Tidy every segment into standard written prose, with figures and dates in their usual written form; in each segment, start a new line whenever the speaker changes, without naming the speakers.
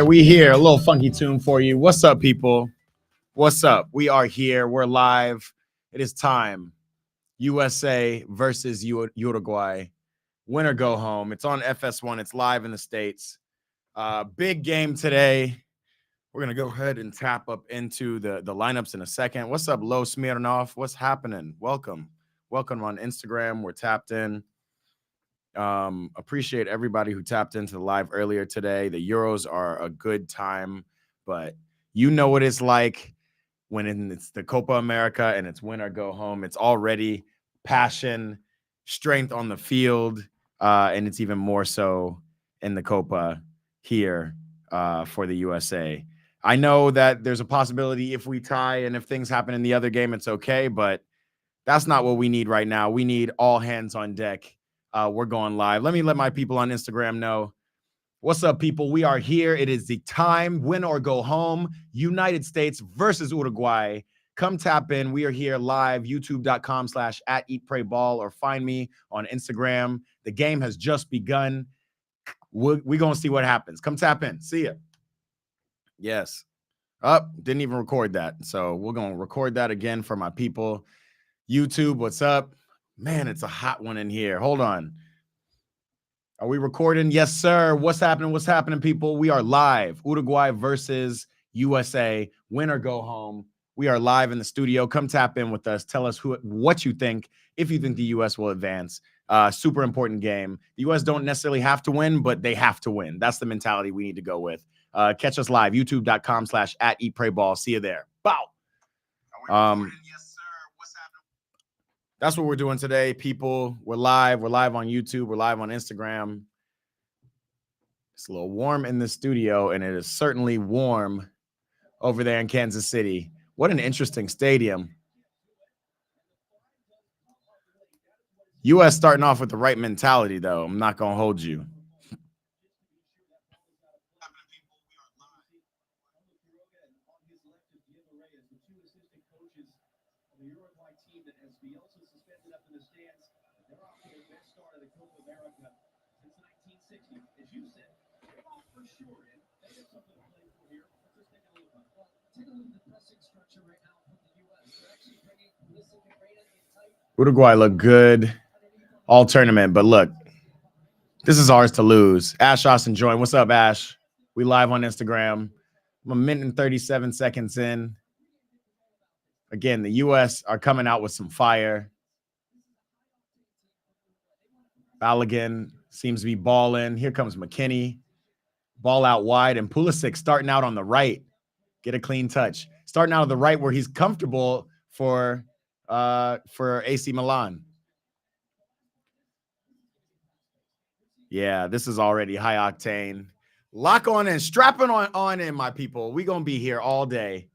We here. A little funky tune for you. What's up, people? What's up? We are here. We're live. It is time. USA versus Uruguay. Win or go home. It's on FS1. It's live in the States. Big game today. We're going to go ahead and tap up into the lineups in a second. What's up, Lo Smirnov? What's happening? Welcome. Welcome on Instagram. We're tapped in. Appreciate everybody who tapped into the live earlier today. The Euros are a good time, but you know what it's like when it's the Copa America and it's win or go home. It's already passion, strength on the field, and it's even more so in the Copa here for the USA. I know that there's a possibility if we tie and if things happen in the other game, it's okay, but that's not what we need right now. We need all hands on deck. We're going live. Let me let my people on Instagram know. What's up, people? We are here. It is the time, win or go home. United States versus Uruguay. Come tap in. We are here live, youtube.com/@eatprayball, or find me on Instagram. The game has just begun. We're going to see what happens. Come tap in. See ya. Yes. Didn't even record that. So we're going to record that again for my people. YouTube, what's up? Man, it's a hot one in here. Hold on. Are we recording? Yes, sir. What's happening? What's happening, people? We are live. Uruguay versus USA. Win or go home. We are live in the studio. Come tap in with us. Tell us what you think, if you think the US will advance. Super important game. The US don't necessarily have to win, but they have to win. That's the mentality we need to go with. Catch us live, youtube.com/@eatprayball. See you there. Bow. That's what we're doing today, people. We're live. We're live on YouTube. We're live on Instagram. It's a little warm in the studio, and it is certainly warm over there in Kansas City. What an interesting stadium. U.S. starting off with the right mentality, though. I'm not going to hold you. Uruguay look good all tournament, but look, this is ours to lose. Ash Austin join. What's up, Ash? We live on Instagram. I'm 1 minute and 37 seconds in. Again, the U.S. are coming out with some fire. Balogun seems to be balling. Here comes McKinney. Ball out wide, and Pulisic starting out on the right. Get a clean touch. Starting out on the right where he's comfortable for AC Milan. Yeah, this is already high octane. Lock on in, strapping on in, my people. We're going to be here all day.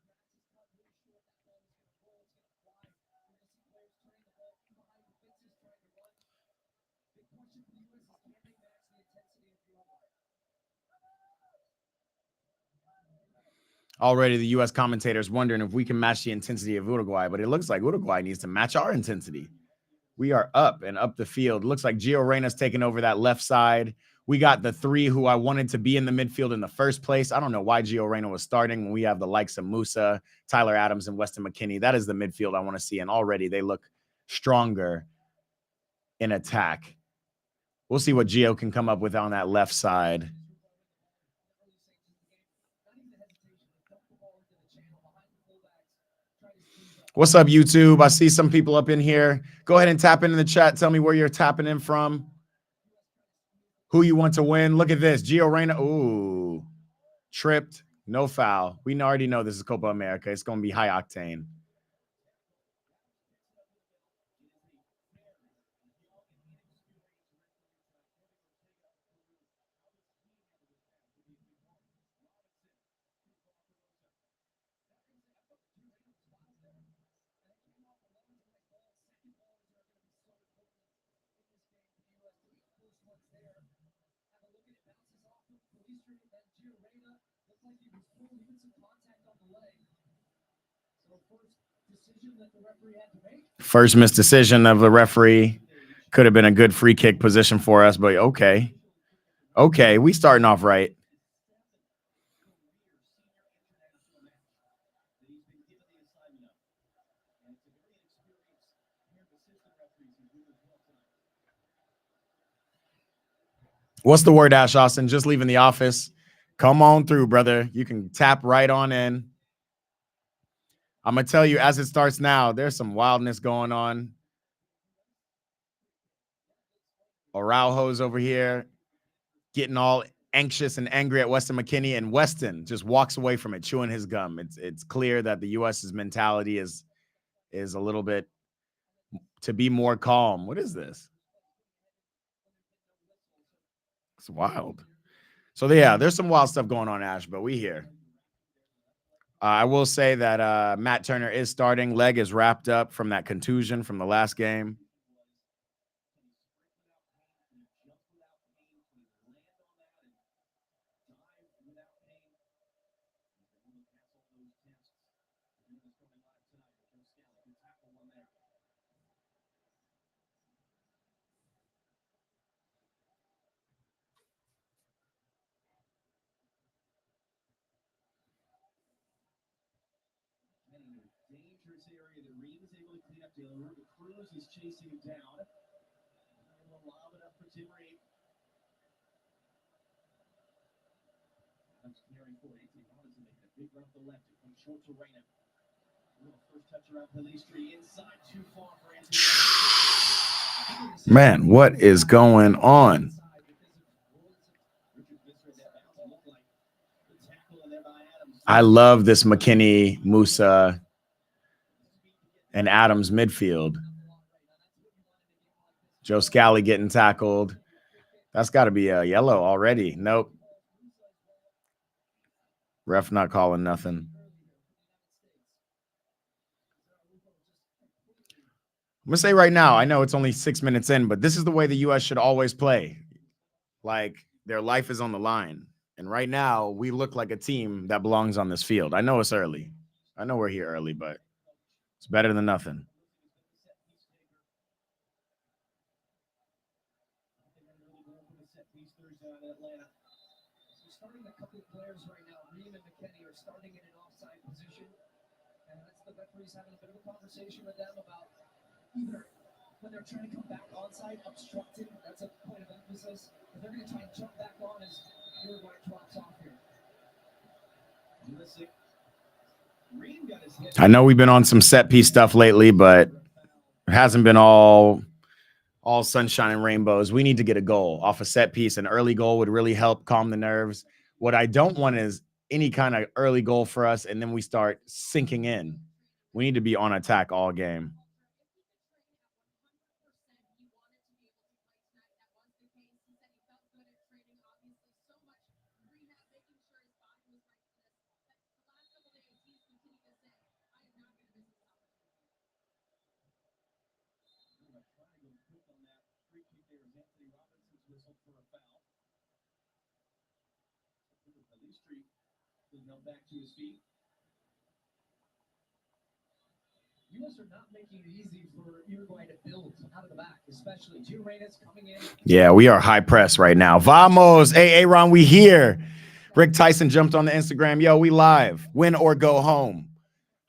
Already the U.S. commentators wondering if we can match the intensity of Uruguay, but it looks like Uruguay needs to match our intensity. We are up and up the field. Looks like Gio Reyna's taking over that left side. We got the three who I wanted to be in the midfield in the first place. I don't know why Gio Reyna was starting when we have the likes of Musa, Tyler Adams, and Weston McKennie. That is the midfield I want to see, and already they look stronger in attack. We'll see what Gio can come up with on that left side. What's up, YouTube? I see some people up in here. Go ahead and tap in the chat. Tell me where you're tapping in from. Who you want to win. Look at this. Gio Reyna. Ooh. Tripped. No foul. We already know this is Copa America. It's going to be high octane. First missed decision of the referee. Could have been a good free kick position for us, but okay. Okay, we starting off right. What's the word, Ash Austin? Just leaving the office. Come on through, brother. You can tap right on in. I'm going to tell you, as it starts now, there's some wildness going on. Araujo's over here getting all anxious and angry at Weston McKennie, and Weston just walks away from it, chewing his gum. It's clear that the U.S.'s mentality is a little bit to be more calm. What is this? It's wild. So, yeah, there's some wild stuff going on, Ash, but we here. I will say that Matt Turner is starting. Leg is wrapped up from that contusion from the last game. Man, what is going on? I love this McKennie, Musa, and Adams midfield. Joe Scally getting tackled. That's got to be a yellow already. Nope. Ref not calling nothing. I'm going to say right now, I know it's only 6 minutes in, but this is the way the U.S. should always play. Like, their life is on the line. And right now, we look like a team that belongs on this field. I know it's early. I know we're here early, but it's better than nothing. When they're trying to come back onside, obstructing, that's a point of emphasis. If they're going to try and jump back on as Uruguay drops off here. I know we've been on some set piece stuff lately, but it hasn't been all sunshine and rainbows. We need to get a goal off a set piece. An early goal would really help calm the nerves. What I don't want is any kind of early goal for us, and then we start sinking in. We need to be on attack all game. Back to his feet. U.S. are not making it easy for Uruguay to build out of the back, especially two Reynas coming in. Yeah, we are high press right now. Vamos. Hey, Aaron, we here. Rick Tyson jumped on the Instagram. Yo, we live. Win or go home.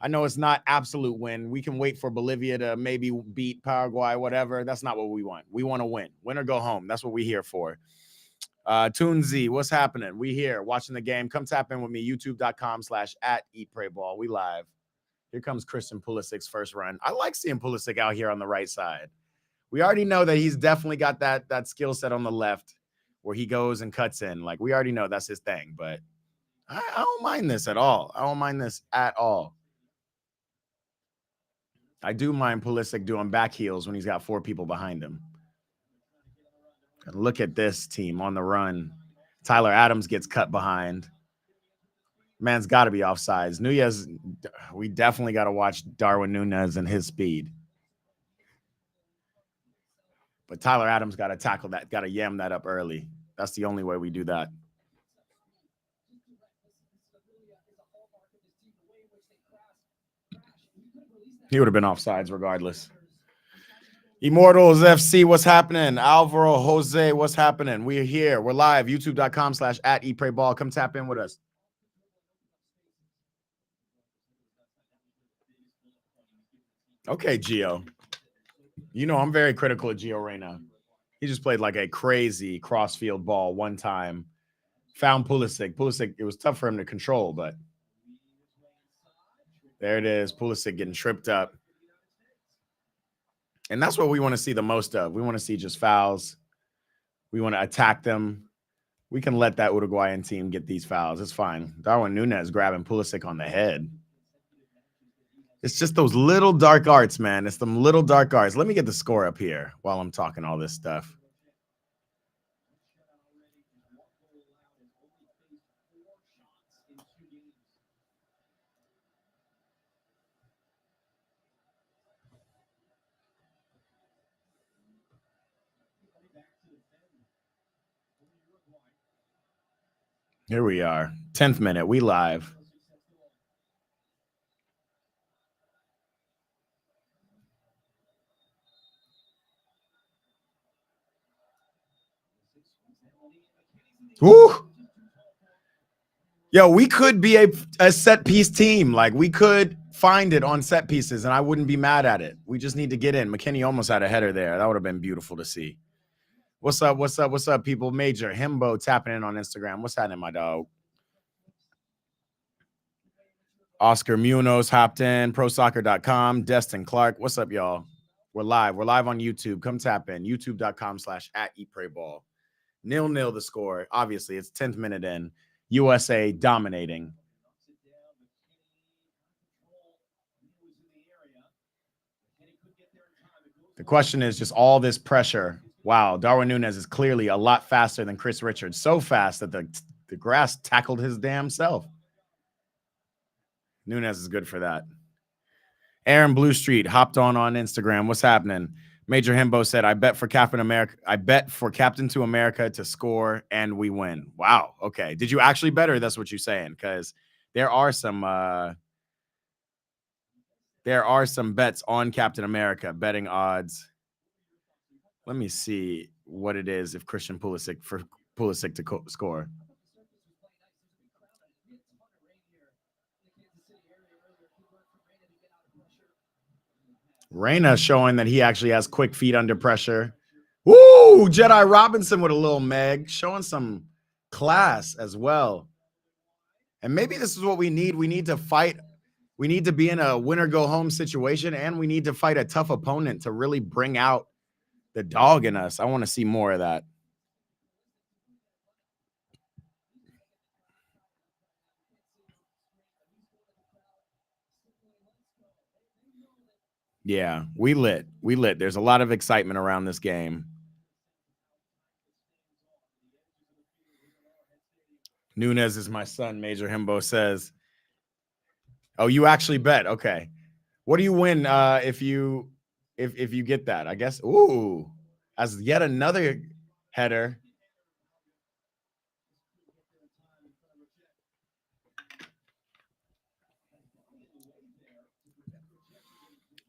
I know it's not absolute win. We can wait for Bolivia to maybe beat Paraguay, whatever. That's not what we want. We want to win. Win or go home. That's what we're here for. Toonzy, what's happening? We here watching the game. Come tap in with me, youtube.com/@eatprayball. We live. Here comes Christian Pulisic's first run. I like seeing Pulisic out here on the right side. We already know that he's definitely got that skill set on the left where he goes and cuts in. Like, we already know that's his thing, but I don't mind this at all. I don't mind this at all. I do mind Pulisic doing back heels when he's got 4 people behind him. And look at this team on the run. Tyler Adams gets cut behind. Man's got to be offsides. Nunez, we definitely got to watch Darwin Nunez and his speed. But Tyler Adams got to tackle that, got to yam that up early. That's the only way we do that. He would have been offsides regardless. Immortals FC, what's happening? Alvaro Jose, what's happening? We're here. We're live. YouTube.com/@eatprayball. Come tap in with us. Okay, Gio. You know, I'm very critical of Gio Reyna. He just played like a crazy cross-field ball one time. Found Pulisic. Pulisic, it was tough for him to control, but there it is. Pulisic getting tripped up. And that's what we want to see the most of. We want to see just fouls. We want to attack them. We can let that Uruguayan team get these fouls. It's fine. Darwin Núñez grabbing Pulisic on the head. It's just those little dark arts, man. It's them little dark arts. Let me get the score up here while I'm talking all this stuff. Here we are. 10th minute. We live. Woo! Yo, we could be a set piece team. Like, we could find it on set pieces, and I wouldn't be mad at it. We just need to get in. McKinney almost had a header there. That would have been beautiful to see. What's up? What's up? What's up, people? Major Himbo tapping in on Instagram. What's happening, my dog? Oscar Munoz hopped in. ProSoccer.com. Destin Clark. What's up, y'all? We're live. We're live on YouTube. Come tap in. YouTube.com/@eatprayball. 0-0 the score. Obviously, it's 10th minute in. USA dominating. The question is just all this pressure. Wow, Darwin Núñez is clearly a lot faster than Chris Richards. So fast that the grass tackled his damn self. Núñez is good for that. Aaron Blue Street hopped on Instagram. What's happening? Major Himbo said, I bet for Captain America. I bet for Captain to America to score and we win. Wow. Okay. Did you actually bet, or that's what you're saying? Because there are some bets on Captain America, betting odds. Let me see what it is if Christian Pulisic to score. Reyna showing that he actually has quick feet under pressure. Woo! Jedi Robinson with a little meg, showing some class as well. And maybe this is what we need. We need to fight. We need to be in a winner-go-home situation, and we need to fight a tough opponent to really bring out the dog in us. I want to see more of that. Yeah, we lit. We lit. There's a lot of excitement around this game. Núñez is my son, Major Himbo says. Oh, you actually bet. Okay. What do you win if you get that? I guess. Ooh, as yet another header.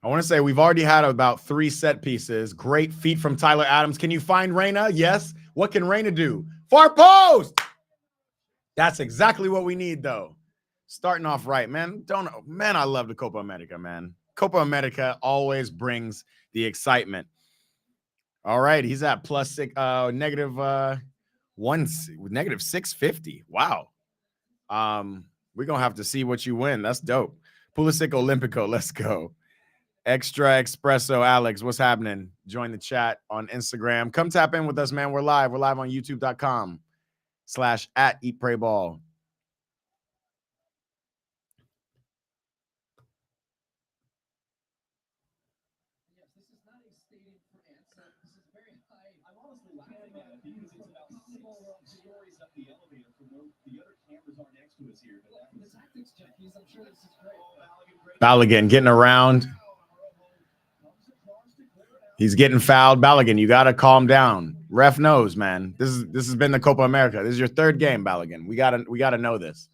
I want to say we've already had about 3 set pieces. Great feet from Tyler Adams. Can you find Reyna? Yes. What can Reyna do? Far post. That's exactly what we need, though. Starting off right, man. I love the Copa America, man. Copa America always brings the excitement. All right, he's at plus negative 650. Wow. We're gonna have to see what you win. That's dope. Pulisic Olympico, let's go. Extra Espresso Alex, what's happening? Join the chat on Instagram. Come tap in with us, man. We're live. We're live on youtube.com/@eatprayball. Balogun getting around. He's getting fouled. Balogun, you got to calm down. Ref knows, man. This has been the Copa America. This is your 3rd game, Balogun. We gotta know this.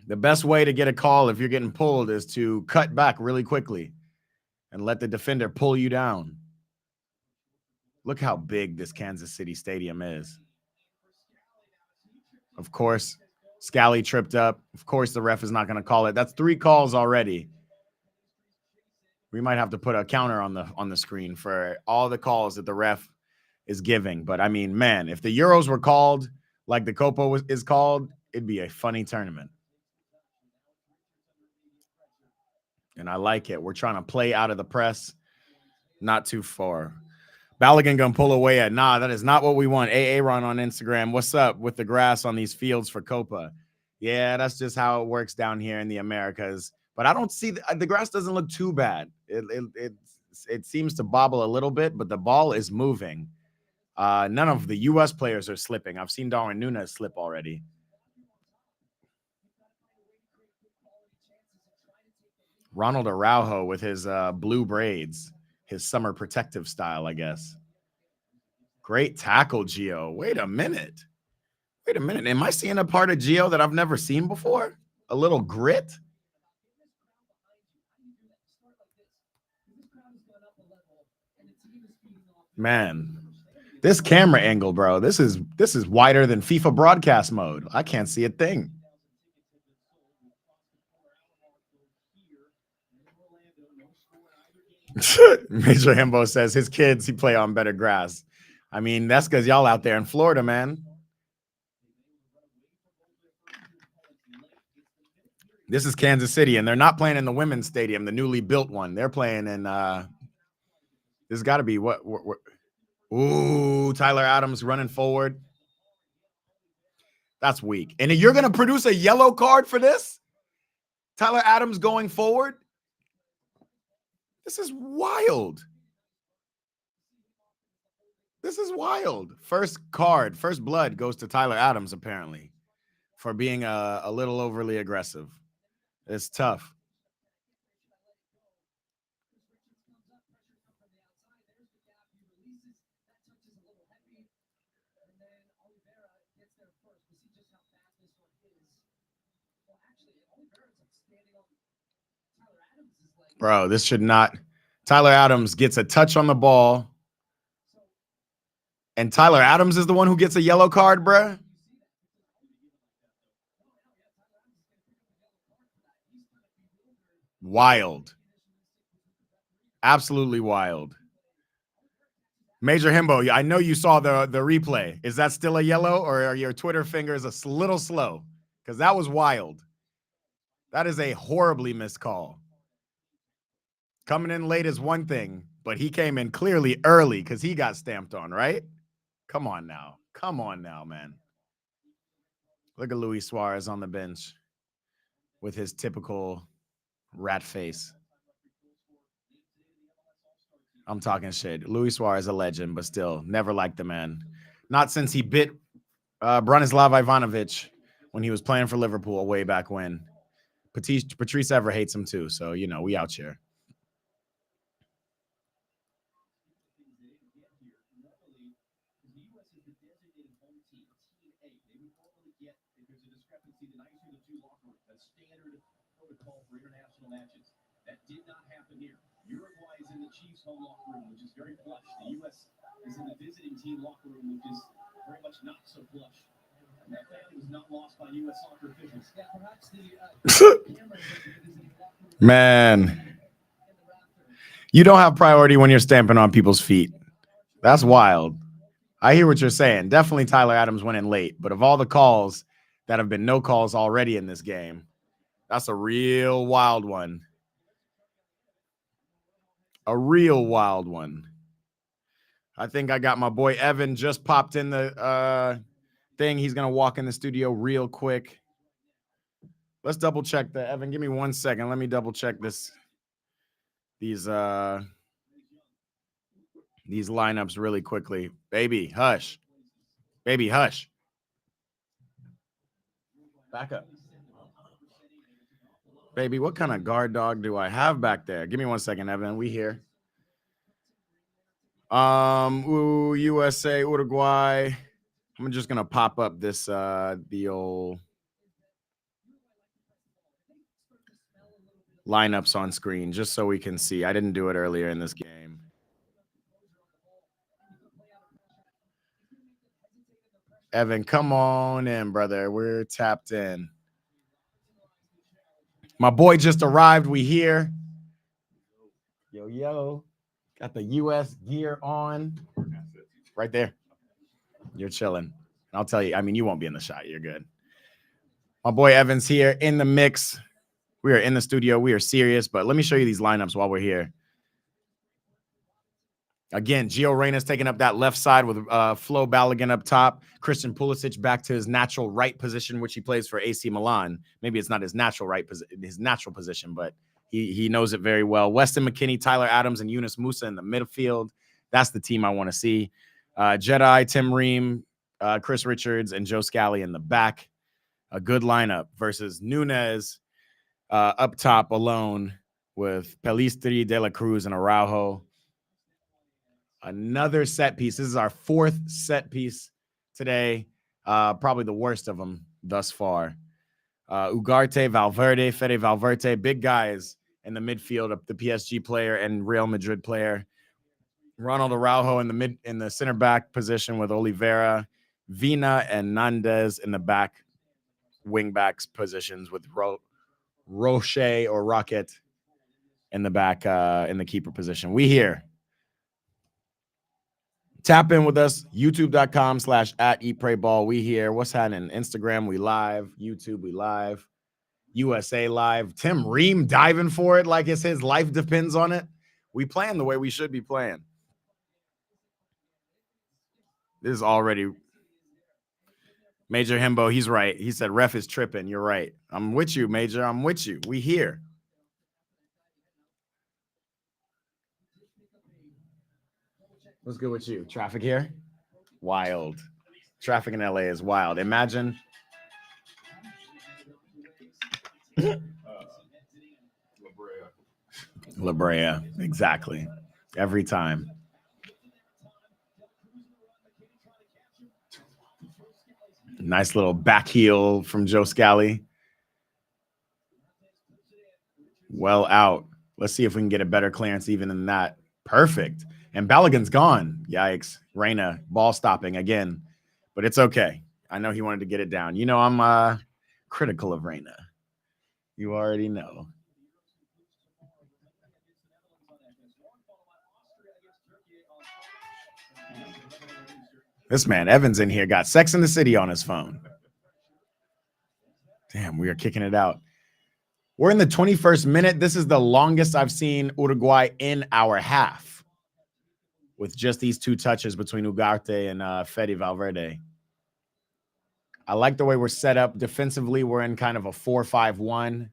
The best way to get a call if you're getting pulled is to cut back really quickly and let the defender pull you down. Look how big this Kansas City stadium is. Of course, Scally tripped up. Of course, the ref is not going to call it. That's 3 calls already. We might have to put a counter on the screen for all the calls that the ref is giving. But I mean, man, if the Euros were called like the Copa is called, it'd be a funny tournament. And I like it. We're trying to play out of the press, not too far. Balogun gonna pull away at that is not what we want. AA Ron on Instagram. What's up with the grass on these fields for Copa? Yeah, that's just how it works down here in the Americas. But I don't see the grass doesn't look too bad. It seems to bobble a little bit, but the ball is moving. None of the U.S. players are slipping. I've seen Darwin Núñez slip already. Ronald Araujo with his blue braids, his summer protective style, I guess. Great tackle, Gio. Wait a minute. Am I seeing a part of Gio that I've never seen before? A little grit? Man, this camera angle, bro, this is wider than FIFA broadcast mode. I can't see a thing. Major Himbo says his kids, he play on better grass. I mean, that's because y'all out there in Florida, man. This is Kansas City, and they're not playing in the women's stadium, the newly built one. They're playing in this got to be what ooh, Tyler Adams running forward. That's weak. And you're going to produce a yellow card for this? Tyler Adams going forward? This is wild. This is wild. First card, first blood goes to Tyler Adams, apparently, for being a little overly aggressive. It's tough. Bro, this should not. Tyler Adams gets a touch on the ball. And Tyler Adams is the one who gets a yellow card, bro. Wild. Absolutely wild. Major Himbo, I know you saw the replay. Is that still a yellow, or are your Twitter fingers a little slow? Because that was wild. That is a horribly missed call. Coming in late is one thing, but he came in clearly early because he got stamped on, right? Come on now. Come on now, man. Look at Luis Suarez on the bench with his typical rat face. I'm talking shit. Luis Suarez, a legend, but still, never liked the man. Not since he bit Branislav Ivanovic when he was playing for Liverpool way back when. Patrice Evra hates him too, so, you know, we out here. That did not happen here. Uruguay is in the Chiefs' home locker room, which is very plush. The U.S. is in the visiting team locker room, which is very much not so plush. And that fact was not lost by U.S. soccer officials. Yeah, perhaps the man, you don't have priority when you're stamping on people's feet. That's wild. I hear what you're saying. Definitely Tyler Adams went in late, but of all the calls that have been no calls already in this game, that's a real wild one. A real wild one. I think I got my boy Evan just popped in the thing. He's going to walk in the studio real quick. Let's double check that. Evan, give me 1 second. Let me double check these lineups really quickly. Baby, hush. Baby, hush. Back up. Baby, what kind of guard dog do I have back there? Give me 1 second, Evan. We here. USA,. I'm just gonna pop up this the old lineups on screen just so we can see. I didn't do it earlier in this game. Evan, come on in, brother. We're tapped in. My boy just arrived. We here. Yo. Got the U.S. gear on. Right there. You're chilling. I'll tell you, I mean, you won't be in the shot. You're good. My boy Evan's here in the mix. We are in the studio. We are serious, but let me show you these lineups while we're here. Again, Gio Reyna's taking up that left side with Flo Balogun up top. Christian Pulisic back to his natural right position, which he plays for AC Milan. Maybe it's not his natural position, but he knows it very well. Weston McKennie, Tyler Adams, and Yunus Musa in the midfield. That's the team I want to see. Jedi, Tim Ream, Chris Richards, and Joe Scally in the back. A good lineup versus Nunez up top alone with Pelistri, De La Cruz, and Araujo. Another set piece. This is our fourth set piece today. Probably the worst of them thus far. Ugarte, Valverde, Fede Valverde, big guys in the midfield of the PSG player and Real Madrid player. Ronald Araujo in the center back position with Oliveira, Vina, and Nandez in the back wing backs positions with Roche or Rocket in the back in the keeper position. We here. Tap in with us, youtube.com/@eatprayball. We here. What's happening? Instagram, we live. YouTube, we live. USA live. Tim Ream diving for it like it's his life depends on it. We playing the way we should be playing. This is already Major Himbo. He's right. He said ref is tripping. You're right. I'm with you, Major. I'm with you. We here. What's good with you? Traffic here? Wild. Traffic in LA is wild. Imagine. La Brea. Exactly. Every time. Nice little back heel from Joe Scally. Well out. Let's see if we can get a better clearance even than that. Perfect. And Balogun's gone. Yikes. Reyna, ball stopping again. But it's okay. I know he wanted to get it down. You know, I'm critical of Reyna. You already know. This man, Evans, in here, got Sex in the City on his phone. Damn, we are kicking it out. We're in the 21st minute. This is the longest I've seen Uruguay in our half with just these two touches between Ugarte and Fede Valverde. I like the way we're set up. Defensively, we're in kind of a 4-5-1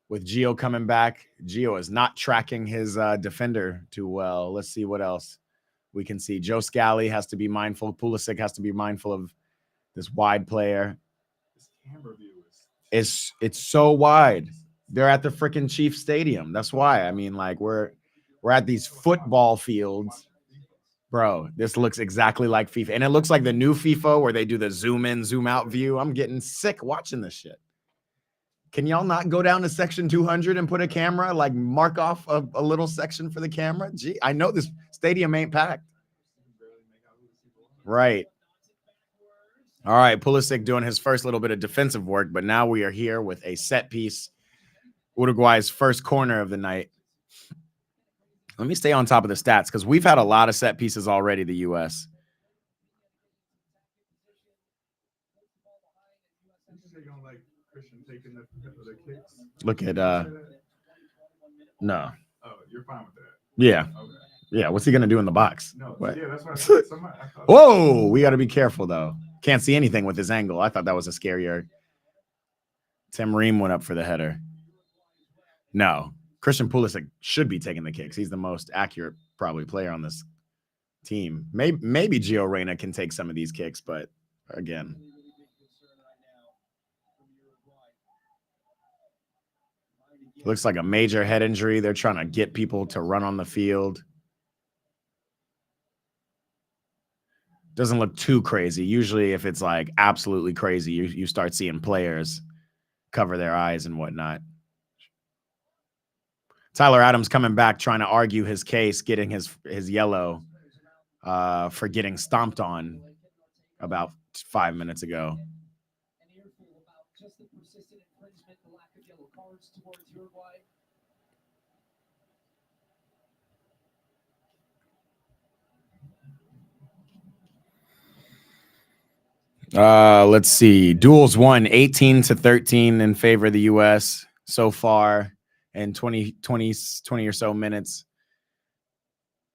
with Gio coming back. Gio is not tracking his defender too well. Let's see what else we can see. Joe Scally has to be mindful. Pulisic has to be mindful of this wide player. This camera view it's so wide. They're at the freaking Chiefs Stadium. That's why. I mean, like we're at these football fields. Bro, this looks exactly like FIFA. And it looks like the new FIFA where they do the zoom in, zoom out view. I'm getting sick watching this shit. Can y'all not go down to section 200 and put a camera, like mark off a little section for the camera? Gee, I know this stadium ain't packed. Right. All right, Pulisic doing his first little bit of defensive work, but now we are here with a set piece. Uruguay's first corner of the night. Let me stay on top of the stats because we've had a lot of set pieces already, the U.S. Look at no.
Oh, you're fine with that.
Yeah.
Okay.
Yeah. What's he gonna do in the box?
No.
What?
Yeah, that's what I said.
Whoa, we got to be careful though. Can't see anything with his angle. I thought that was a scarier. Tim Ream went up for the header. No, Christian Pulisic should be taking the kicks. He's the most accurate probably player on this team. Maybe Gio Reyna can take some of these kicks, but again. Looks like a major head injury. They're trying to get people to run on the field. Doesn't look too crazy. Usually if it's like absolutely crazy, you start seeing players cover their eyes and whatnot. Tyler Adams coming back, trying to argue his case, getting his yellow for getting stomped on about 5 minutes ago. Let's see. Duels won 18-13 in favor of the U.S. so far in 20 or so minutes.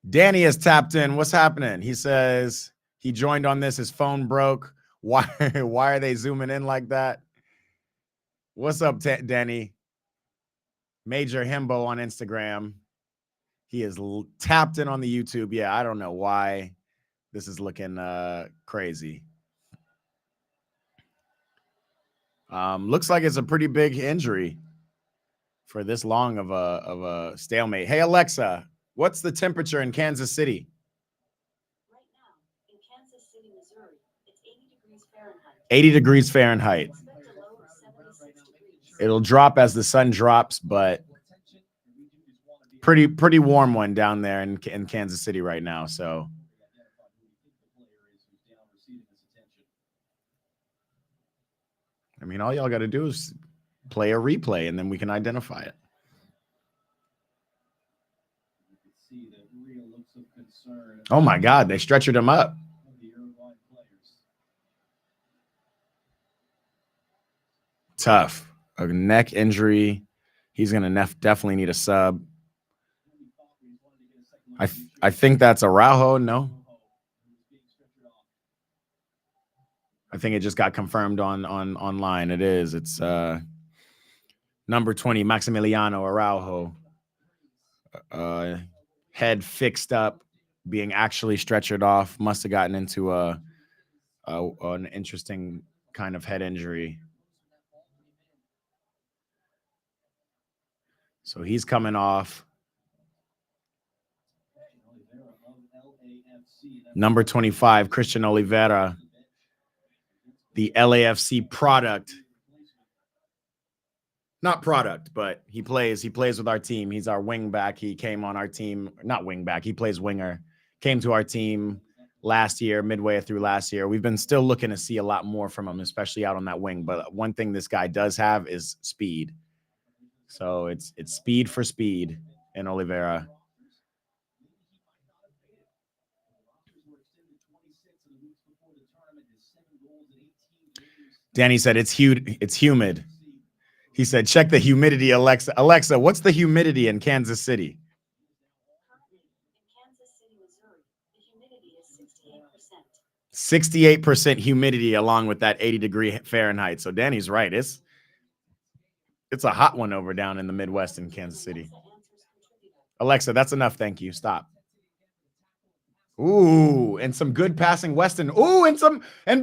Danny has tapped in. What's happening? He says he joined on this. His phone broke. Why are they zooming in like that? What's up, Danny? Major Himbo on Instagram. He is tapped in on the YouTube. Yeah, I don't know why this is looking crazy. Looks like it's a pretty big injury for this long of a stalemate. Hey, Alexa, what's the temperature in Kansas City?
Right now, in Kansas City, Missouri, it's 80 degrees Fahrenheit.
80 degrees Fahrenheit. It'll drop as the sun drops, but pretty warm one down there in Kansas City right now. So I mean, all y'all got to do is play a replay, and then we can identify it. Oh, my God. They stretchered him up. Tough. A neck injury. He's going to definitely need a sub. I think that's Araujo. No. I think it just got confirmed online. It is. It's number 20, Maximiliano Araujo. Head fixed up, being actually stretchered off. Must have gotten into an interesting kind of head injury. So he's coming off. Number 25, Christian Oliveira, the LAFC product. Not product, but he plays with our team. He's our wing back. He came on our team, not wing back. He plays winger. Came to our team last year, midway through last year. We've been still looking to see a lot more from him, especially out on that wing. But one thing this guy does have is speed. So it's speed for speed in Oliveira. Danny said it's humid. He said, check the humidity, Alexa. Alexa, what's the humidity in Kansas City?
Currently, in Kansas City, Missouri, the humidity is 68%.
68% humidity along with that 80-degree Fahrenheit. So Danny's right. It's a hot one over down in the Midwest in Kansas City. Alexa, that's enough. Thank you. Stop. Ooh, and some good passing Weston. Ooh, and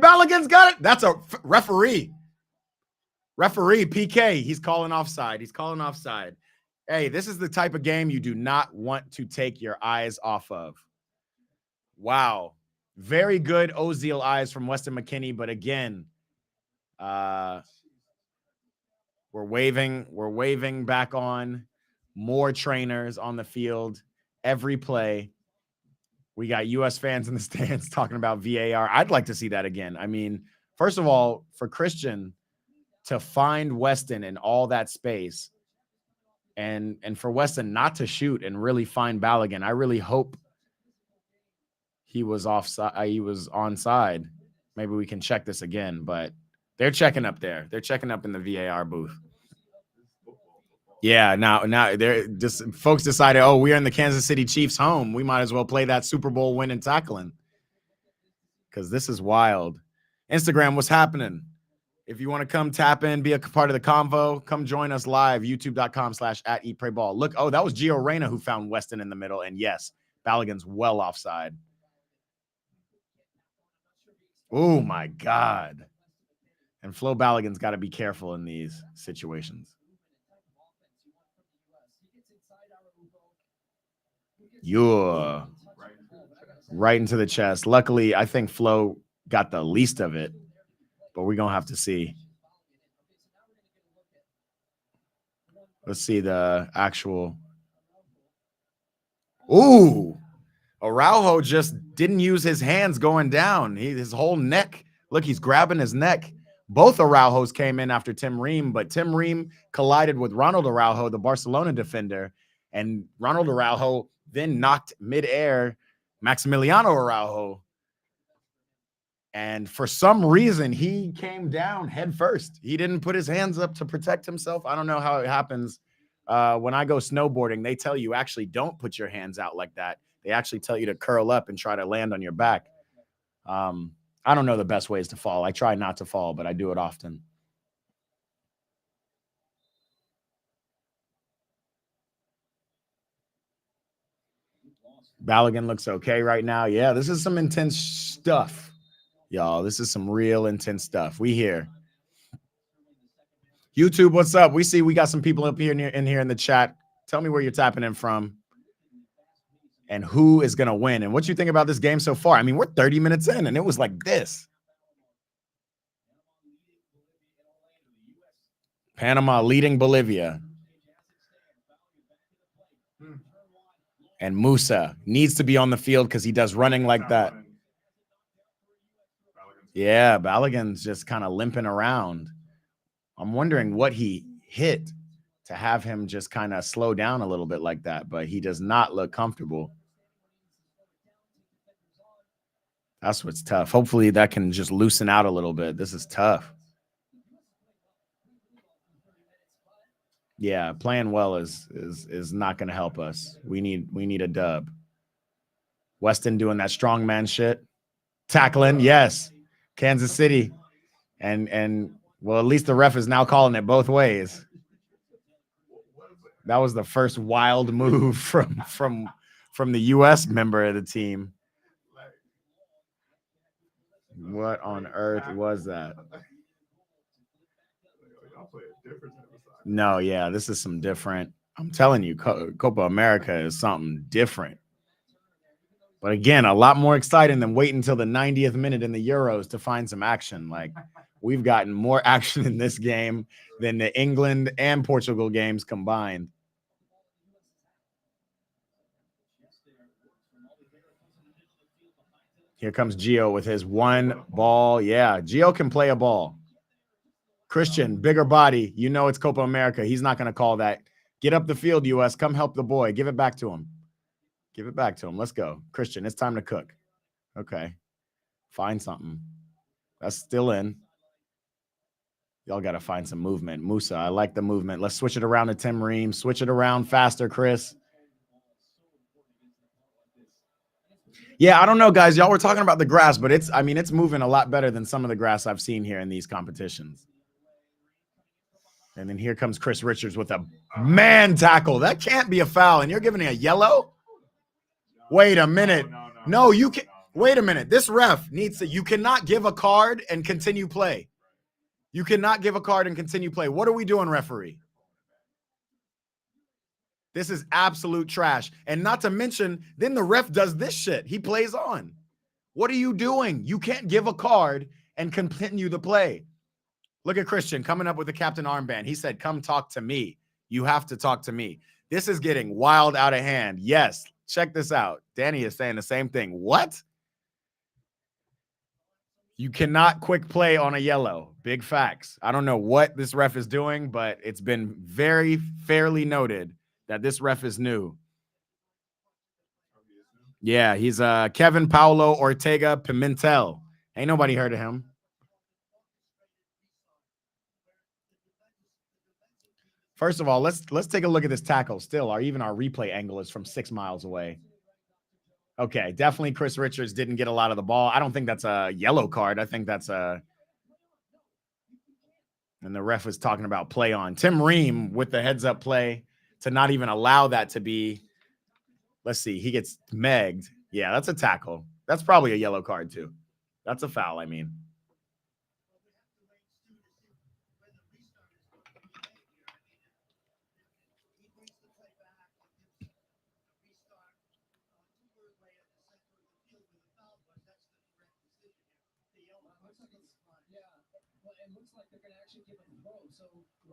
Balogun's got it. That's a referee. Referee PK. He's calling offside. Hey, this is the type of game you do not want to take your eyes off of. Wow. Very good Ozil eyes from Weston McKennie, but again, we're waving back on. More trainers on the field every play. We got U.S. fans in the stands talking about VAR. I'd like to see that again. I mean, first of all, for Christian to find Weston in all that space and for Weston not to shoot and really find Balogun, I really hope he was offside. He was onside. Maybe we can check this again, but they're checking up there. They're checking up in the VAR booth. Yeah, now they're just folks decided, oh, we're in the Kansas City Chiefs home. We might as well play that Super Bowl win and tackling. Because this is wild. Instagram, what's happening? If you want to come tap in, be a part of the convo, come join us live, youtube.com/@eatprayball. Look, oh, that was Gio Reyna who found Weston in the middle. And yes, Balogun's well offside. Oh, my God. And Flo Balogun's got to be careful in these situations. You're right into the chest. Luckily, I think Flo got the least of it, but we're going to have to see. Let's see the actual Ooh. Araujo just didn't use his hands going down. His whole neck. Look, he's grabbing his neck. Both Araujos came in after Tim Ream, but Tim Ream collided with Ronald Araujo, the Barcelona defender, and Ronald Araujo then knocked midair Maximiliano Araujo. And for some reason, he came down head first. He didn't put his hands up to protect himself. I don't know how it happens. When I go snowboarding, they tell you actually don't put your hands out like that. They actually tell you to curl up and try to land on your back. I don't know the best ways to fall. I try not to fall, but I do it often. Balogun looks okay right now. Yeah, this is some intense stuff, y'all. This is some real intense stuff. We here. YouTube, what's up? We see we got some people up here in here in the chat. Tell me where you're tapping in from and who is going to win and what you think about this game so far. I mean, we're 30 minutes in and it was like this. Panama leading Bolivia. And Musa needs to be on the field because he does running like that. Yeah, Balogun's just kind of limping around. I'm wondering what he hit to have him just kind of slow down a little bit like that, but he does not look comfortable. That's what's tough. Hopefully that can just loosen out a little bit. This is tough. Yeah, playing well is not going to help us. We need a dub. Weston doing that strongman shit. Tackling, yes. Kansas City. And well, at least the ref is now calling it both ways. That was the first wild move from the US member of the team. What on earth was that? No, yeah, this is some different. I'm telling you, Copa America is something different. But again, a lot more exciting than waiting until the 90th minute in the Euros to find some action. Like, we've gotten more action in this game than the England and Portugal games combined. Here comes Gio with his one ball. Yeah, Gio can play a ball. Christian, bigger body. You know it's Copa America. He's not going to call that. Get up the field, US. Come help the boy. Give it back to him. Give it back to him. Let's go. Christian, it's time to cook. Okay. Find something. That's still in. Y'all got to find some movement. Musa, I like the movement. Let's switch it around to Tim Ream. Switch it around faster, Chris. Yeah, I don't know, guys. Y'all were talking about the grass, but it's moving a lot better than some of the grass I've seen here in these competitions. And then here comes Chris Richards with a man tackle. That can't be a foul, and you're giving a yellow? Wait a minute. No, you can. Wait a minute. This ref needs to. You cannot give a card and continue play. You cannot give a card and continue play. What are we doing, referee? This is absolute trash. And not to mention, then the ref does this shit. He plays on. What are you doing? You can't give a card and continue the play. Look at Christian coming up with the captain armband. He said, come talk to me. You have to talk to me. This is getting wild out of hand. Yes, check this out. Danny is saying the same thing. What? You cannot quick play on a yellow. Big facts. I don't know what this ref is doing, but it's been very fairly noted that this ref is new. Yeah, he's Kevin Paulo Ortega Pimentel. Ain't nobody heard of him. First of all, let's take a look at this tackle still. Even our replay angle is from 6 miles away. Okay, definitely Chris Richards didn't get a lot of the ball. I don't think that's a yellow card. I think that's a... And the ref was talking about play on. Tim Ream with the heads-up play to not even allow that to be... Let's see. He gets megged. Yeah, that's a tackle. That's probably a yellow card, too. That's a foul, I mean.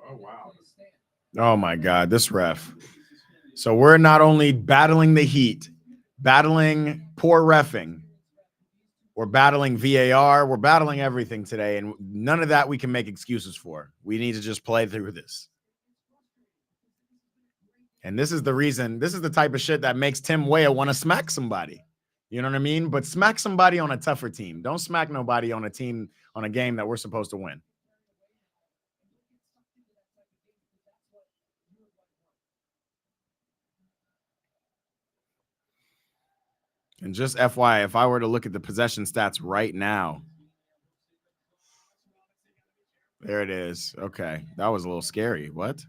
Oh, wow. Oh, my God. This ref. So we're not only battling the heat, battling poor reffing. We're battling VAR. We're battling everything today, and none of that we can make excuses for. We need to just play through this. And this is the reason, this is the type of shit that makes Tim Weah want to smack somebody. You know what I mean? But smack somebody on a tougher team. Don't smack nobody on a team, on a game that we're supposed to win. And just FYI, if I were to look at the possession stats right now, there it is. Okay. That was a little scary. What?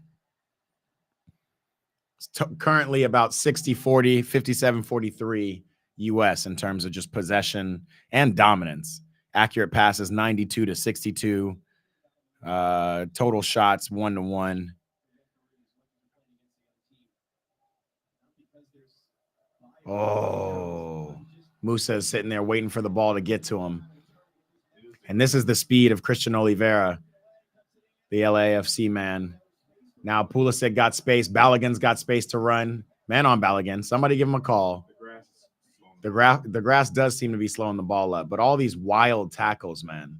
It's currently about 60-40, 57-43 US in terms of just possession and dominance. Accurate passes 92-62. Total shots 1-1. Oh, Musa is sitting there waiting for the ball to get to him. And this is the speed of Christian Oliveira, the LAFC man. Now Pulisic got space. Balogun's got space to run. Man on Balogun. Somebody give him a call. The grass does seem to be slowing the ball up, but all these wild tackles, man.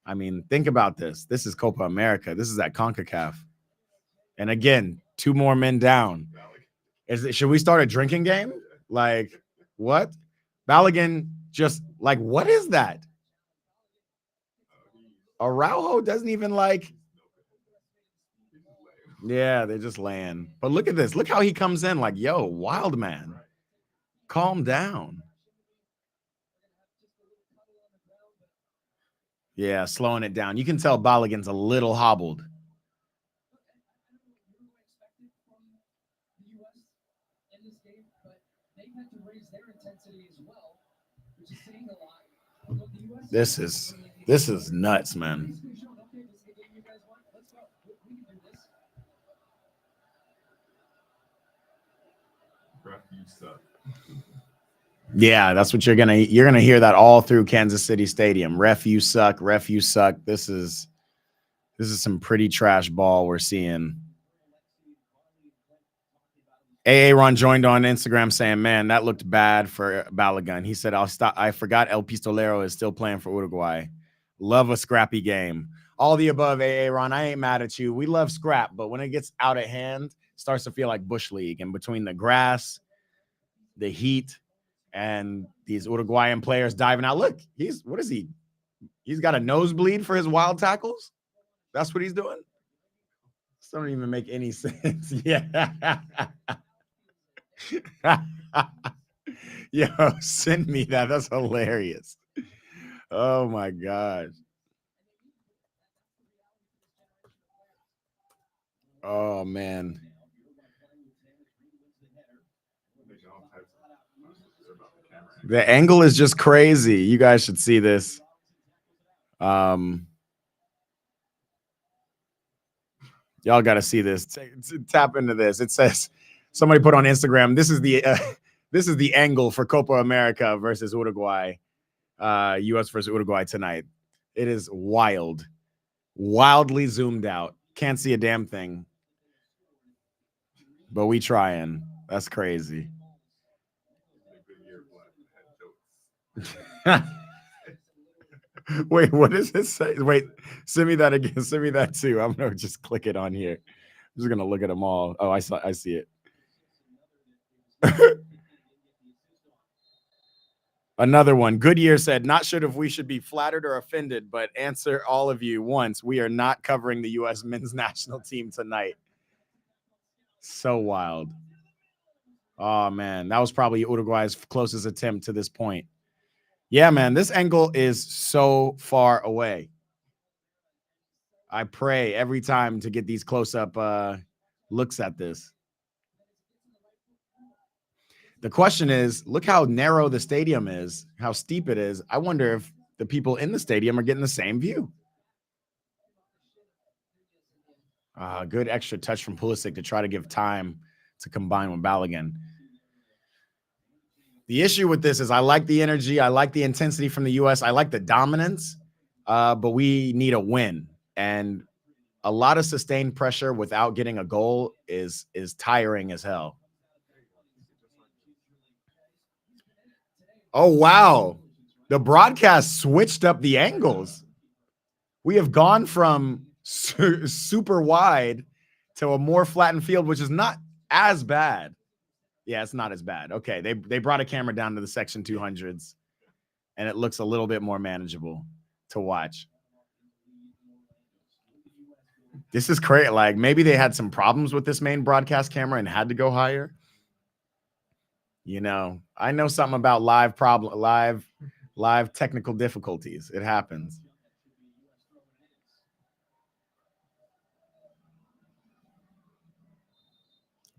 I mean, think about this. This is Copa America. This is at CONCACAF. And again, 2 more men down. Should we start a drinking game? Like, what? Balogun just, like, what is that? Araujo doesn't even like. Yeah, they're just laying. But look at this. Look how he comes in like, yo, wild man. Calm down. Yeah, slowing it down. You can tell Balogun's a little hobbled. This is nuts, man. Yeah, that's what you're gonna hear that all through Kansas City Stadium. Ref, you suck. Ref, you suck. This is some pretty trash ball we're seeing. Aaron joined on Instagram saying, man, that looked bad for Balogun. He said, I forgot El Pistolero is still playing for Uruguay. Love a scrappy game. All the above, Aaron. I ain't mad at you. We love scrap, but when it gets out of hand, it starts to feel like Bush League. And between the grass, the heat, and these Uruguayan players diving out. Look, what is he? He's got a nosebleed for his wild tackles. That's what he's doing. This doesn't even make any sense. Yeah. Yo, send me that. That's hilarious. Oh my God. Oh man. The angle is just crazy. You guys should see this. Y'all got to see this. Tap into this. It says, somebody put on Instagram, this is the angle for Copa America versus Uruguay, US versus Uruguay tonight. It is wild, wildly zoomed out. Can't see a damn thing, but we trying. That's crazy. Wait, what does it say? Wait, send me that again. Send me that too. I'm gonna just click it on here. I'm just gonna look at them all. Oh, I see it. Another one. Goodyear said, not sure if we should be flattered or offended, but answer all of you once. We are not covering the U.S. men's national team tonight. So wild. Oh, man. That was probably Uruguay's closest attempt to this point. Yeah, man. This angle is so far away. I pray every time to get these close-up looks at this. The question is, look how narrow the stadium is, how steep it is. I wonder if the people in the stadium are getting the same view. Good extra touch from Pulisic to try to give time to combine with Balogun. The issue with this is I like the energy. I like the intensity from the U.S. I like the dominance, but we need a win. And a lot of sustained pressure without getting a goal is tiring as hell. Oh, wow. The broadcast switched up the angles. We have gone from super wide to a more flattened field, which is not as bad. Yeah, it's not as bad. Okay, they brought a camera down to the section 200s, and it looks a little bit more manageable to watch. This is crazy. Like, maybe they had some problems with this main broadcast camera and had to go higher. You know, I know something about live technical difficulties. It happens.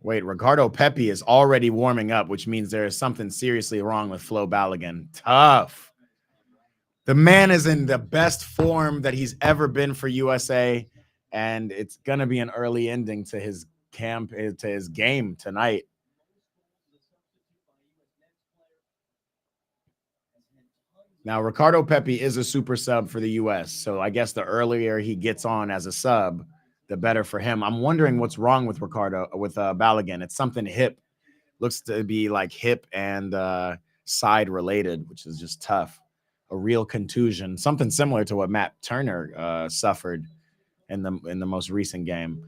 Wait, Ricardo Pepi is already warming up, which means there is something seriously wrong with Flo Balogun. Tough. The man is in the best form that he's ever been for USA, and it's going to be an early ending to his game tonight. Now, Ricardo Pepi is a super sub for the U.S., so I guess the earlier he gets on as a sub, the better for him. I'm wondering what's wrong with Balogun. It's something hip. Looks to be like hip and side related, which is just tough. A real contusion, something similar to what Matt Turner suffered in the most recent game.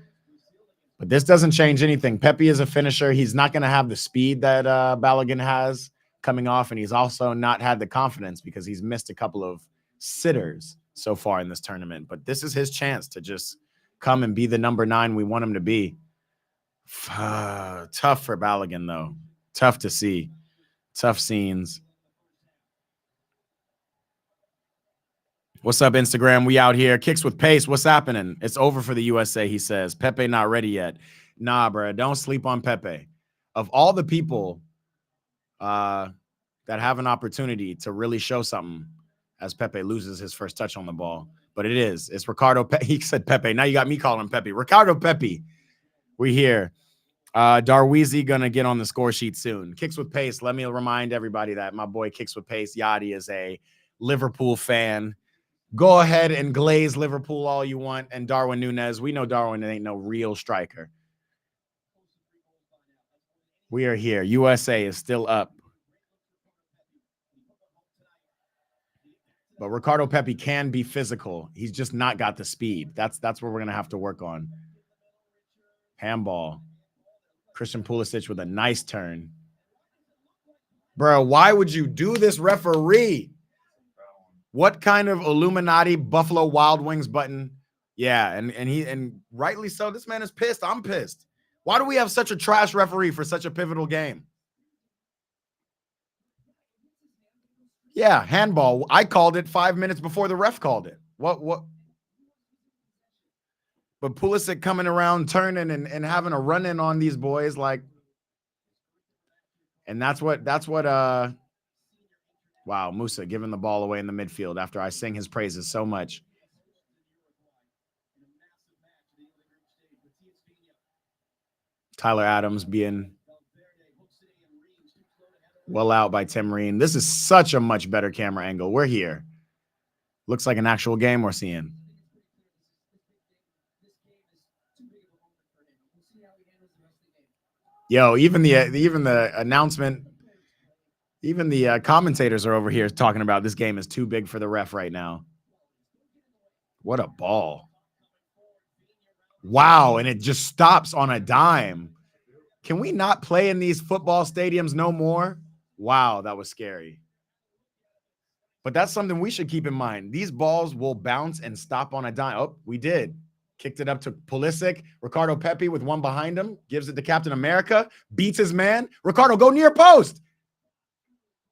But this doesn't change anything. Pepi is a finisher. He's not going to have the speed that Balogun has coming off, and he's also not had the confidence because he's missed a couple of sitters so far in this tournament. But this is his chance to just come and be the number 9 we want him to be. Tough for Balogun, though. Tough to see. Tough scenes. What's up, Instagram? We out here. Kicks with pace. What's happening? It's over for the USA, he says. Pepe not ready yet. Nah, bro. Don't sleep on Pepe. Of all the people that have an opportunity to really show something as Pepe loses his first touch on the ball. But it's Ricardo Pepi. He said Pepe. Now you got me calling him Pepe. Ricardo Pepi. We here. Darweezy gonna get on the score sheet soon. Kicks with pace. Let me remind everybody that my boy Kicks with Pace, Yachty, is a Liverpool fan. Go ahead and glaze Liverpool all you want. And Darwin Núñez, we know Darwin ain't no real striker. We are here. USA is still up. But Ricardo Pepi can be physical. He's just not got the speed. That's what we're going to have to work on. Handball. Christian Pulisic with a nice turn. Bro, why would you do this, referee? What kind of Illuminati Buffalo Wild Wings button? Yeah, and rightly so. This man is pissed. I'm pissed. Why do we have such a trash referee for such a pivotal game? Yeah, handball. I called it 5 minutes before the ref called it. What? But Pulisic coming around, turning and having a run-in on these boys, like, and that's what wow, Musa giving the ball away in the midfield after I sing his praises so much. Tyler Adams being well out by Tim Reen. This is such a much better camera angle. We're here. Looks like an actual game we're seeing. Yo, even the announcement, even the commentators are over here talking about this game is too big for the ref right now. What a ball. Wow, and it just stops on a dime. Can we not play in these football stadiums no more? Wow, that was scary. But that's something we should keep in mind. These balls will bounce and stop on a dime. Oh, we did. Kicked it up to Pulisic. Ricardo Pepi with one behind him. Gives it to Captain America. Beats his man. Ricardo, go near post.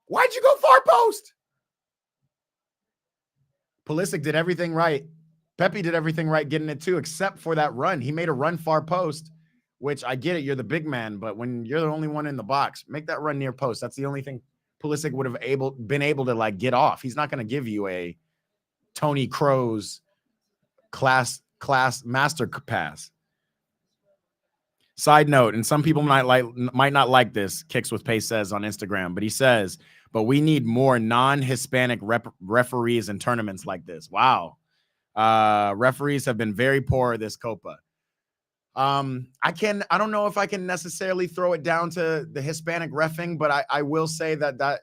Why'd you go far post? Pulisic did everything right. Pepi did everything right getting it too, except for that run. He made a run far post, which I get it. You're the big man, but when you're the only one in the box, make that run near post. That's the only thing Pulisic would have been able to like get off. He's not going to give you a Tony Kroos class master pass. Side note, and some people might not like this, Kicks with Pace says on Instagram, but he says, but we need more non-Hispanic referees in tournaments like this. Wow. Referees have been very poor this Copa. I don't know if I can necessarily throw it down to the Hispanic reffing, but I will say that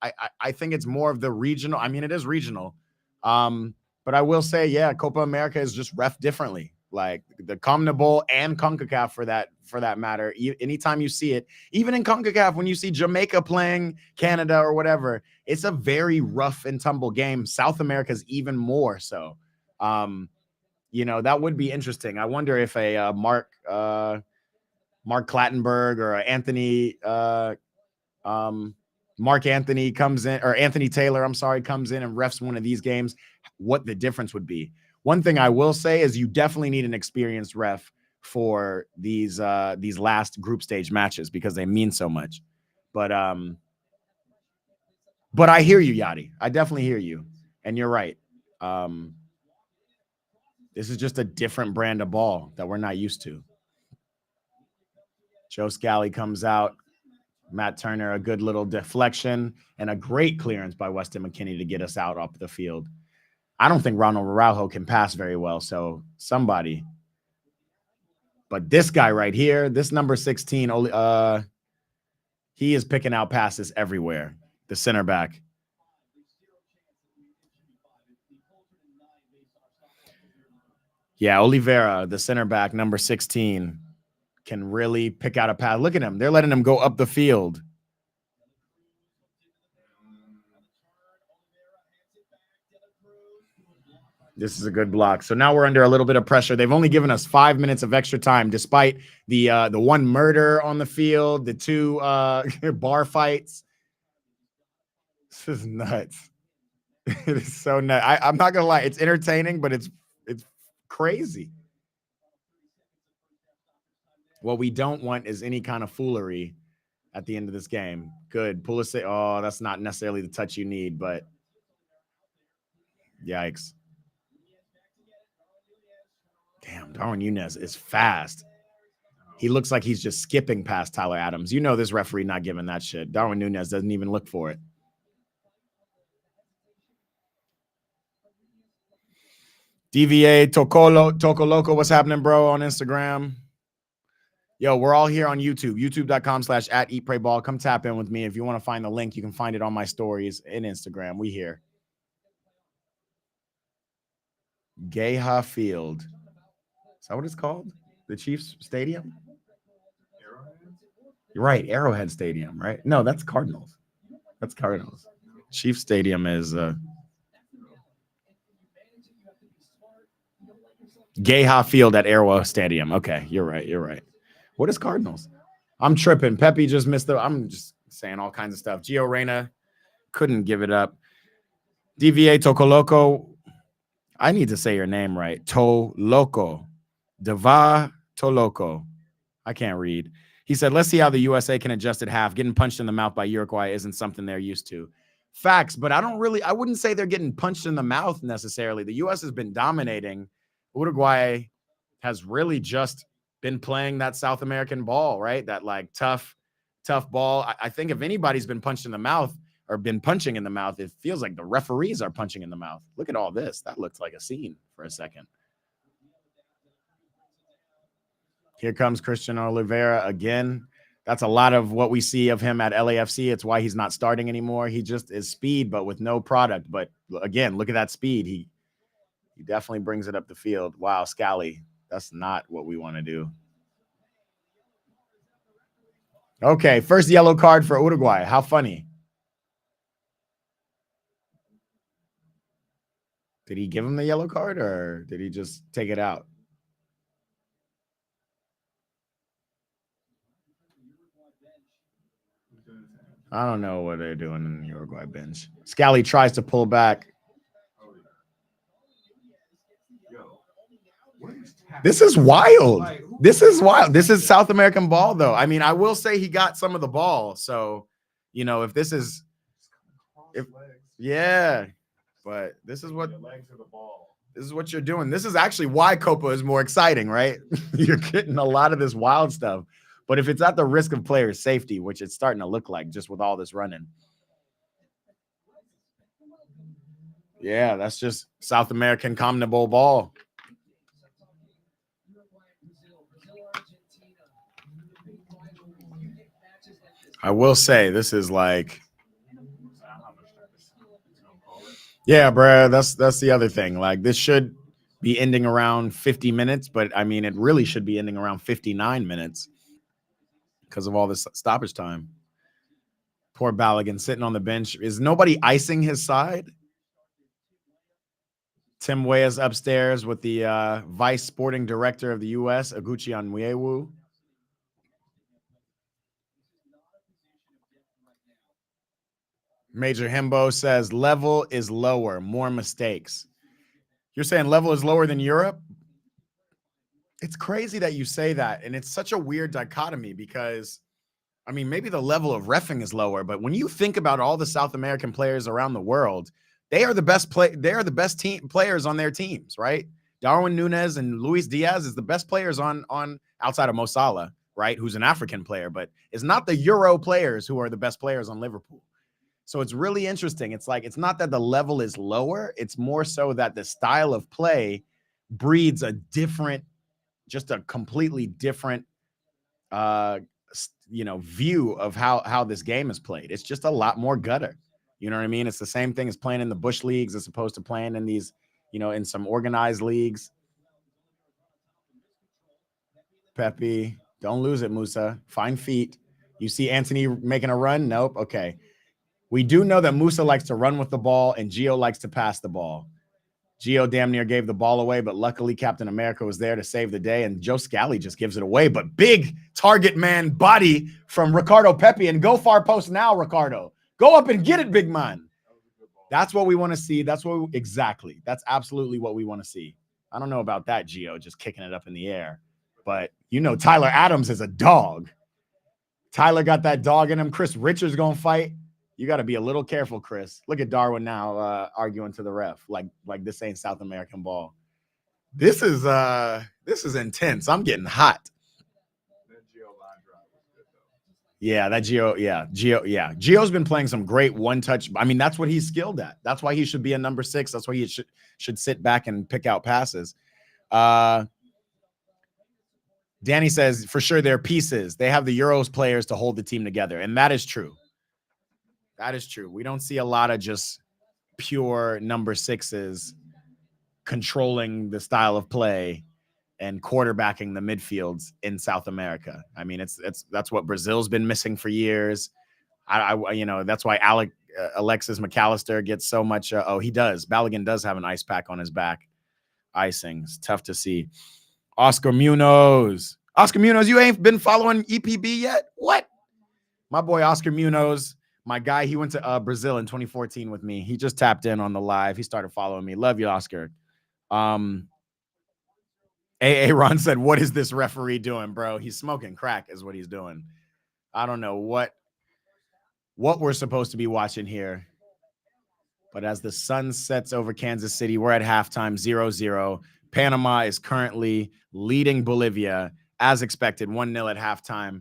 I think it's more of the regional. I mean, it is regional. But I will say, yeah, Copa America is just ref differently. Like the CONMEBOL and CONCACAF for that matter. Anytime you see it, even in CONCACAF, when you see Jamaica playing Canada or whatever, it's a very rough and tumble game. South America is even more so. That would be interesting. I wonder if a Mark Clattenburg or Anthony Mark Anthony comes in, or Anthony Taylor, I'm sorry, comes in and refs one of these games, what the difference would be. One thing I will say is you definitely need an experienced ref for these last group stage matches because they mean so much. But I hear you, Yachty. I definitely hear you. And you're right. This is just a different brand of ball that we're not used to. Joe Scally comes out. Matt Turner, a good little deflection and a great clearance by Weston McKennie to get us out up the field. I don't think Ronald Araujo can pass very well, so somebody. But this guy right here, this number 16, he is picking out passes everywhere. The center back. Yeah, Oliveira, the center back, number 16, can really pick out a pass. Look at him. They're letting him go up the field. This is a good block. So now we're under a little bit of pressure. They've only given us 5 minutes of extra time, despite the one murder on the field, the 2 bar fights. This is nuts. It is so nuts. I'm not gonna lie, it's entertaining, but it's crazy. What we don't want is any kind of foolery at the end of this game. Good. Pulisic. Oh, that's not necessarily the touch you need, but yikes. Damn, Darwin Núñez is fast. He looks like he's just skipping past Tyler Adams. You know this referee not giving that shit. Darwin Núñez doesn't even look for it. DVA, Toco Loco, what's happening, bro, on Instagram? Yo, we're all here on YouTube, youtube.com/@eatprayball. Come tap in with me. If you want to find the link, you can find it on my stories in Instagram. We here. Geha Field. Is that what it's called? The Chiefs Stadium? You're right, Arrowhead Stadium, right? No, that's Cardinals. That's Cardinals. Chiefs Stadium is Geha Field at Arrowhead Stadium. Okay, you're right. What is Cardinals? I'm tripping. Pepe just missed the. I'm just saying all kinds of stuff. Gio Reyna couldn't give it up. DVA Tocoloco. I need to say your name right. Toloco. Deva Toloco. I can't read. He said, let's see how the USA can adjust at half. Getting punched in the mouth by Uruguay isn't something they're used to. Facts, but I wouldn't say they're getting punched in the mouth necessarily. The U.S. has been dominating. Uruguay has really just been playing that South American ball, right? That like tough ball. I think if anybody's been punched in the mouth or been punching in the mouth, it feels like the referees are punching in the mouth. Look at all this. That looks like a scene for a second. Here comes Christian Oliveira again. That's a lot of what we see of him at LAFC. It's why he's not starting anymore. He just is speed, but with no product. But again, look at that speed. He definitely brings it up the field. Wow, Scally. That's not what we want to do. Okay, first yellow card for Uruguay. How funny. Did he give him the yellow card or did he just take it out? I don't know what they're doing in the Uruguay bench. Scally tries to pull back. This is wild. This is wild. This is South American ball, though. I mean, I will say he got some of the ball. So, if this is, yeah, but this is what you're doing. This is actually why Copa is more exciting, right? You're getting a lot of this wild stuff. But if it's at the risk of players' safety, which it's starting to look like just with all this running. Yeah, that's just South American CONMEBOL ball. I will say this is like Yeah, bruh. That's the other thing. Like this should be ending around 50 minutes, but I mean, it really should be ending around 59 minutes because of all this stoppage time. Poor Balogun sitting on the bench. Is nobody icing his side? Tim Weah's upstairs with the vice sporting director of the U.S., Aguchi Onyewu. Major Himbo says level is lower, more mistakes. You're saying level is lower than Europe? It's crazy that you say that. And it's such a weird dichotomy because, I mean, maybe the level of reffing is lower, but when you think about all the South American players around the world, they are the best they are the best team players on their teams, right? Darwin Nunez and Luis Diaz is the best players on outside of Mo Salah, right? Who's an African player, but it's not the Euro players who are the best players on Liverpool. So it's really interesting. It's like it's not that the level is lower, it's more so that the style of play breeds a different, just a completely different view of how this game is played. It's just a lot more gutter. You know what I mean? It's the same thing as playing in the bush leagues as opposed to playing in these, in some organized leagues. Pepe, don't lose it, Musa. Fine feet. You see Anthony making a run? Nope. Okay. We do know that Musa likes to run with the ball and Gio likes to pass the ball. Gio damn near gave the ball away, but luckily Captain America was there to save the day, and Joe Scally just gives it away. But big target man body from Ricardo Pepi, and go far post now, Ricardo. Go up and get it, big man. That's what we want to see. Exactly. That's absolutely what we want to see. I don't know about that, Gio, just kicking it up in the air. But Tyler Adams is a dog. Tyler got that dog in him. Chris Richards going to fight. You got to be a little careful, Chris. Look at Darwin now arguing to the ref like this ain't South American ball. This is intense. I'm getting hot. Yeah, that Gio. Yeah, Gio. Yeah, Gio's been playing some great one-touch. I mean, that's what he's skilled at. That's why he should be a number 6. That's why he should sit back and pick out passes. Danny says for sure they're pieces. They have the Euros players to hold the team together, and that is true. That is true. We don't see a lot of just pure number 6s controlling the style of play and quarterbacking the midfields in South America. I mean, that's what Brazil's been missing for years. That's why Alexis McAllister gets so much. He does. Balogun does have an ice pack on his back. Icing. It's tough to see. Oscar Munoz, you ain't been following EPB yet? What? My boy Oscar Munoz, my guy, he went to Brazil in 2014 with me. He just tapped in on the live. He started following me. Love you, Oscar. Ron said, what is this referee doing, bro? He's smoking crack is what he's doing. I don't know what we're supposed to be watching here. But as the sun sets over Kansas City, we're at halftime 0-0. Panama is currently leading Bolivia as expected, 1-0 at halftime.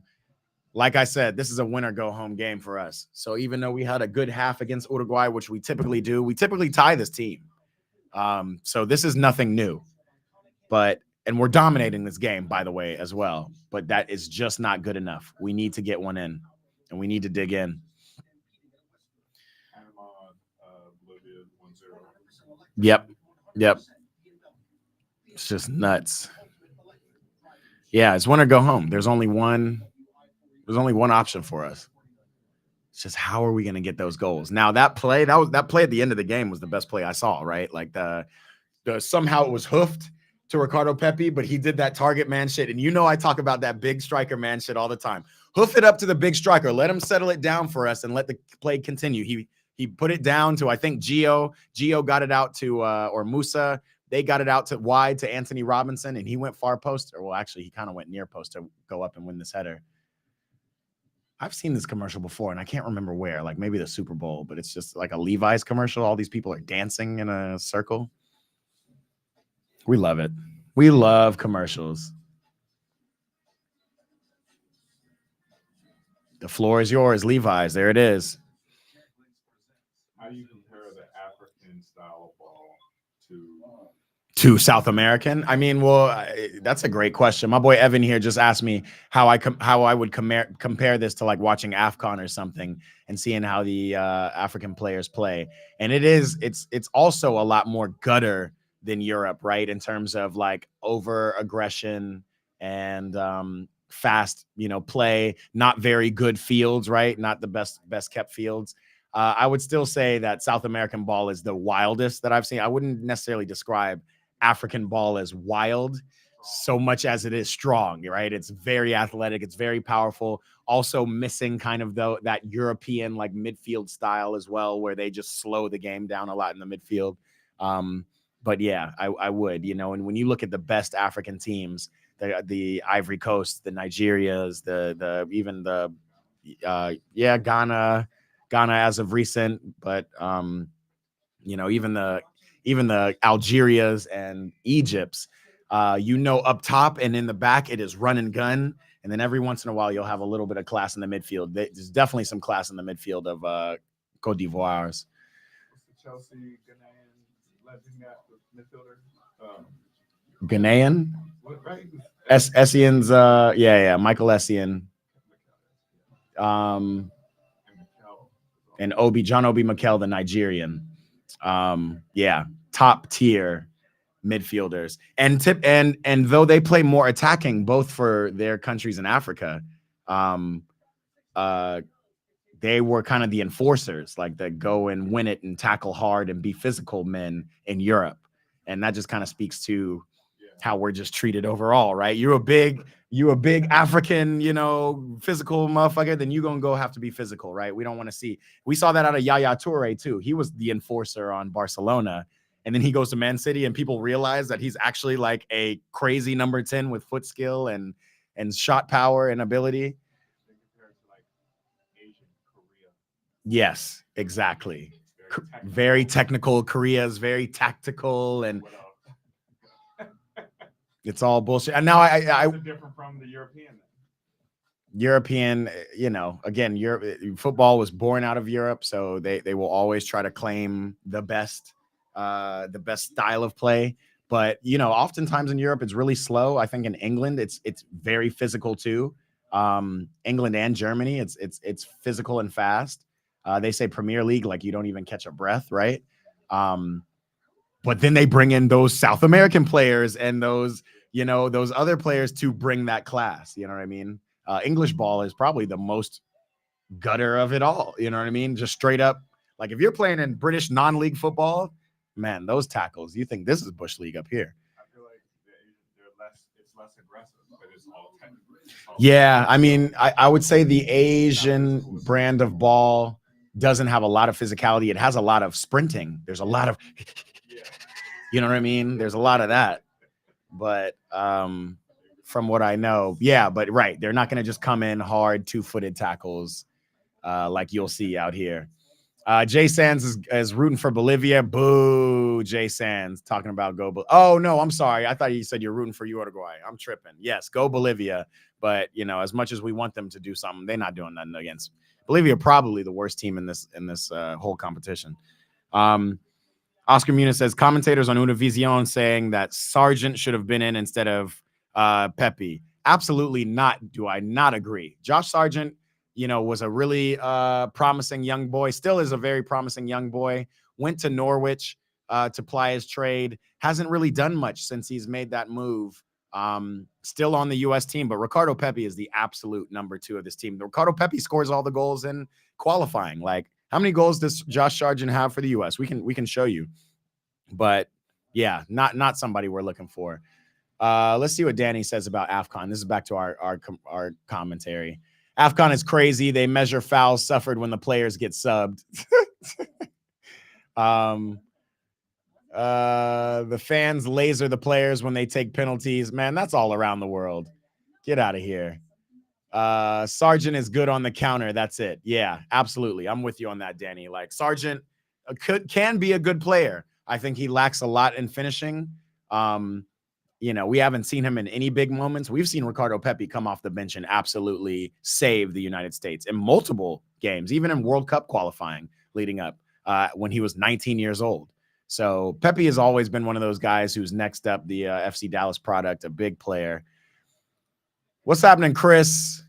Like I said, this is a winner-go-home game for us. So even though we had a good half against Uruguay, which we typically do, we typically tie this team. So this is nothing new. And we're dominating this game, by the way, as well. But that is just not good enough. We need to get one in, and we need to dig in. Yep. It's just nuts. Yeah, it's win or go home. There's only one option for us. It's just how are we going to get those goals? Now that play at the end of the game was the best play I saw, right? Like the somehow it was hoofed to Ricardo Pepi, but he did that target man shit. And I talk about that big striker man shit all the time. Hoof it up to the big striker. Let him settle it down for us and let the play continue. He put it down to, I think, Gio. Gio got it out to or Musa. They got it out to wide to Anthony Robinson, and he went far post. Or well, actually, he kind of went near post to go up and win this header. I've seen this commercial before, and I can't remember where, like maybe the Super Bowl, but it's just like a Levi's commercial. All these people are dancing in a circle. We love it. We love commercials. The floor is yours, Levi's. There it is.
How do you compare the African style of ball
To South American? I mean, well, that's a great question. My boy Evan here just asked me how I would compare this to like watching AFCON or something and seeing how the African players play. And it's also a lot more gutter than Europe, right? In terms of like over aggression and fast, play, not very good fields, right? Not the best kept fields. I would still say that South American ball is the wildest that I've seen. I wouldn't necessarily describe African ball as wild so much as it is strong, right? It's very athletic, it's very powerful, also missing kind of that European like midfield style as well, where they just slow the game down a lot in the midfield. But yeah, I would, and when you look at the best African teams, the Ivory Coast, the Nigerias, even the Ghana as of recent, but even the Algerias and Egypts, up top and in the back, it is run and gun. And then every once in a while, you'll have a little bit of class in the midfield. There's definitely some class in the midfield of Cote d'Ivoire's.
What's the Chelsea Ghanaian legend midfielder?
Ghanaian?
What, right?
Essien's, Michael Essien. And John Obi Mikel, the Nigerian. Top tier midfielders. And though they play more attacking, both for their countries in Africa, they were kind of the enforcers, like that go and win it and tackle hard and be physical men in Europe. And that just kind of speaks to how we're just treated overall, right? You a big African, physical motherfucker, then you're gonna go have to be physical, right? We don't want to see. We saw that out of Yaya Toure too. He was the enforcer on Barcelona, and then he goes to Man City, and people realize that he's actually like a crazy number 10 with foot skill and shot power and ability. Yes, exactly. Very technical. Korea is very tactical, and it's all bullshit. And now I
different from the European.
European, again, Europe football was born out of Europe, so they will always try to claim the best style of play. But oftentimes in Europe it's really slow. I think in England it's very physical too. England and Germany, it's physical and fast. They say Premier League like you don't even catch a breath, right? But then they bring in those South American players and those other players to bring that class. You know what I mean? English ball is probably the most gutter of it all. You know what I mean? Just straight up. Like if you're playing in British non-league football, man, those tackles, you think this is Bush League up here.
I feel like it's less aggressive, but it's all technical.
Yeah, I mean, I would say the Asian brand of ball doesn't have a lot of physicality. It has a lot of sprinting. There's a lot of, you know what I mean? There's a lot of that. But from what I know, but right, they're not going to just come in hard, two-footed tackles like you'll see out here. Jay Sands is rooting for Bolivia. Boo, Jay Sands talking about go. Oh no, I'm sorry. I thought you said you're rooting for Uruguay. I'm tripping. Yes, go Bolivia. But as much as we want them to do something, they're not doing nothing against Bolivia. Probably the worst team in this whole competition. Oscar Muniz says commentators on Univision saying that Sargent should have been in instead of Pepe. Absolutely not. Do I not agree? Josh Sargent, was a really promising young boy, still is a very promising young boy, went to Norwich to ply his trade, hasn't really done much since he's made that move, still on the U.S. team, but Ricardo Pepi is the absolute number 2 of this team. Ricardo Pepi scores all the goals in qualifying. Like, how many goals does Josh Sargent have for the U.S.? We can show you, but yeah, not somebody we're looking for. Let's see what Danny says about AFCON. This is back to our commentary. AFCON is crazy. They measure fouls suffered when the players get subbed. The fans laser the players when they take penalties. Man, that's all around the world. Get out of here. Sargent is good on the counter. That's it. Yeah, absolutely. I'm with you on that, Danny. Like, Sargent can be a good player. I think he lacks a lot in finishing. We haven't seen him in any big moments. We've seen Ricardo Pepi come off the bench and absolutely save the United States in multiple games, even in World Cup qualifying leading up when he was 19 years old. So Pepe has always been one of those guys who's next up, the FC Dallas product, a big player. What's happening, Chris?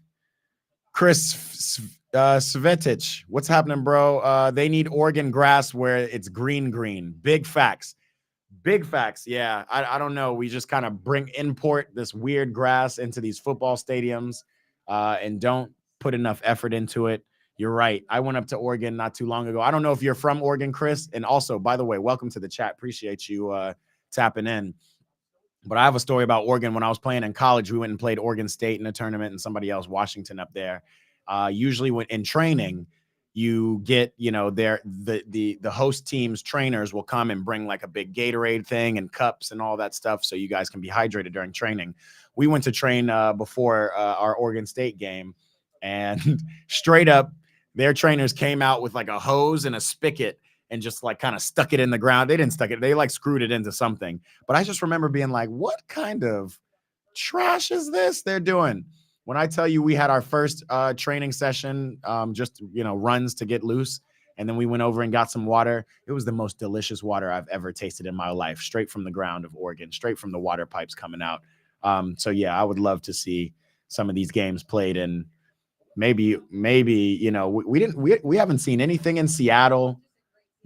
Chris Svetic. What's happening, bro? They need Oregon grass where it's green. Big facts. Big facts. Yeah. I don't know. We just kind of import this weird grass into these football stadiums and don't put enough effort into it. You're right. I went up to Oregon not too long ago. I don't know if you're from Oregon, Chris. And also, by the way, welcome to the chat. Appreciate you tapping in. But I have a story about Oregon. When I was playing in college, we went and played Oregon State in a tournament and somebody else, Washington, up there. Usually when in training, you get, the host team's trainers will come and bring like a big Gatorade thing and cups and all that stuff so you guys can be hydrated during training. We went to train before our Oregon State game, and straight up, their trainers came out with like a hose and a spigot and just like kind of stuck it in the ground. They didn't stuck it. They like screwed it into something. But I just remember being like, what kind of trash is this they're doing? When I tell you we had our first training session, just, runs to get loose. And then we went over and got some water. It was the most delicious water I've ever tasted in my life, straight from the ground of Oregon, straight from the water pipes coming out. So yeah, I would love to see some of these games played in maybe, we haven't seen anything in Seattle.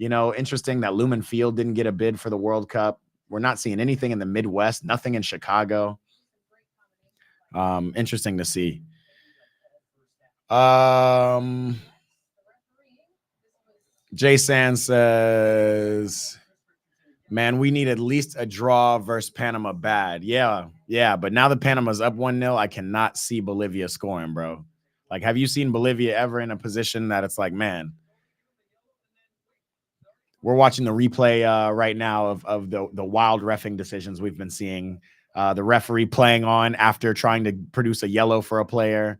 Interesting that Lumen Field didn't get a bid for the World Cup. We're not seeing anything in the Midwest, nothing in Chicago. Interesting to see. Jay Sand says, man, we need at least a draw versus Panama bad. Yeah. But now that Panama's up 1-0, I cannot see Bolivia scoring, bro. Like, have you seen Bolivia ever in a position that it's like, man, we're watching the replay right now of the wild reffing decisions we've been seeing. The referee playing on after trying to produce a yellow for a player.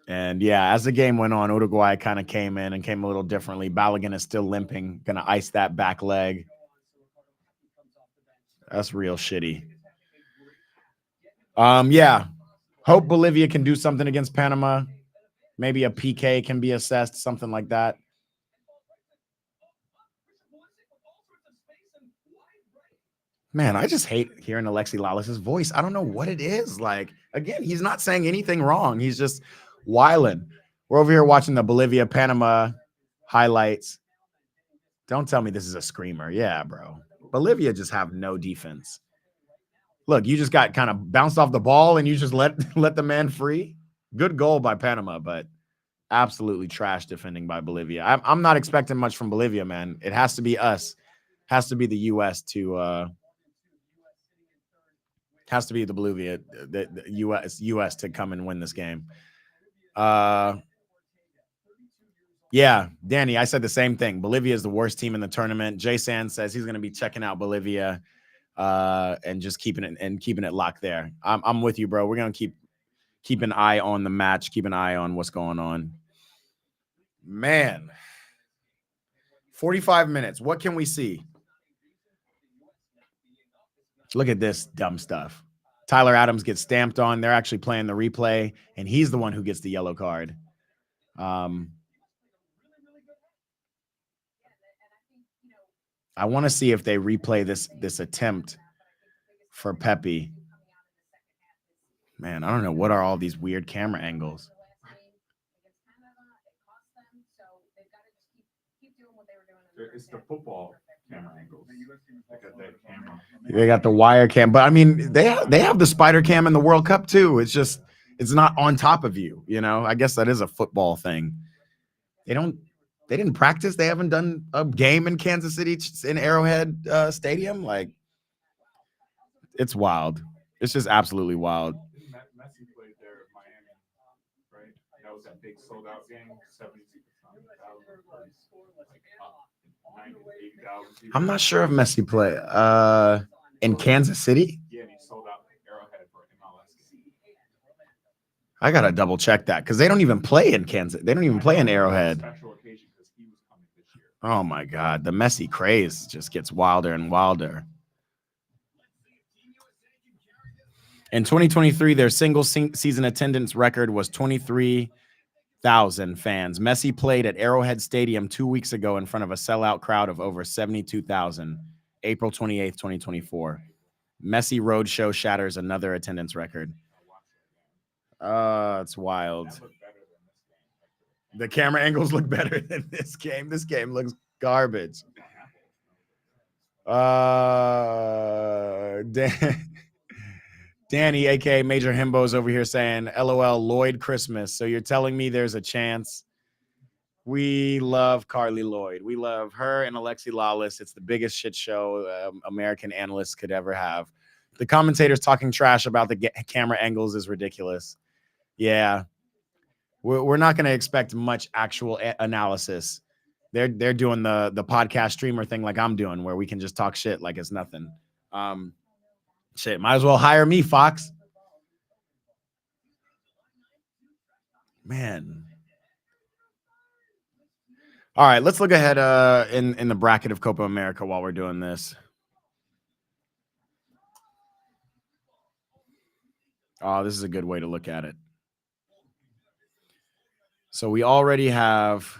And yeah, as the game went on, Uruguay kind of came in and came a little differently. Balogun is still limping, going to ice that back leg. That's real shitty. Yeah. Hope Bolivia can do something against Panama. Maybe a PK can be assessed, something like that. Man, I just hate hearing Alexi Lawless's voice. I don't know what it is. Like, again, he's not saying anything wrong. He's just wilding. We're over here watching the Bolivia-Panama highlights. Don't tell me this is a screamer. Yeah, bro. Bolivia just have no defense. Look, you just got kind of bounced off the ball and you just let the man free. Good goal by Panama, but absolutely trash defending by Bolivia. I'm not expecting much from Bolivia, man. It has to be us. Has to be the U.S. to has to be the Bolivia, the U.S. to come and win this game. Yeah, Danny, I said the same thing. Bolivia is the worst team in the tournament. Jay Sand says he's going to be checking out Bolivia and just keeping it locked there. I'm with you, bro. We're going to keep an eye on the match, keep an eye on what's going on. Man, 45 minutes. What can we see? Look at this dumb stuff. Tyler Adams gets stamped on. They're actually playing the replay, and he's the one who gets the yellow card. I want to see if they replay this attempt for Pepe. Man, I don't know. What are all these weird camera angles?
It's the football camera angles. They got that camera.
They got the wire cam, but I mean, they have the spider cam in the World Cup too. It's just it's not on top of you. I guess that is a football thing. They didn't practice. They haven't done a game in Kansas City in Arrowhead Stadium. Like, it's wild. It's just absolutely wild.
Messi played there in Miami, right? That was that big sold out game. 70,000, like 90,000.
I'm not sure if Messi played in Kansas City.
Yeah, and he sold out Arrowhead for MLS game.
I gotta double check that because they don't even play in Kansas. They don't even play in Arrowhead.
Special occasion because he was coming this year.
Oh my God, the Messi craze just gets wilder and wilder. In 2023, their single season attendance record was 23,000 fans. Messi played at Arrowhead Stadium 2 weeks ago in front of a sellout crowd of over 72,000. April 28th, 2024. Messi roadshow shatters another attendance record. It's wild. The camera angles look better than this game. This game looks garbage. Danny, aka Major Himbo's over here saying, LOL, Lloyd Christmas. So you're telling me there's a chance? We love Carly Lloyd. We love her and Alexi Lawless. It's the biggest shit show American analysts could ever have. The commentators talking trash about the camera angles is ridiculous. Yeah. We're not going to expect much actual analysis. They're doing the podcast streamer thing like I'm doing, where we can just talk shit like it's nothing. Shit, might as well hire me, Fox. Man. All right, let's look ahead in the bracket of Copa America while we're doing this. Oh, this is a good way to look at it. So we already have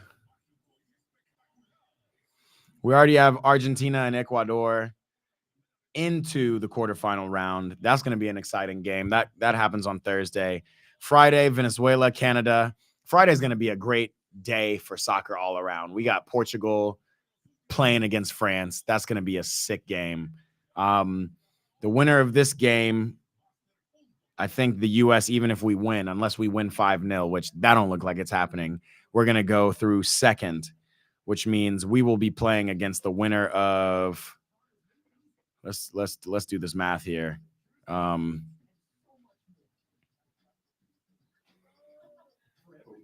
Argentina and Ecuador into the quarterfinal round. That's going to be an exciting game. That happens on Thursday. Friday, Venezuela, Canada. Friday is going to be a great day for soccer all around. We got Portugal playing against France. That's going to be a sick game. The winner of this game, I think the U.S., even if we win, unless we win 5-0, which that don't look like it's happening, we're going to go through second, which means we will be playing against the winner of let's do this math here.
We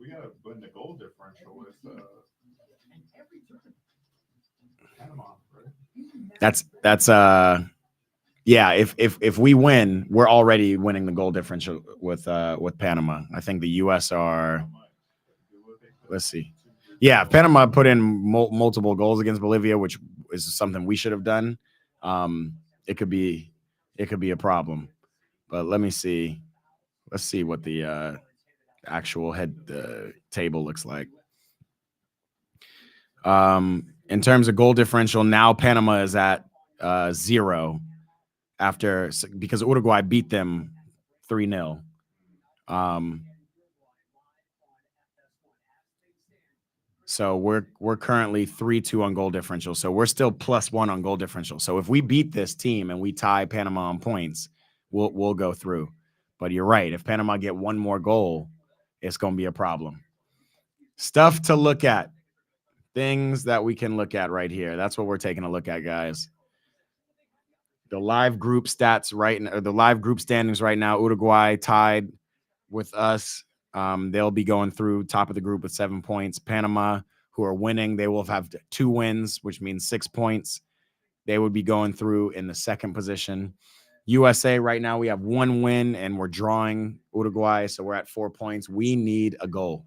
got to win the goal differential with Panama, right?
That's yeah, if we win, we're already winning the goal differential with Panama. I think the US are, let's see. Yeah, Panama put in multiple goals against Bolivia, which is something we should have done. It could be a problem. But let me see. Let's see what the actual head table looks like. In terms of goal differential, now Panama is at 0 because Uruguay beat them 3-0. So we're currently 3-2 on goal differential. So we're still +1 on goal differential. So if we beat this team and we tie Panama on points, we'll go through. But you're right. If Panama get one more goal, it's going to be a problem. Stuff to look at. Things that we can look at right here. That's what we're taking a look at, guys. The live group stats the live group standings right now. Uruguay tied with us. They'll be going through top of the group with 7 points. Panama, who are winning, they will have 2 wins, which means 6 points. They would be going through in the second position. USA right now, we have 1 win and we're drawing Uruguay, so we're at 4 points. We need a goal.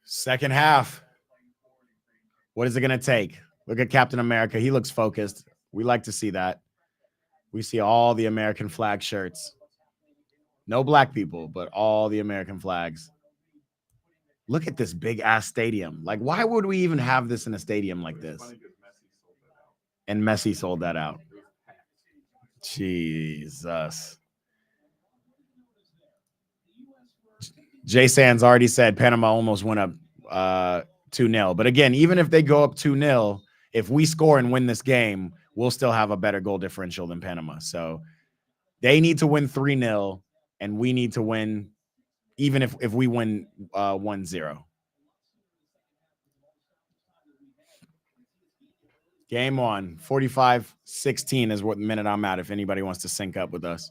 Second half. What is it going to take? Look at Captain America. He looks focused. We like to see that. We see all the American flag shirts. No black people, but all the American flags. Look at this big ass stadium. Like, why would we even have this in a stadium like this? And Messi sold that out. Jesus. Jay Sands already said Panama almost went up 2-0. But again, even if they go up 2-0, if we score and win this game, we'll still have a better goal differential than Panama. So they need to win 3-0, and we need to win, even if we win 1-0. Game on. 45-16 is what minute I'm at if anybody wants to sync up with us.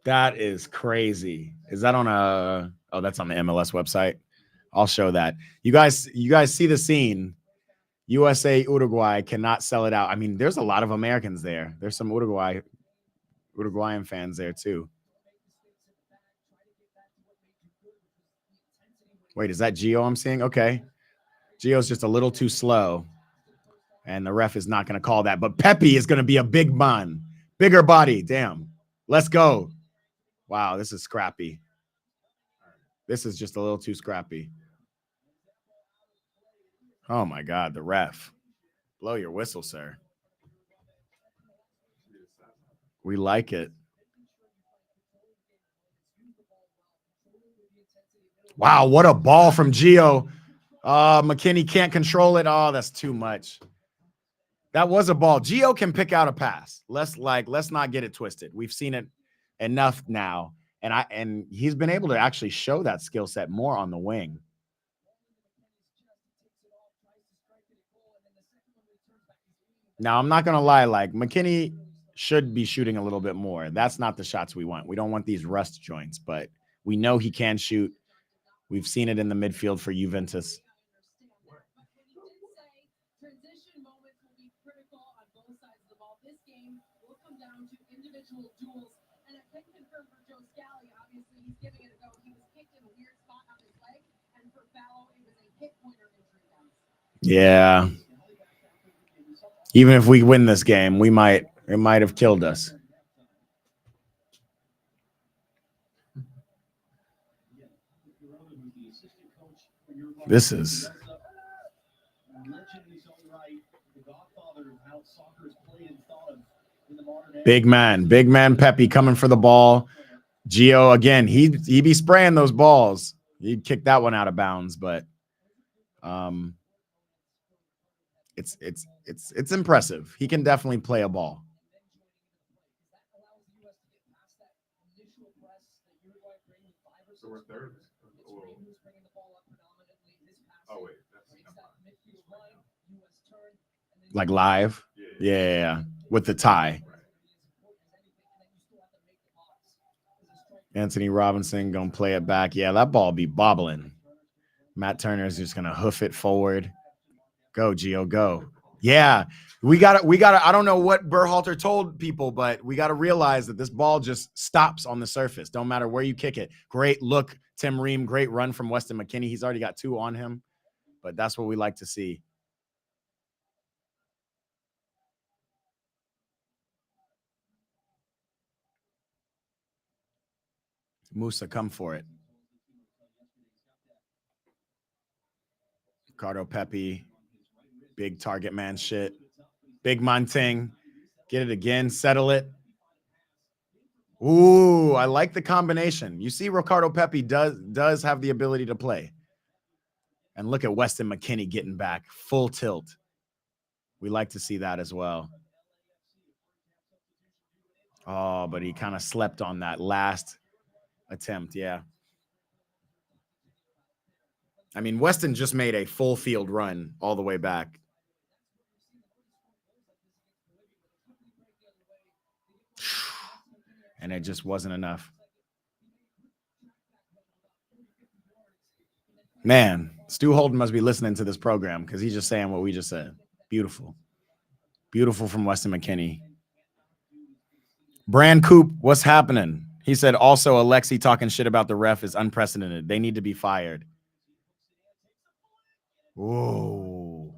That is crazy. Is that on a... Oh, that's on the MLS website. I'll show that. You guys see the scene. USA, Uruguay cannot sell it out. I mean, there's a lot of Americans there. There's some Uruguayan fans there too. Wait, is that Gio I'm seeing? Okay. Gio's just a little too slow. And the ref is not going to call that. But Pepe is going to be a big man. Bigger body. Damn. Let's go. Wow, this is scrappy. This is just a little too scrappy. Oh, my God. The ref. Blow your whistle, sir. We like it. Wow, what a ball from Gio. McKinney can't control it. Oh, that's too much. That was a ball. Gio can pick out a pass. Let's not get it twisted. We've seen it enough now. And he's been able to actually show that skill set more on the wing. Now, I'm not going to lie, like McKinney should be shooting a little bit more. That's not the shots we want. We don't want these rust joints, but we know he can shoot. We've seen it in the midfield for Juventus.
Transition moments will be critical on both sides of the ball. This game will come down to individual duels. And I can confirm for Joe Scally, obviously, he's giving it a go. He was kicked in a weird spot on his leg. And for Fallow, it was a hit pointer injury.
Yeah. Even if we win this game, it might have killed us. This is big man Pepe coming for the ball. Gio again, he be spraying those balls. He'd kick that one out of bounds, but it's impressive. He can definitely play a ball.
So we're third. Oh wait,
Like live. Yeah. With the tie. Anthony Robinson gonna play it back. Yeah, that ball be bobbling. Matt Turner is just gonna hoof it forward. Go, Gio, go. Yeah, we gotta. I don't know what Berhalter told people, but we gotta realize that this ball just stops on the surface. Don't matter where you kick it. Great look, Tim Ream. Great run from Weston McKennie. He's already got 2 on him, but that's what we like to see. Musa, come for it. Ricardo Pepe, big target man shit. Big Monteng, get it again, settle it. Ooh, I like the combination. You see, Ricardo Pepe does have the ability to play. And look at Weston McKennie getting back, full tilt. We like to see that as well. Oh, but he kind of slept on that last attempt, yeah. I mean, Weston just made a full field run all the way back. And it just wasn't enough. Man, Stu Holden must be listening to this program because he's just saying what we just said. Beautiful. Beautiful from Weston McKennie. Brand Coop, what's happening? He said also Alexi talking shit about the ref is unprecedented. They need to be fired. Whoa.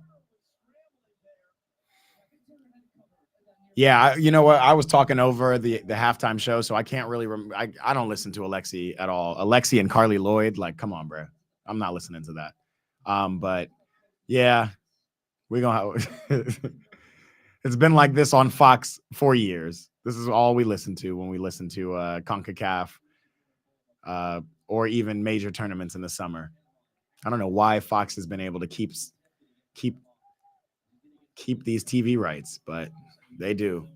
Yeah, you know what? I was talking over the halftime show, so I can't really remember. I don't listen to Alexi at all. Alexi and Carly Lloyd, like, come on, bro. I'm not listening to that. But yeah, we're gonna have it's been like this on Fox for years. This is all we listen to when we listen to CONCACAF or even major tournaments in the summer. I don't know why Fox has been able to keep these TV rights, but they do.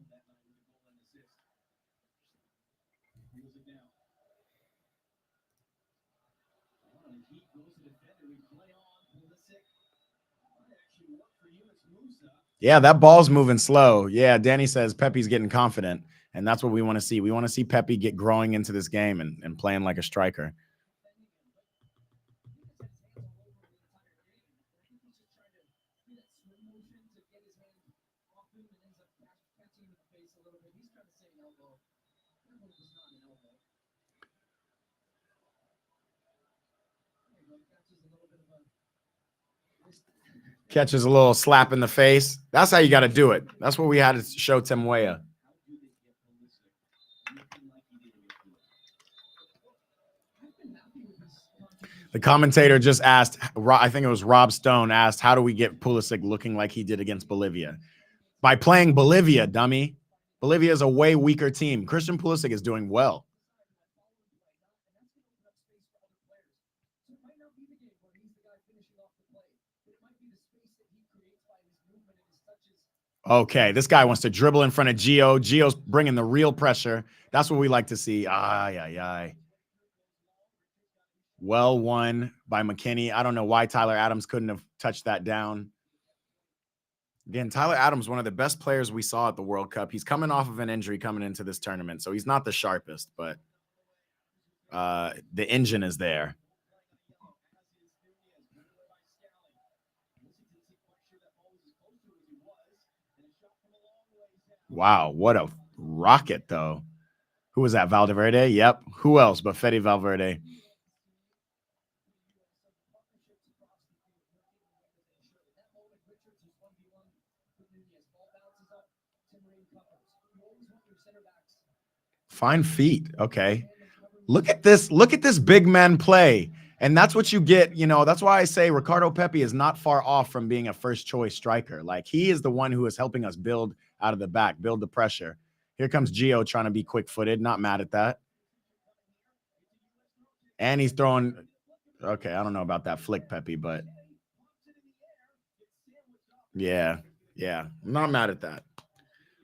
Yeah, that ball's moving slow. Yeah, Danny says Pepe's getting confident, and that's what we want to see. We want to see Pepe get growing into this game and playing like a striker. Catches a little slap in the face. That's how you got to do it. That's what we had to show Tim Weah. The commentator just asked, I think it was Rob Stone asked, how do we get Pulisic looking like he did against Bolivia? By playing Bolivia, dummy. Bolivia is a way weaker team. Christian Pulisic is doing well. Okay, this guy wants to dribble in front of Gio. Gio's bringing the real pressure. That's what we like to see. Ay. Well won by McKinney. I don't know why Tyler Adams couldn't have touched that down. Again, Tyler Adams, one of the best players we saw at the World Cup. He's coming off of an injury coming into this tournament, so he's not the sharpest, but the engine is there. Wow, what a rocket, though. Who was that, Valverde? Yep. Who else but Fede Valverde? Fine feet. Okay. Look at this. Look at this big man play. And that's what you get. You know, that's why I say Ricardo Pepi is not far off from being a first choice striker. Like, he is the one who is helping us build out of the back, build the pressure. Here comes Gio trying to be quick footed. Not mad at that. And he's throwing. Okay. I don't know about that flick, Pepi, but yeah. I'm not mad at that.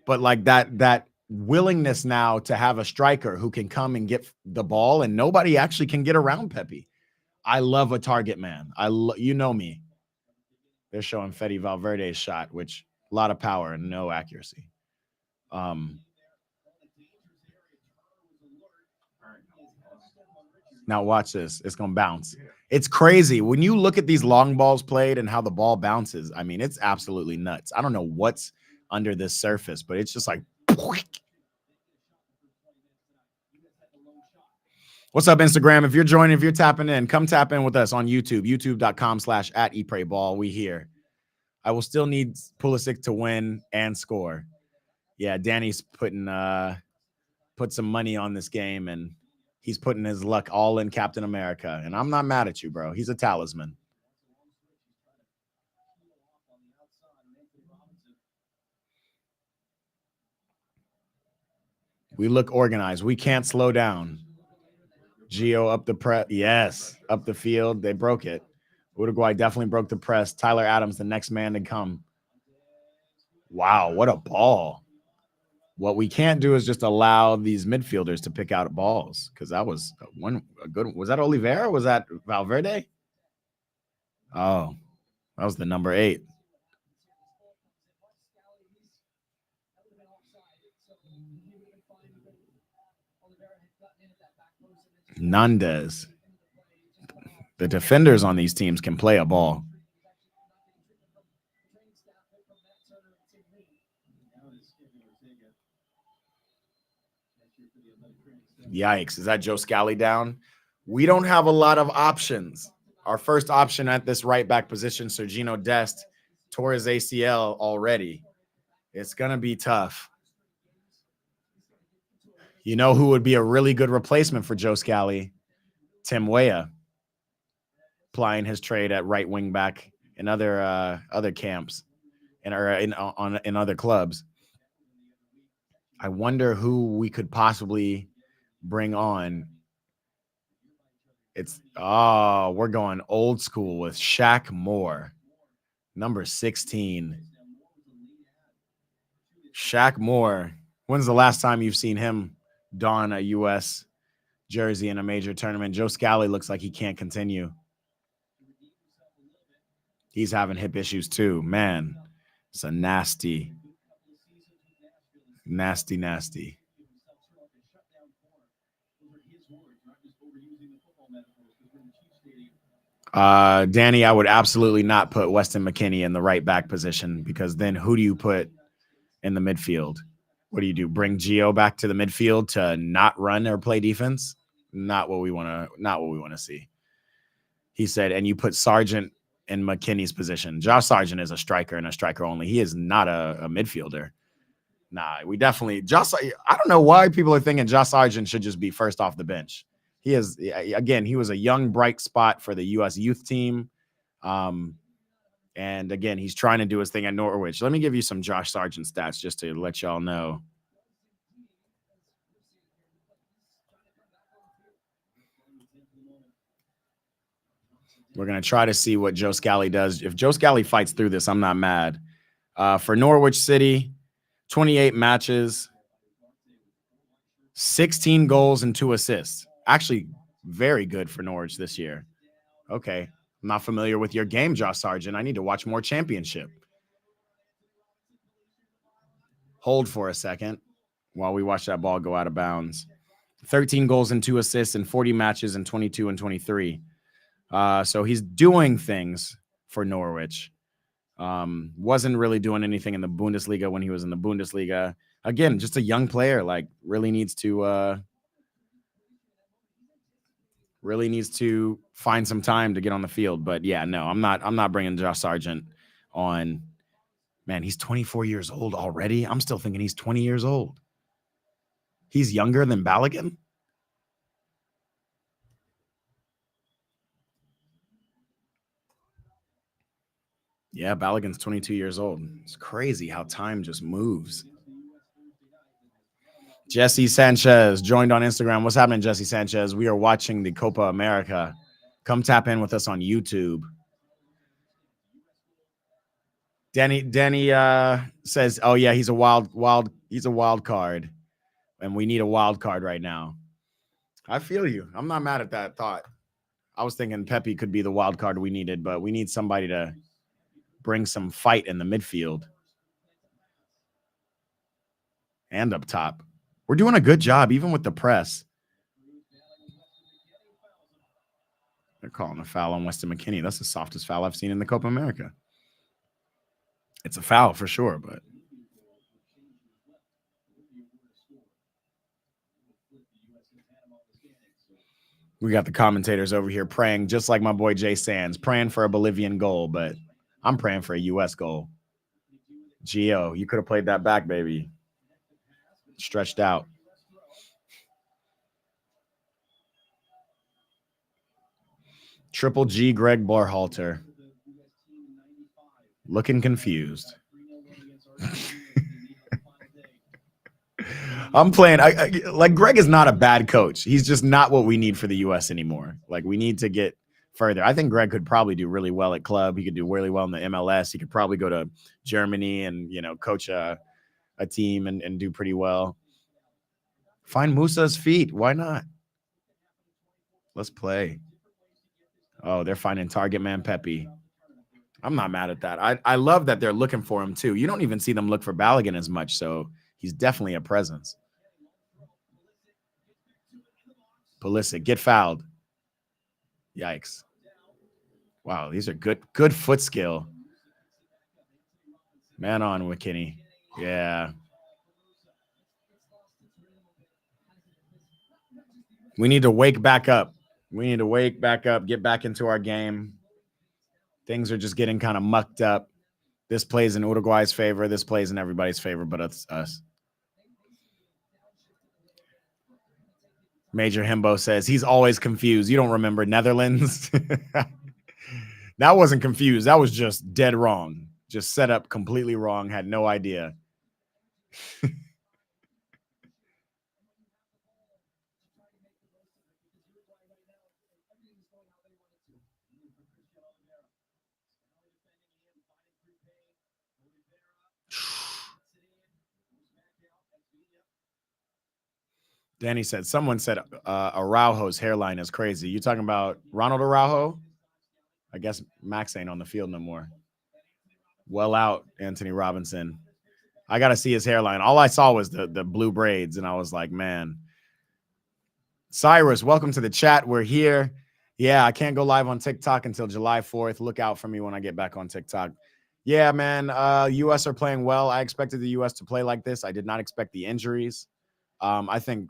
But like that willingness now to have a striker who can come and get the ball, and nobody actually can get around Pepi. I love a target man. You know me. They're showing Fede Valverde's shot, which a lot of power and no accuracy. Now watch this. It's going to bounce. It's crazy. When you look at these long balls played and how the ball bounces, I mean, it's absolutely nuts. I don't know what's under this surface, but it's just like. What's up, Instagram? If you're joining, if you're tapping in, come tap in with us on YouTube, youtube.com/@eprayball. We here. I will still need Pulisic to win and score. Yeah, Danny's put some money on this game, and he's putting his luck all in Captain America. And I'm not mad at you, bro. He's a talisman. We look organized. We can't slow down. Gio up the press. Yes, up the field. They broke it. Uruguay definitely broke the press. Tyler Adams, the next man to come. Wow, what a ball. What we can't do is just allow these midfielders to pick out balls, because that was a good one. Was that Oliveira? Was that Valverde? Oh, that was the number 8. Nandez. The defenders on these teams can play a ball. Yikes. Is that Joe Scally down? We don't have a lot of options. Our first option at this right back position, Sergino Dest, tore his ACL already. It's going to be tough. You know who would be a really good replacement for Joe Scally? Tim Weah, plying his trade at right wing back in other camps and in other clubs. I wonder who we could possibly bring on. We're going old school with Shaq Moore, number 16. Shaq Moore. When's the last time you've seen him don a U.S. jersey in a major tournament? Joe Scally looks like he can't continue. He's having hip issues too. Man, it's a nasty. Danny, I would absolutely not put Weston McKennie in the right back position, because then who do you put in the midfield? What do you do? Bring Gio back to the midfield to not run or play defense? Not what we want to see. He said, and you put Sargent in McKinney's position. Josh Sargent is a striker and a striker only. He is not a midfielder. Nah, we definitely I don't know why people are thinking Josh Sargent should just be first off the bench. He is, again, he was a young, bright spot for the U.S. youth team. And again, he's trying to do his thing at Norwich. Let me give you some Josh Sargent stats just to let y'all know. We're going to try to see what Joe Scally does. If Joe Scally fights through this, I'm not mad. For Norwich City, 28 matches, 16 goals and 2 assists. Actually, very good for Norwich this year. Okay. I'm not familiar with your game, Josh Sargent. I need to watch more Championship. Hold for a second while we watch that ball go out of bounds. 13 goals and 2 assists in 40 matches in 22 and 23. So he's doing things for Norwich. Wasn't really doing anything in the Bundesliga when he was in the Bundesliga. Again, just a young player, like really needs to find some time to get on the field. But yeah, no, I'm not bringing Josh Sargent on. Man, he's 24 years old already. I'm still thinking he's 20 years old. He's younger than Balogun. Yeah, Balogun's 22 years old. It's crazy how time just moves. Jesse Sanchez joined on Instagram. What's happening, Jesse Sanchez? We are watching the Copa America. Come tap in with us on YouTube. Danny says, "Oh yeah, he's a wild card, and we need a wild card right now." I feel you. I'm not mad at that thought. I was thinking Pepe could be the wild card we needed, but we need somebody to bring some fight in the midfield and up top. We're doing a good job, even with the press. They're calling a foul on Weston McKennie. That's the softest foul I've seen in the Copa America. It's a foul for sure, but we got the commentators over here praying, just like my boy Jay Sands, praying for a Bolivian goal, but I'm praying for a U.S. goal. Gio, you could have played that back, baby. Stretched out. Triple G Greg Barhalter. Looking confused. I'm playing. Like Greg is not a bad coach. He's just not what we need for the U.S. anymore. Like we need to get further. I think Greg could probably do really well at club. He could do really well in the MLS. He could probably go to Germany and, coach a team and do pretty well. Find Musa's feet. Why not? Let's play. Oh, they're finding target man Pepe. I'm not mad at that. I love that they're looking for him too. You don't even see them look for Balogun as much, so he's definitely a presence. Pulisic, get fouled. Yikes. Wow, these are good foot skill. Man on, McKinney. Yeah. We need to wake back up. Get back into our game. Things are just getting kind of mucked up. This plays in Uruguay's favor. This plays in everybody's favor, but it's us. Major Himbo says he's always confused. You don't remember Netherlands? That wasn't confused. That was just dead wrong. Just set up completely wrong. Had no idea. Danny said, someone said Araujo's hairline is crazy. You talking about Ronald Araujo? I guess Max ain't on the field no more. Well out, Anthony Robinson. I got to see his hairline. All I saw was the blue braids, and I was like, man. Cyrus, welcome to the chat. We're here. Yeah, I can't go live on TikTok until July 4th. Look out for me when I get back on TikTok. Yeah, man, U.S. are playing well. I expected the U.S. to play like this. I did not expect the injuries. I think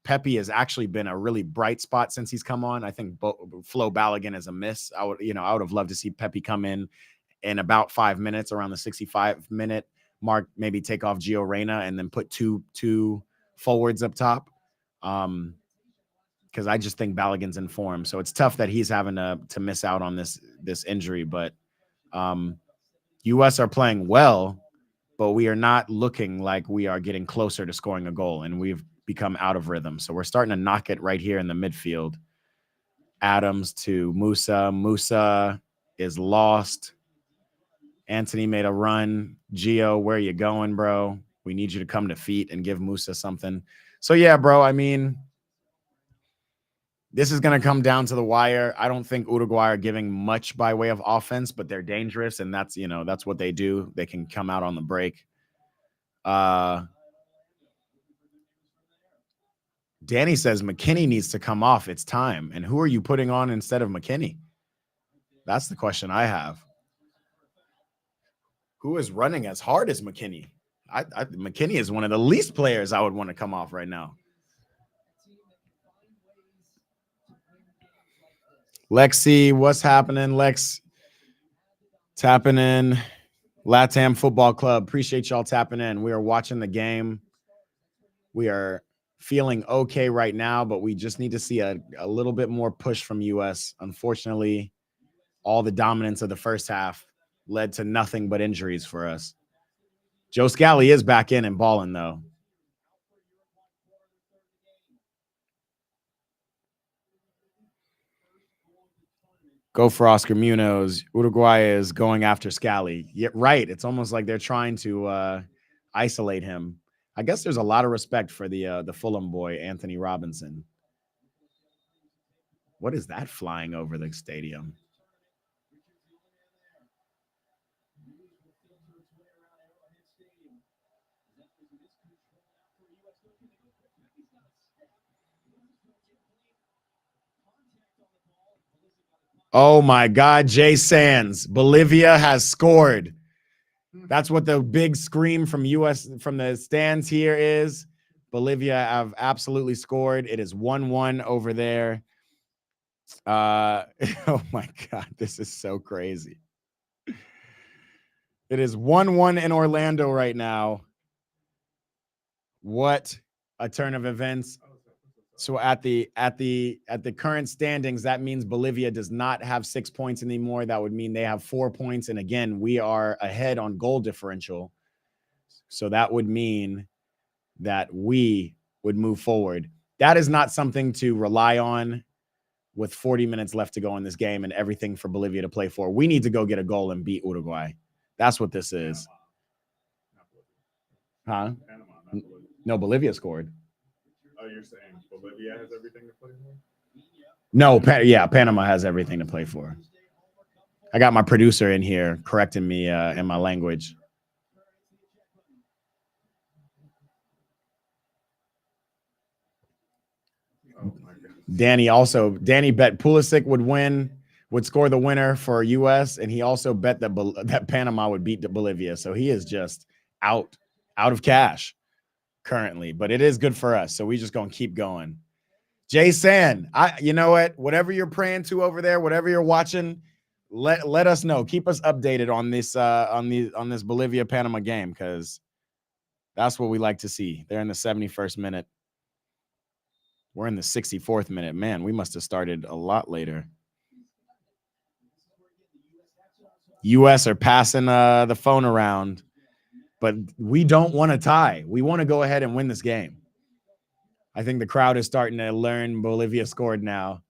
Pepe has actually been a really bright spot since he's come on. I think Flo Balogun is a miss. I would have loved to see Pepe come in about 5 minutes, around the 65-minute mark, maybe take off Gio Reyna and then put two forwards up top. Because I just think Balogun's in form. So it's tough that he's having to miss out on this injury. But U.S. are playing well, but we are not looking like we are getting closer to scoring a goal, and we've become out of rhythm. So we're starting to knock it right here in the midfield. Adams to Musa. Musa is lost. Anthony made a run. Gio, where you going, bro? We need you to come to feet and give Musa something. So, yeah, bro, I mean, this is going to come down to the wire. I don't think Uruguay are giving much by way of offense, but they're dangerous, and that's what they do. They can come out on the break. Danny says McKinney needs to come off. It's time. And who are you putting on instead of McKinney? That's the question I have. Who is running as hard as McKinney? McKinney is one of the least players I would want to come off right now. Lexi, what's happening, Lex? Tapping in. LATAM Football Club. Appreciate y'all tapping in. We are watching the game. We are feeling okay right now, but we just need to see a little bit more push from U.S. Unfortunately, all the dominance of the first half led to nothing but injuries for us. Joe Scally is back in and balling, though. Go for Oscar Munoz. Uruguay is going after Scally. Yeah, right. It's almost like they're trying to isolate him. I guess there's a lot of respect for the Fulham boy, Anthony Robinson. What is that flying over the stadium? Oh my God, Jay Sands. Bolivia has scored. That's what the big scream from US from the stands here is. Bolivia have absolutely scored. It is 1-1 over there. Oh my God, this is so crazy. It is 1-1 in Orlando right now. What a turn of events. So at the current standings, that means Bolivia does not have 6 points anymore. That would mean they have 4 points. And again, we are ahead on goal differential. So that would mean that we would move forward. That is not something to rely on with 40 minutes left to go in this game and everything for Bolivia to play for. We need to go get a goal and beat Uruguay. That's what this is. Huh? No, Bolivia scored.
Oh, you're saying Bolivia has everything to play for?
No, Panama has everything to play for. I got my producer in here correcting me in my language.
Oh my God.
Danny bet Pulisic would score the winner for US, and he also bet that Panama would beat Bolivia. So he is just out of cash currently, but it is good for us. So we just gonna keep going. Jay San, you know what? Whatever you're praying to over there, whatever you're watching, let us know. Keep us updated on this Bolivia Panama game, because that's what we like to see. They're in the 71st minute. We're in the 64th minute. Man, we must have started a lot later. US are passing the phone around, but we don't want to tie. We want to go ahead and win this game. I think the crowd is starting to learn Bolivia scored now.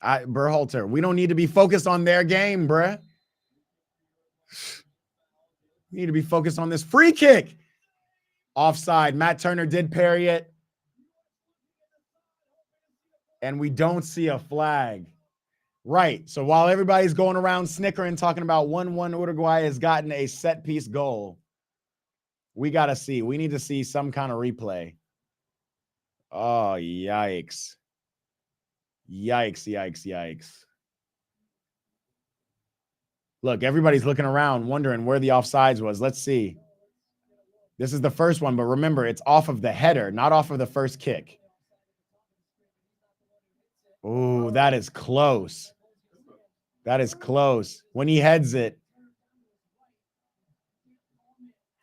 Berhalter, we don't need to be focused on their game, bruh. We need to be focused on this free kick. Offside. Matt Turner did parry it. And we don't see a flag. Right. So while everybody's going around snickering, talking about 1-1 Uruguay has gotten a set-piece goal, we got to see. We need to see some kind of replay. Oh, yikes. Yikes. Look, everybody's looking around, wondering where the offsides was. Let's see. This is the first one, but remember, it's off of the header, not off of the first kick. Ooh, that is close. That is close. When he heads it.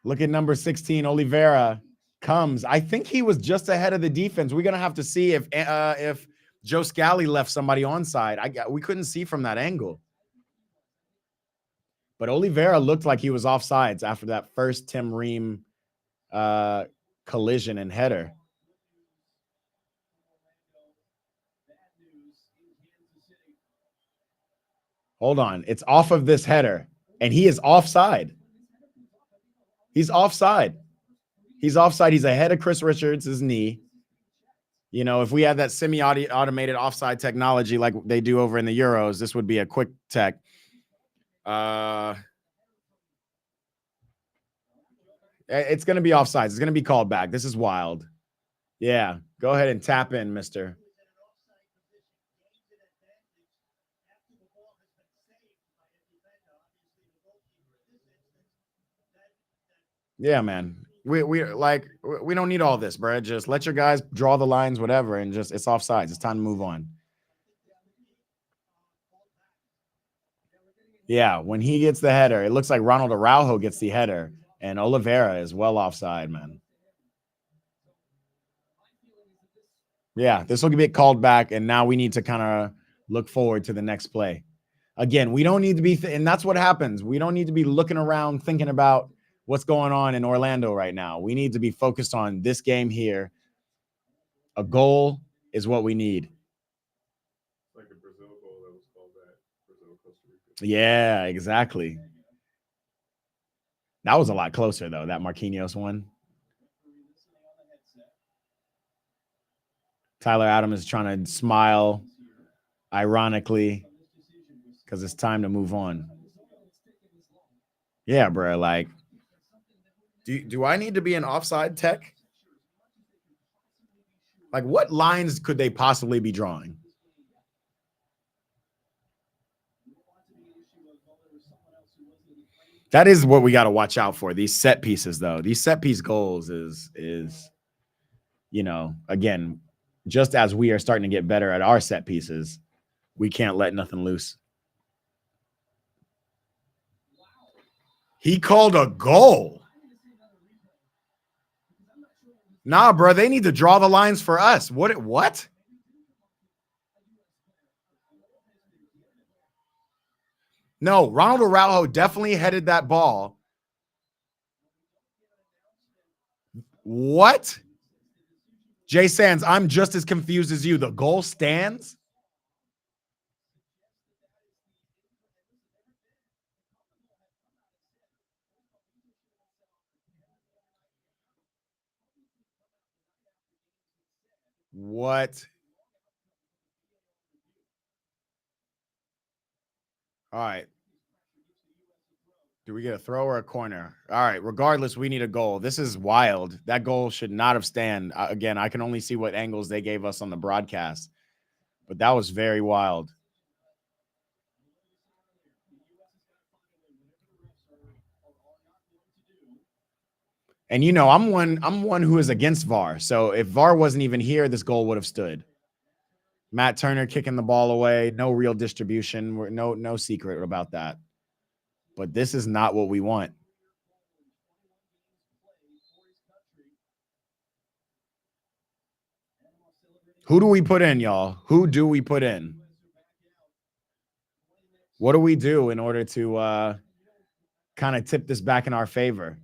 Look at number 16, Oliveira comes. I think he was just ahead of the defense. We're going to have to see if Joe Scally left somebody onside. We couldn't see from that angle. But Oliveira looked like he was offsides after that first Tim Ream collision and header. Hold on. It's off of this header, and he is offside. He's offside. He's offside. He's ahead of Chris Richards' knee. You know, if we had that semi-automated offside technology like they do over in the Euros, this would be a quick tech. It's going to be offsides. It's going to be called back. This is wild. Yeah, go ahead and tap in, mister. Yeah, man. We don't need all this, bro. Just let your guys draw the lines, whatever, and just it's offsides. It's time to move on. Yeah, when he gets the header, it looks like Ronald Araujo gets the header, and Oliveira is well offside, man. Yeah, this will get called back, and now we need to kind of look forward to the next play. Again, we don't need to be, and that's what happens. We don't need to be looking around thinking about what's going on in Orlando right now. We need to be focused on this game here. A goal is what we need.
Like a Brazil goal that was called that. Brazil, Costa Rica.
Yeah, exactly. That was a lot closer, though, that Marquinhos one. Tyler Adams is trying to smile, ironically, because it's time to move on. Yeah, bro, like, do I need to be an offside tech? Like, what lines could they possibly be drawing? That is what we got to watch out for. These set pieces, though. These set piece goals is, you know, again, just as we are starting to get better at our set pieces, we can't let nothing loose. He called a goal. Nah, bro, they need to draw the lines for us. What? No, Ronald Araujo definitely headed that ball. What? Jay Sands, I'm just as confused as you. The goal stands? What? All right. Do we get a throw or a corner? All right. Regardless, we need a goal. This is wild. That goal should not have stand. Again, I can only see what angles they gave us on the broadcast, but that was very wild. And you know, I'm one who is against VAR. So if VAR wasn't even here, this goal would have stood. Matt Turner kicking the ball away, no real distribution, no secret about that. But this is not what we want. Who do we put in, y'all? Who do we put in? What do we do in order to kind of tip this back in our favor?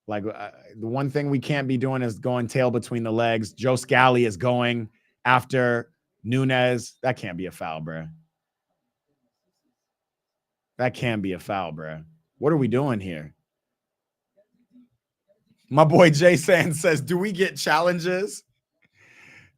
Like the one thing we can't be doing is going tail between the legs. Joe Scally is going after Nunez. That can't be a foul, bro. That can be a foul, bro. What are we doing here? My boy Jay Sands says, do we get challenges?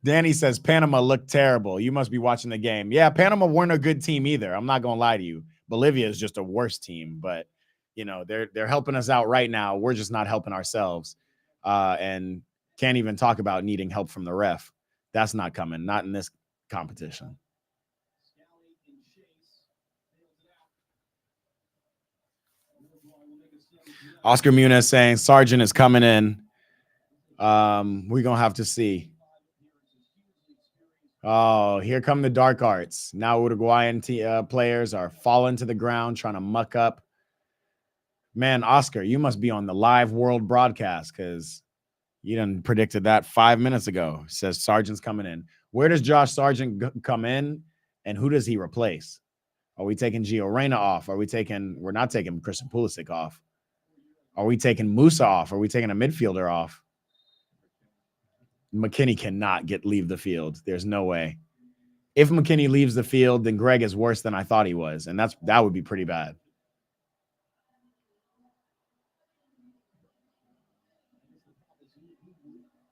Danny says, Panama looked terrible. You must be watching the game. Yeah, Panama weren't a good team either. I'm not going to lie to you. Bolivia is just a worse team, but you know, they're helping us out right now. We're just not helping ourselves. And can't even talk about needing help from the ref. That's not coming, not in this competition. Oscar Muniz saying Sargent is coming in. We're going to have to see. Oh, here come the dark arts. Now Uruguayan players are falling to the ground, trying to muck up. Man, Oscar, you must be on the live world broadcast because you done predicted that 5 minutes ago. Says Sargent's coming in. Where does Josh Sargent come in, and who does he replace? Are we taking Gio Reyna off? We're not taking Christian Pulisic off. Are we taking Musa off? Are we taking a midfielder off? McKinney cannot leave the field. There's no way. If McKinney leaves the field, then Greg is worse than I thought he was, and that would be pretty bad.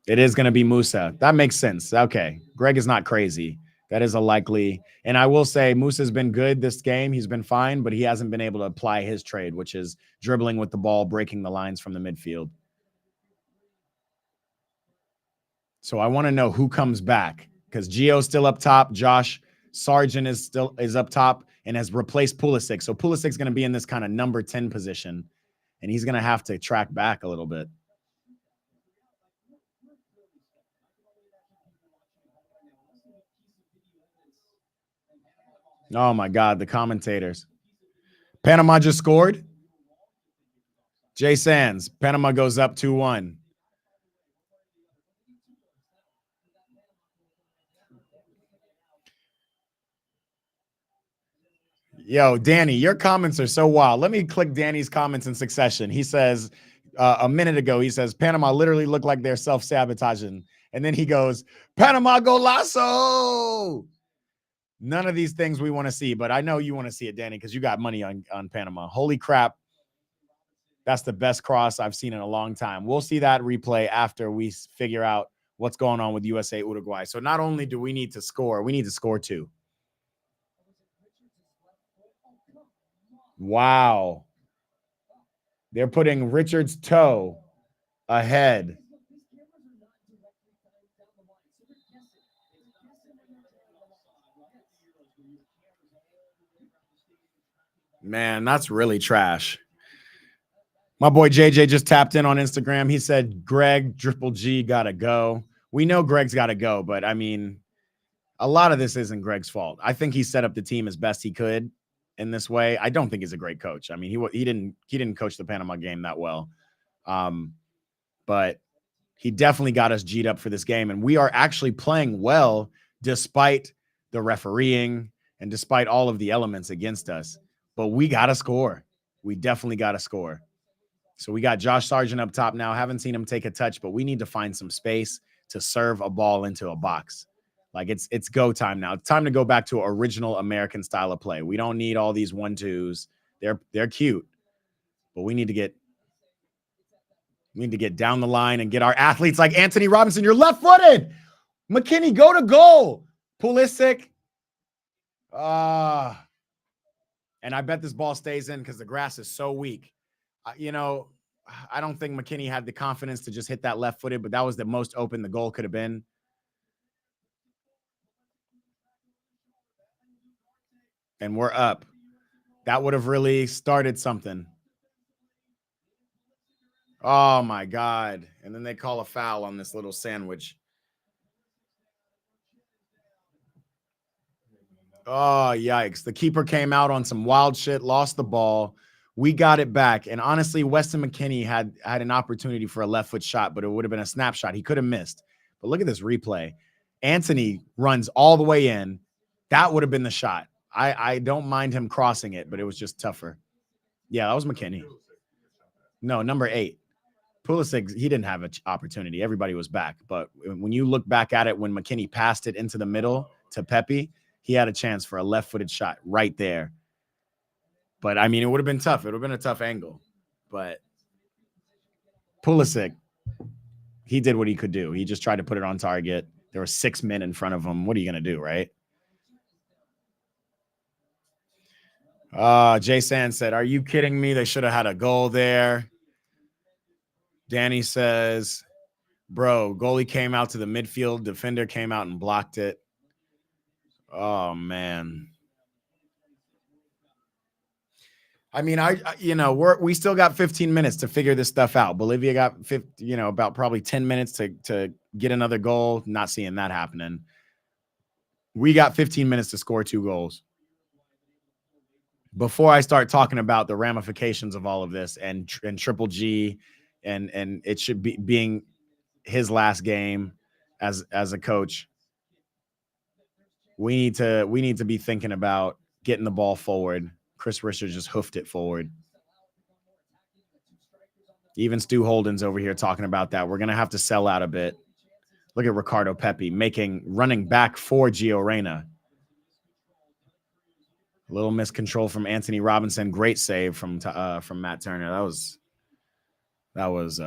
It is going to be Musa. That makes sense. Okay. Greg is not crazy. That is a likely. And I will say Musa's been good this game. He's been fine, but he hasn't been able to apply his trade, which is dribbling with the ball, breaking the lines from the midfield. So I want to know who comes back because Gio's still up top. Josh Sargent is up top and has replaced Pulisic. So Pulisic's going to be in this kind of number 10 position, and he's going to have to track back a little bit. Oh, my God, the commentators. Panama just scored. Jay Sands, Panama goes up 2-1. Yo, Danny, your comments are so wild. Let me click Danny's comments in succession. He says, a minute ago, he says, Panama literally look like they're self-sabotaging. And then he goes, Panama golazo. None of these things we want to see, but I know you want to see it, Danny, because you got money on Panama. Holy crap. That's the best cross I've seen in a long time. We'll see that replay after we figure out what's going on with USA Uruguay. So not only do we need to score, we need to score too. Wow. They're putting Richard's toe ahead. Man, that's really trash. My boy JJ just tapped in on Instagram. He said, Greg, Triple G got to go. We know Greg's got to go, but I mean, a lot of this isn't Greg's fault. I think he set up the team as best he could in this way. I don't think he's a great coach. I mean, he didn't coach the Panama game that well. But he definitely got us G'd up for this game. And we are actually playing well despite the refereeing and despite all of the elements against us. But we got to score. We definitely got to score. So we got Josh Sargent up top now. Haven't seen him take a touch, but we need to find some space to serve a ball into a box. Like it's go time now. It's time to go back to original American style of play. We don't need all these 1-2s. They're cute, but we need to get down the line and get our athletes like Anthony Robinson. You're left-footed. McKinney, go to goal. Pulisic. And I bet this ball stays in because the grass is so weak. I don't think McKinney had the confidence to just hit that left-footed, but that was the most open the goal could have been. And we're up. That would have really started something. Oh, my God. And then they call a foul on this little sandwich. Oh, yikes. The keeper came out on some wild shit, lost the ball. We got it back. And honestly, Weston McKennie had an opportunity for a left foot shot, but it would have been a snapshot. He could have missed. But look at this replay. Anthony runs all the way in. That would have been the shot. I don't mind him crossing it, but it was just tougher. Yeah, that was McKennie. No, number 8. Pulisic, he didn't have an opportunity. Everybody was back. But when you look back at it, when McKennie passed it into the middle to Pepe, he had a chance for a left-footed shot right there. But, I mean, it would have been tough. It would have been a tough angle. But Pulisic, he did what he could do. He just tried to put it on target. There were 6 men in front of him. What are you going to do, right? Jay Sand said, are you kidding me? They should have had a goal there. Danny says, bro, goalie came out to the midfield. Defender came out and blocked it. Oh, man. I mean, we still got 15 minutes to figure this stuff out. Bolivia got about probably 10 minutes to get another goal. Not seeing that happening. We got 15 minutes to score 2 goals. Before I start talking about the ramifications of all of this and Triple G and it should be being his last game as a coach, we need to be thinking about getting the ball forward. Chris Richards just hoofed it forward. Even Stu Holden's over here talking about that. We're going to have to sell out a bit. Look at Ricardo Pepi running back for Gio Reyna. A little miscontrol from Anthony Robinson. Great save from Matt Turner. That was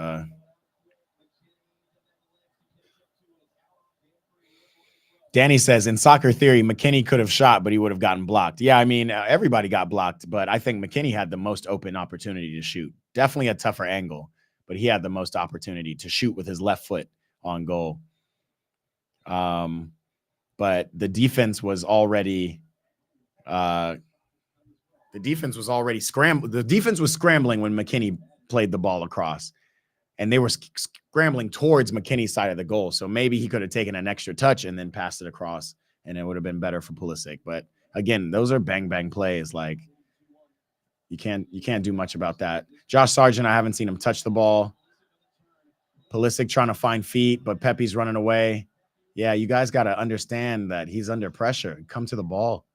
Danny says, in soccer theory, McKinney could have shot, but he would have gotten blocked. Yeah, I mean, everybody got blocked, but I think McKinney had the most open opportunity to shoot. Definitely a tougher angle, but he had the most opportunity to shoot with his left foot on goal. But the defense was already scrambling. The defense was scrambling when McKinney played the ball across, and they were scrambling towards McKinney's side of the goal. So maybe he could have taken an extra touch and then passed it across, and it would have been better for Pulisic. But again, those are bang bang plays. Like you can't do much about that. Josh Sargent, I haven't seen him touch the ball. Pulisic trying to find feet, but Pepe's running away. Yeah, you guys got to understand that he's under pressure. Come to the ball.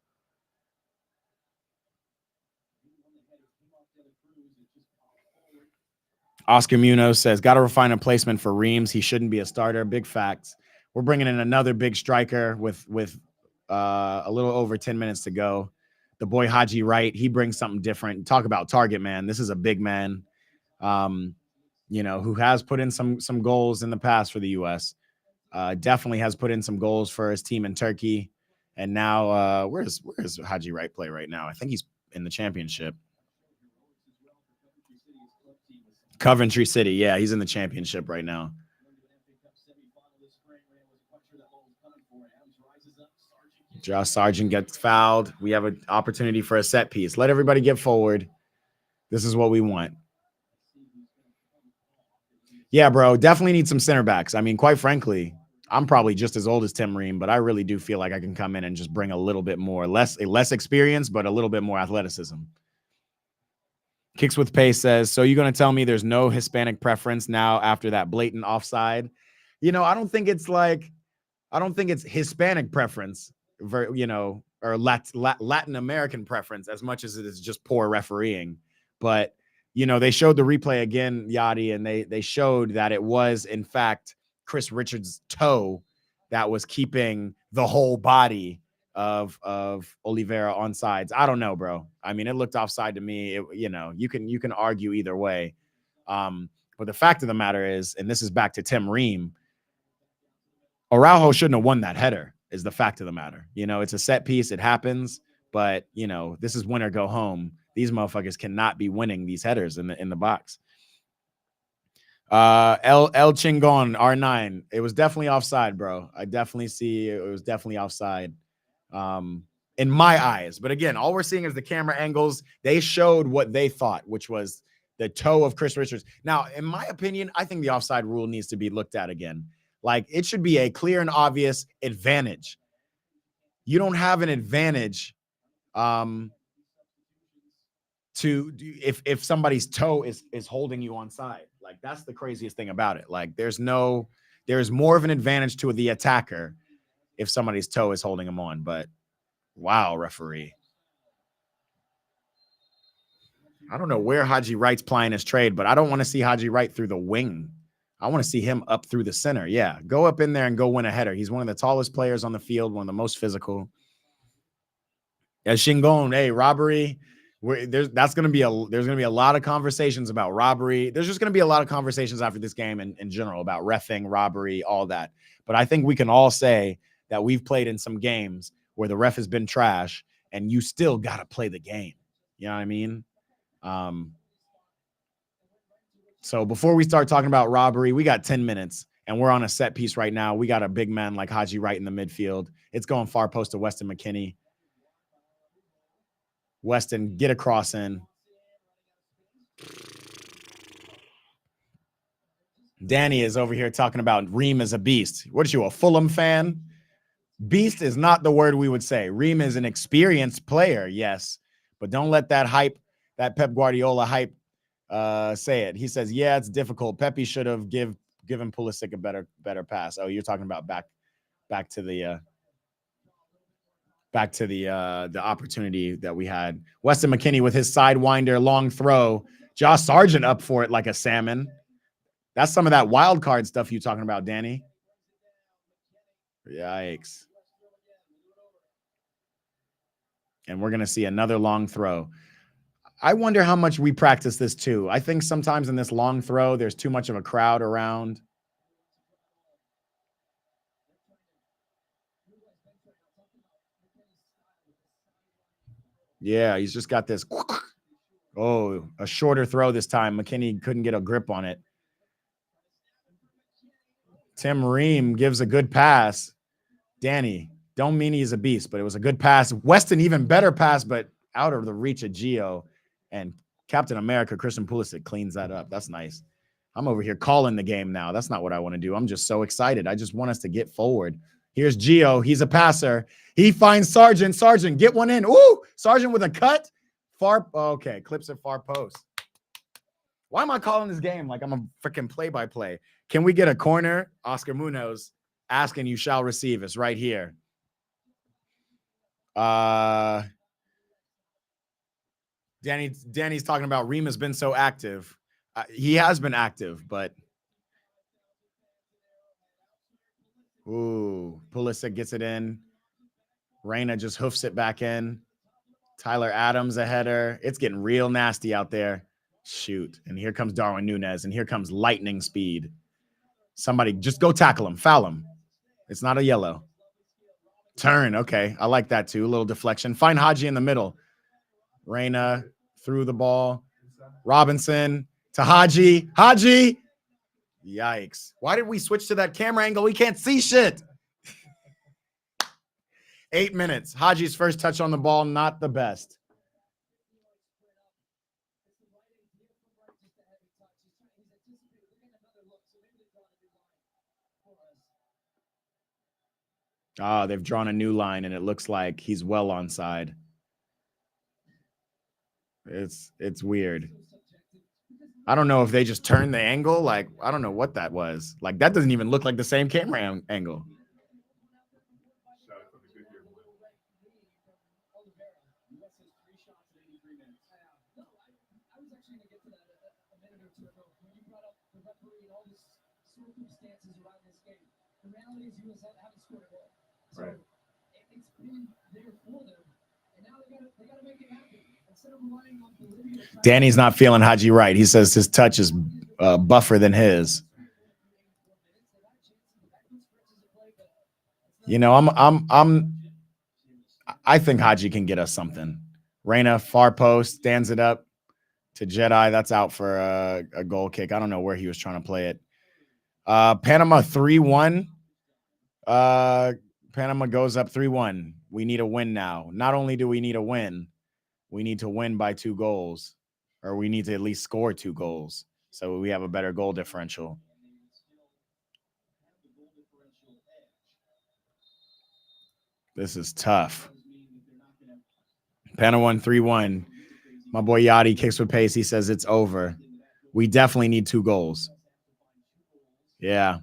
Oscar Munoz says, got to refine a placement for Reams. He shouldn't be a starter. Big facts. We're bringing in another big striker with a little over 10 minutes to go. The boy Haji Wright, he brings something different. Talk about target man. This is a big man, who has put in some goals in the past for the U.S. Definitely has put in some goals for his team in Turkey. And now, where does Haji Wright play right now? I think he's in the championship. Coventry City. Yeah, he's in the championship right now. Josh Sargent gets fouled. We have an opportunity for a set piece. Let everybody get forward. This is what we want. Yeah, bro, definitely need some center backs. I mean, quite frankly, I'm probably just as old as Tim Ream, but I really do feel like I can come in and just bring a little bit more, less experience, but a little bit more athleticism. Kicks with Pace says, so you're going to tell me there's no Hispanic preference now after that blatant offside? I don't think it's Hispanic preference, or Latin American preference as much as it is just poor refereeing. But, they showed the replay again, Yachty, and they showed that it was, in fact, Chris Richards' toe that was keeping the whole body of Oliveira on sides. I don't know, bro. I mean, it looked offside to me. You can argue either way. But the fact of the matter is, and this is back to Tim Ream, Araujo shouldn't have won that header, is the fact of the matter. It's a set piece. It happens. But, this is win or go home. These motherfuckers cannot be winning these headers in the box. El Chingon, R9. It was definitely offside, bro. I definitely see it was definitely offside. In my eyes. But again, all we're seeing is the camera angles. They showed what they thought, which was the toe of Chris Richards. Now, in my opinion, I think the offside rule needs to be looked at again. Like, it should be a clear and obvious advantage. You don't have an advantage if somebody's toe is holding you on side. Like, that's the craziest thing about it. Like, there's more of an advantage to the attacker if somebody's toe is holding him on. But wow, referee. I don't know where Haji Wright's plying his trade, but I don't want to see Haji Wright through the wing. I want to see him up through the center. Yeah, go up in there and go win a header. He's one of the tallest players on the field, one of the most physical. Yeah, Shingon, hey, robbery. There's going to be a lot of conversations about robbery. There's just going to be a lot of conversations after this game in general about reffing, robbery, all that. But I think we can all say that we've played in some games where the ref has been trash and you still got to play the game. You know what I mean? So before we start talking about robbery, we got 10 minutes and we're on a set piece right now. We got a big man like Haji Wright in the midfield. It's going far post to Weston McKennie. Weston, get a cross in. Danny is over here talking about Reem is a beast. What are you, a Fulham fan? Beast is not the word we would say. Reem is an experienced player, yes, but don't let that hype, that Pep Guardiola hype, say it. He says, yeah, it's difficult. Pepe should have given Pulisic a better pass. Oh, you're talking about back to the opportunity that we had. Weston McKennie with his sidewinder, long throw. Josh Sargent up for it like a salmon. That's some of that wild card stuff you talking about, Danny. Yikes. And we're going to see another long throw. I wonder how much we practice this too. I think sometimes in this long throw, there's too much of a crowd around. Yeah, he's just got this. Oh, a shorter throw this time. McKennie couldn't get a grip on it. Tim Ream gives a good pass. Danny, don't mean he's a beast, but it was a good pass. Weston, even better pass, but out of the reach of Gio. And Captain America, Christian Pulisic, cleans that up. That's nice. I'm over here calling the game now. That's not what I want to do. I'm just so excited. I just want us to get forward. Here's Gio. He's a passer. He finds Sargent. Sargent, get one in. Ooh, Sargent with a cut. Far. Okay, clips at far post. Why am I calling this game like I'm a freaking play-by-play? Can we get a corner? Oscar Munoz asking, you shall receive. It's right here. Danny's talking about Reem has been so active. He has been active, but ooh, Pulisic gets it in. Reyna just hoofs it back in. Tyler Adams a header. It's getting real nasty out there. Shoot. And here comes Darwin Núñez, and here comes lightning speed. Somebody just go tackle him, foul him. It's not a yellow. Turn. Okay. I like that too. A little deflection. Find Haji in the middle. Reyna threw the ball. Robinson to Haji. Haji. Yikes. Why did we switch to that camera angle? We can't see shit. 8 minutes. Haji's first touch on the ball, not the best. Ah, they've drawn a new line, and it looks like he's well onside. It's weird. I don't know if they just turned the angle. Like, I don't know what that was. Like, that doesn't even look like the same camera angle.
Right.
Danny's not feeling Haji right. He says his touch is buffer than his. You know, I think Haji can get us something. Reyna, far post, stands it up to Jedi. That's out for a goal kick. I don't know where he was trying to play it. Panama 3-1. Panama goes up 3-1. We need a win now. Not only do we need a win, we need to win by 2 goals, or we need to at least score 2 goals so we have a better goal differential. This is tough. Panama won 3-1. My boy Yachty kicks with pace. He says it's over. We definitely need 2 goals. Yeah.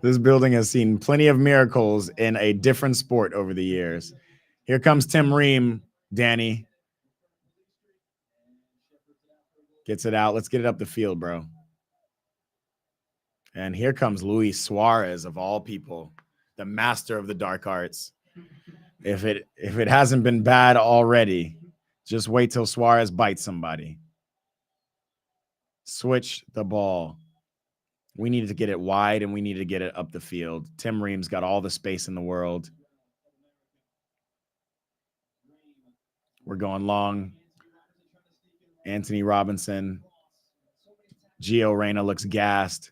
This building has seen plenty of miracles in a different sport over the years. Here comes Tim Ream, Danny. Gets it out. Let's get it up the field, bro. And here comes Luis Suarez, of all people, the master of the dark arts. If it hasn't been bad already, just wait till Suarez bites somebody. Switch the ball. We needed to get it wide, and we needed to get it up the field. Tim Ream's got all the space in the world. We're going long. Anthony Robinson. Gio Reyna looks gassed.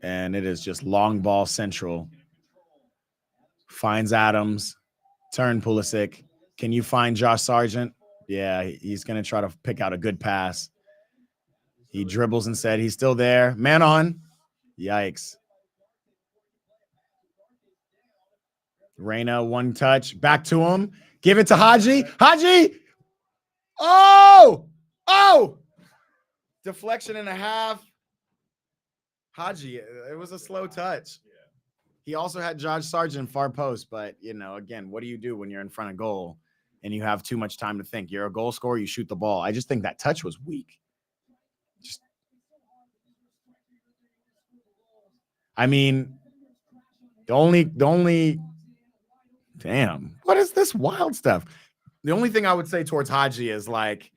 And it is just long ball central. Finds Adams. Turn Pulisic. Can you find Josh Sargent? Yeah, he's going to try to pick out a good pass. He dribbles instead. He's still there. Man on. Yikes. Reyna, one touch. Back to him. Give it to Haji. Haji! Oh! Oh! Deflection and a half. Haji, it was a slow touch. He also had Josh Sargent far post, but, you know, again, what do you do when you're in front of goal and you have too much time to think? You're a goal scorer, you shoot the ball. I just think that touch was weak. I mean, the only damn, what is this wild stuff? The only thing I would say towards Haji is like,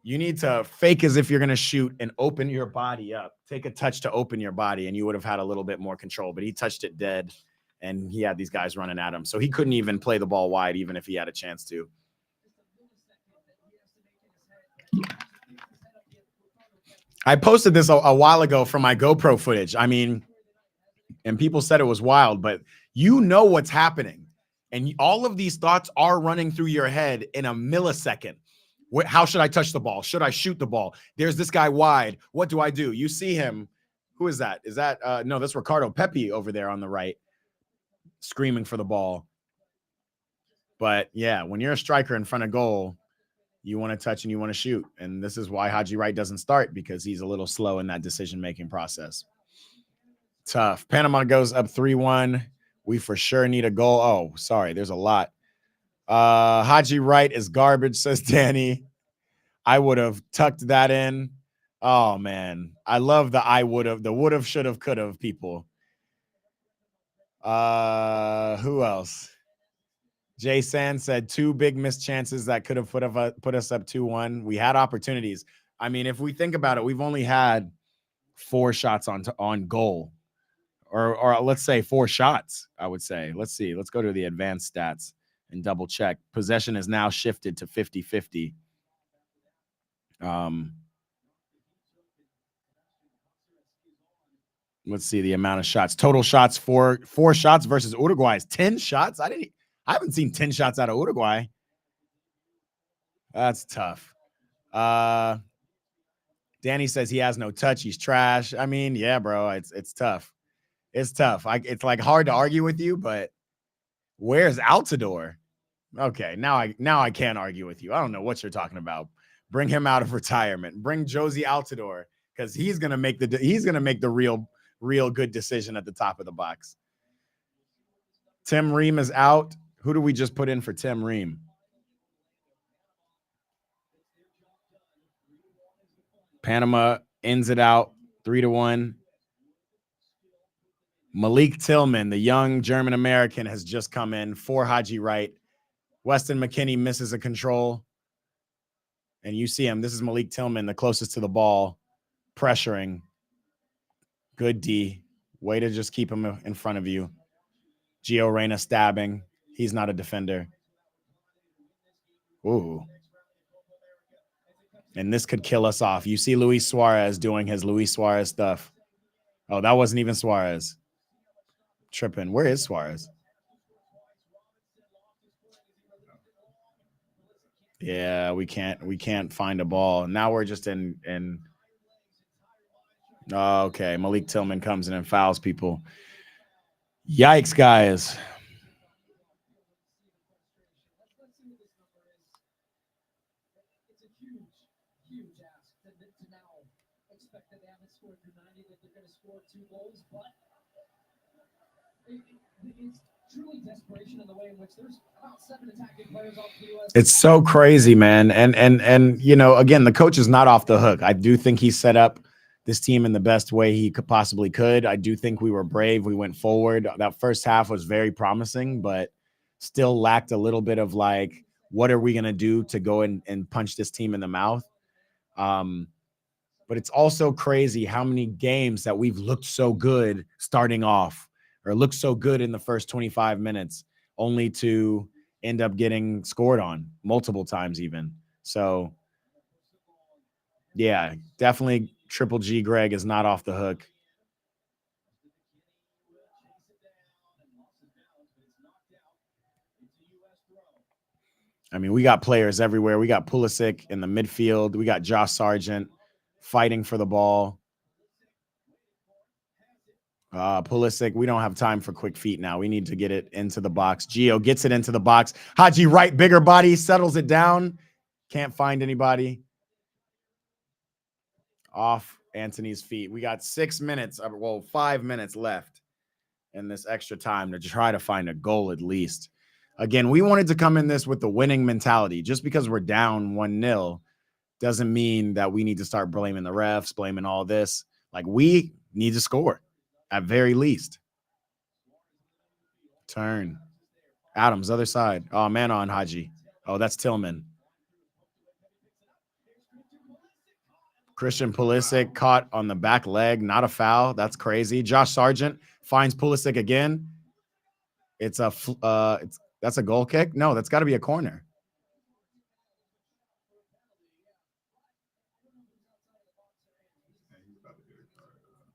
you need to fake as if you're going to shoot and open your body up. Take a touch to open your body, and you would have had a little bit more control. But he touched it dead, and he had these guys running at him. So he couldn't even play the ball wide, even if he had a chance to. I posted this a while ago from my GoPro footage. I mean, and people said it was wild, but you know what's happening. And all of these thoughts are running through your head in a millisecond. How should I touch the ball? Should I shoot the ball? There's this guy wide. What do I do? You see him. Who is that? Is that no, that's Ricardo Pepi over there on the right, screaming for the ball. But yeah, when you're a striker in front of goal, you want to touch and you want to shoot. And this is why Haji Wright doesn't start, because he's a little slow in that decision-making process. Tough. Panama goes up 3-1. We for sure need a goal. Oh, sorry. There's a lot. Haji Wright is garbage, says Danny. I would have tucked that in. Oh, man. I love the I would have, the would have, should have, could have people. Who else? Jay Sand said 2 big missed chances that could have put us up 2-1. We had opportunities. I mean, if we think about it, we've only had 4 shots on goal. Or let's say 4 shots, I would say. Let's see. Let's go to the advanced stats and double check. Possession is now shifted to 50-50. Let's see the amount of shots. Total shots, 4 shots versus Uruguay's 10 shots. I haven't seen 10 shots out of Uruguay. That's tough. Danny says he has no touch. He's trash. I mean, yeah, bro, it's tough. It's tough. It's like hard to argue with you, but where's Altidore? Okay, now I can't argue with you. I don't know what you're talking about. Bring him out of retirement. Bring Josie Altidore, because he's gonna make the real good decision at the top of the box. Tim Ream is out. Who do we just put in for Tim Ream? Panama ends it out 3-1. Malik Tillman, the young German-American, has just come in for Haji Wright. Weston McKennie misses a control. And you see him. This is Malik Tillman, the closest to the ball, pressuring. Good D. Way to just keep him in front of you. Gio Reyna stabbing. He's not a defender. Ooh. And this could kill us off. You see Luis Suarez doing his Luis Suarez stuff. Oh, that wasn't even Suarez. Tripping. Where is Suarez? Yeah, we can't find a ball. Now we're just in oh, okay. Malik Tillman comes in and fouls people. Yikes, guys.
Huge ask to now expect that they haven't scored through 90, that they're going to score 2 goals, but it's truly desperation in the way in which there's about 7 attacking players off the U.S.
It's so crazy, man. And you know, again, the coach is not off the hook. I do think he set up this team in the best way he possibly could. I do think we were brave. We went forward. That first half was very promising, but still lacked a little bit of like, what are we going to do to go and punch this team in the mouth? But it's also crazy how many games that we've looked so good starting off, or looked so good in the first 25 minutes, only to end up getting scored on multiple times even. So, yeah, definitely Triple G Greg is not off the hook. I mean, we got players everywhere. We got Pulisic in the midfield. We got Josh Sargent fighting for the ball. Pulisic, we don't have time for quick feet now. We need to get it into the box. Gio gets it into the box. Haji right, bigger body, settles it down. Can't find anybody. Off Anthony's feet. We got 6 minutes, 5 minutes left in this extra time to try to find a goal at least. Again, we wanted to come in this with the winning mentality. Just because we're down 1-0 doesn't mean that we need to start blaming the refs, blaming all this. Like, we need to score at very least. Turn. Adams, other side. Oh, man on Haji. Oh, that's Tillman. Christian Pulisic caught on the back leg. Not a foul. That's crazy. Josh Sargent finds Pulisic again. That's a goal kick? No, that's got to be a corner.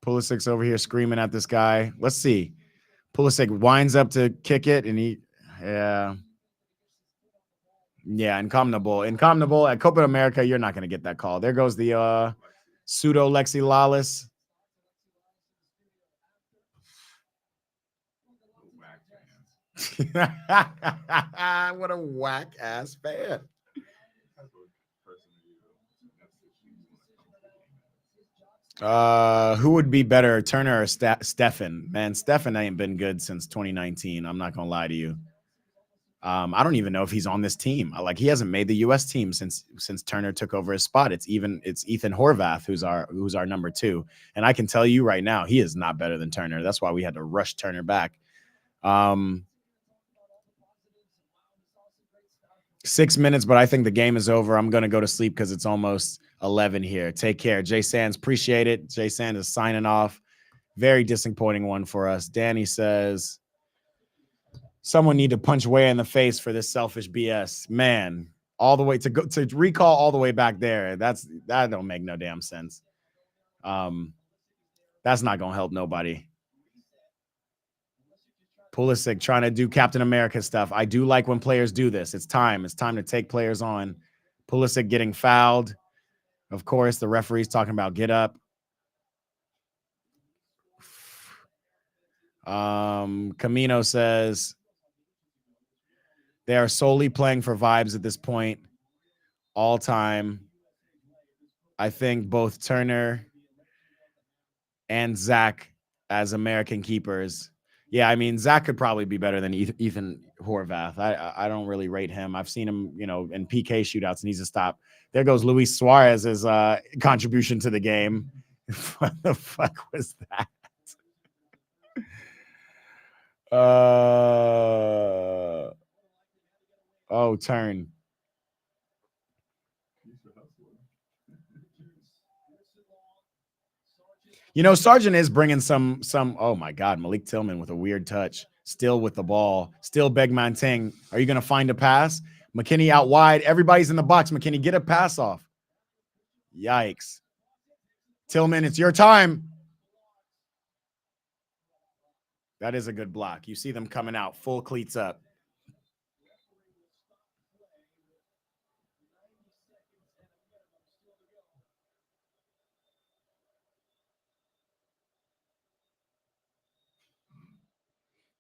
Pulisic's over here screaming at this guy. Let's see. Pulisic winds up to kick it, and incomnable. At Copa America, you're not going to get that call. There goes the pseudo Lexi Lawless. What a whack ass fan. Who would be better, Turner or Stefan? Man, Stefan ain't been good since 2019. I'm not gonna lie to you. I don't even know if he's on this team. Like, he hasn't made the U.S. team since Turner took over his spot. It's Ethan Horvath who's our number 2, and I can tell you right now, he is not better than Turner. That's why we had to rush Turner back. 6 minutes, but I think the game is over. I'm gonna go to sleep because it's almost 11 here. Take care, Jay Sands. Appreciate it. Jay Sands is signing off. Very disappointing one for us. Danny says, someone need to punch Way in the face for this selfish BS. Man, all the way to recall all the way back there. That don't make no damn sense. That's not gonna help nobody. Pulisic trying to do Captain America stuff. I do like when players do this. It's time. It's time to take players on. Pulisic getting fouled. Of course, the referee's talking about get up. Camino says they are solely playing for vibes at this point. All time. I think both Turner and Zach as American keepers. Yeah, I mean, Zach could probably be better than Ethan Horvath. I don't really rate him. I've seen him, in PK shootouts, and he's a stop. There goes Luis Suarez's contribution to the game. What the fuck was that? Turn. Sargent is bringing some. Oh my God, Malik Tillman with a weird touch. Still with the ball. Still Begman Ting. Are you going to find a pass? McKinney out wide. Everybody's in the box. McKinney, get a pass off. Yikes. Tillman, it's your time. That is a good block. You see them coming out, full cleats up.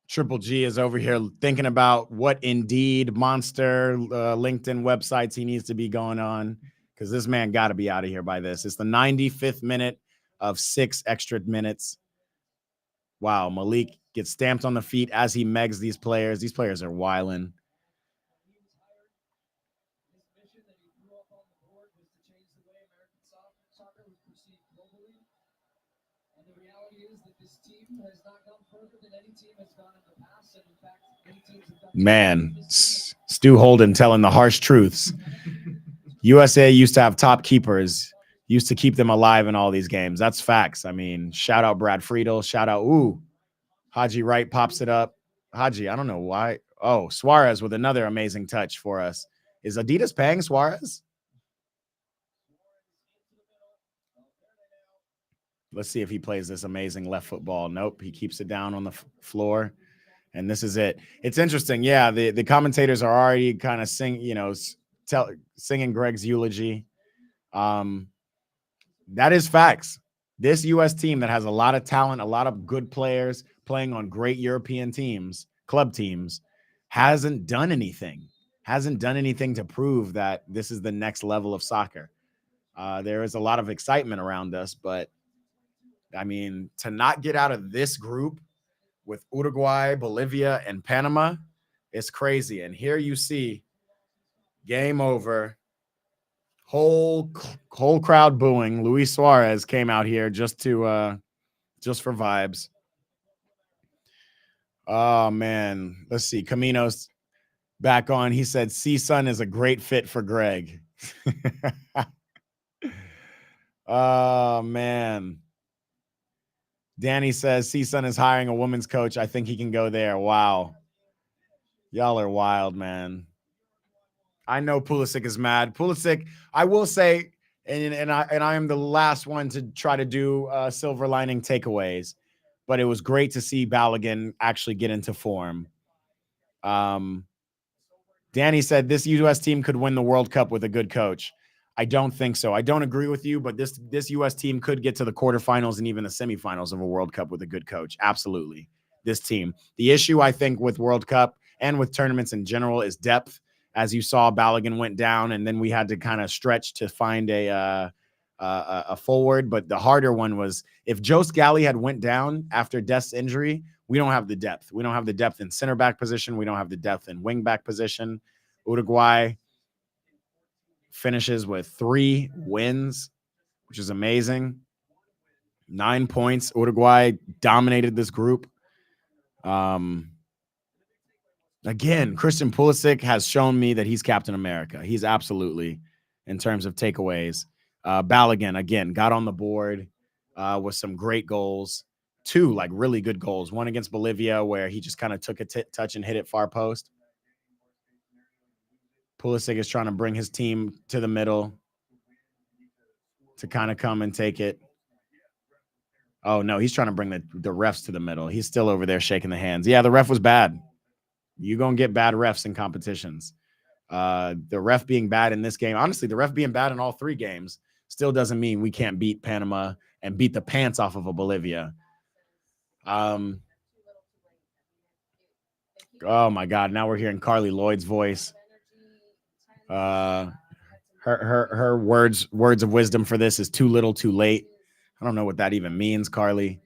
Triple G is over here thinking about what Indeed, Monster, LinkedIn websites he needs to be going on, because this man got to be out of here by this. It's the 95th minute of 6 extra minutes. Wow, Malik gets stamped on the feet as he megs these players. These players are wilding. Man, Stu Holden telling the harsh truths. USA used to have top keepers, used to keep them alive in all these games. That's facts. I mean, shout out Brad Friedel. Shout out, Haji Wright pops it up. Haji, I don't know why. Oh, Suarez with another amazing touch for us. Is Adidas paying Suarez? Let's see if he plays this amazing left foot ball. Nope, he keeps it down on the floor. And this is it. It's interesting. Yeah, the commentators are already kind of singing Greg's eulogy. That is facts. This U.S. team that has a lot of talent, a lot of good players playing on great European teams, club teams, hasn't done anything to prove that this is the next level of soccer. There is a lot of excitement around us, but I mean, to not get out of this group with Uruguay, Bolivia, and Panama, it's crazy. And here you see game over. Whole crowd booing. Luis Suarez came out here just for vibes. Oh man, let's see. Camino's back on. He said C-Sun is a great fit for Greg. Oh man. Danny says C-Sun is hiring a women's coach. I think he can go there. Wow. Y'all are wild, man. I know Pulisic is mad. Pulisic, I will say, and I am the last one to try to do silver lining takeaways, but it was great to see Balogun actually get into form. Danny said this U.S. team could win the World Cup with a good coach. I don't think so. I don't agree with you, but this U.S. team could get to the quarterfinals and even the semifinals of a World Cup with a good coach. Absolutely. This team. The issue, I think, with World Cup and with tournaments in general is depth. As you saw, Balogun went down, and then we had to kind of stretch to find a forward. But the harder one was if Joe Scally had went down after Dest's injury, we don't have the depth. We don't have the depth in center back position. We don't have the depth in wing back position. Uruguay finishes with 3 wins, which is amazing. 9 points. Uruguay dominated this group. Again, Christian Pulisic has shown me that he's Captain America. He's absolutely, in terms of takeaways. Balogun, again, got on the board with some great goals. 2, like, really good goals. One against Bolivia where he just kind of took a touch and hit it far post. Pulisic is trying to bring his team to the middle to kind of come and take it. Oh, no, he's trying to bring the refs to the middle. He's still over there shaking the hands. Yeah, the ref was bad. You're going to get bad refs in competitions. The ref being bad in this game, honestly, the ref being bad in all 3 games still doesn't mean we can't beat Panama and beat the pants off of a Bolivia. Oh, my God. Now we're hearing Carly Lloyd's voice. Her words of wisdom for this is too little, too late. I don't know what that even means, Carly.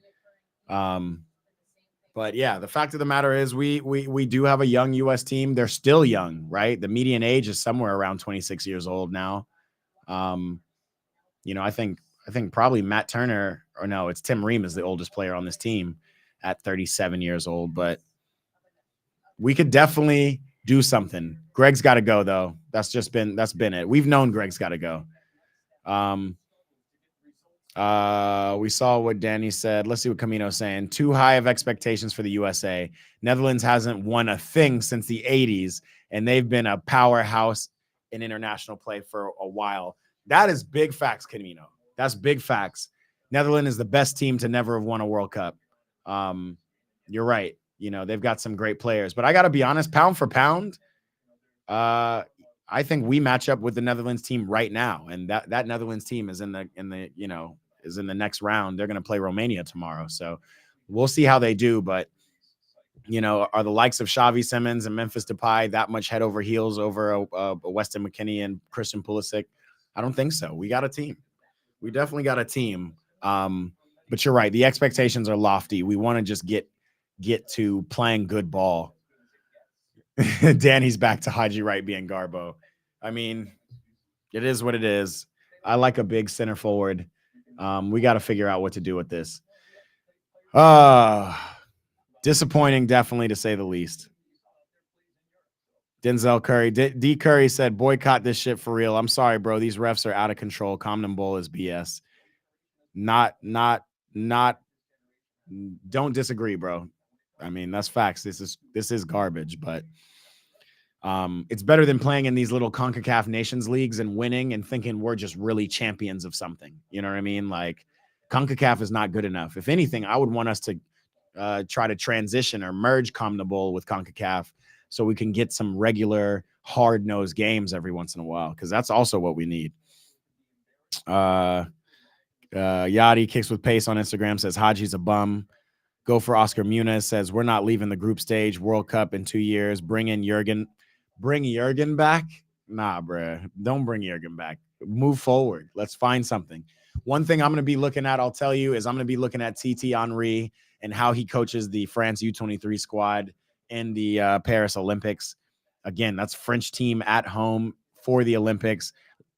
But yeah, the fact of the matter is we do have a young U.S. team. They're still young, right? The median age is somewhere around 26 years old now. I think probably Matt Turner, or no, it's Tim Ream is the oldest player on this team at 37 years old. But we could definitely do something. Greg's got to go though. That's been it. We've known Greg's got to go. We saw what Danny said. Let's see what Camino's saying. Too high of expectations for the USA. Netherlands hasn't won a thing since the 80s, and they've been a powerhouse in international play for a while. That is big facts, Camino. That's big facts. Netherlands is the best team to never have won a World Cup. You're right. They've got some great players, but I got to be honest, pound for pound, I think we match up with the Netherlands team right now, and that Netherlands team is in the next round. They're going to play Romania tomorrow, so we'll see how they do. But are the likes of Xavi Simons and Memphis Depay that much head over heels over a Weston McKennie and Christian Pulisic? I don't think so. We got a team. We definitely got a team. But you're right. The expectations are lofty. We want to just get to playing good ball. Danny's back to Haji Wright being Garbo. I mean, it is what it is. I like a big center forward. We got to figure out what to do with this. Disappointing, definitely, to say the least. Denzel Curry. D. Curry said, boycott this shit for real. I'm sorry, bro. These refs are out of control. Comnon Bowl is BS. Not. Don't disagree, bro. I mean, that's facts. This is garbage, but it's better than playing in these little CONCACAF Nations leagues and winning and thinking we're just really champions of something. You know what I mean? Like CONCACAF is not good enough. If anything, I would want us to try to transition or merge CONMEBOL with CONCACAF so we can get some regular hard-nosed games every once in a while, because that's also what we need. Yachty Kicks with Pace on Instagram says Haji's a bum. Go for Oscar Muniz says we're not leaving the group stage. World Cup in 2 years. Bring in Jurgen. Bring Jurgen back? Nah, bruh. Don't bring Jurgen back. Move forward. Let's find something. One thing I'm going to be looking at, I'll tell you, is I'm going to be looking at Titi Henry and how he coaches the France U23 squad in the Paris Olympics. Again, that's French team at home for the Olympics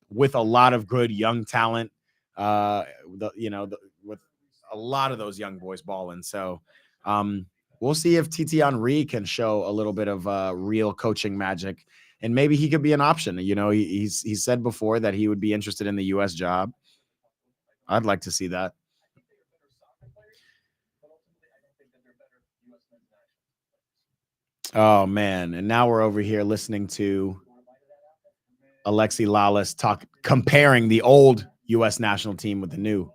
with a lot of good young talent. With a lot of those young boys balling. So we'll see if Titi Henry can show a little bit of real coaching magic, and maybe he could be an option. You know, he's said before that he would be interested in the U.S. job. I'd like to see that. Oh man, and now we're over here listening to Alexi Lalas comparing the old U.S. national team with the new.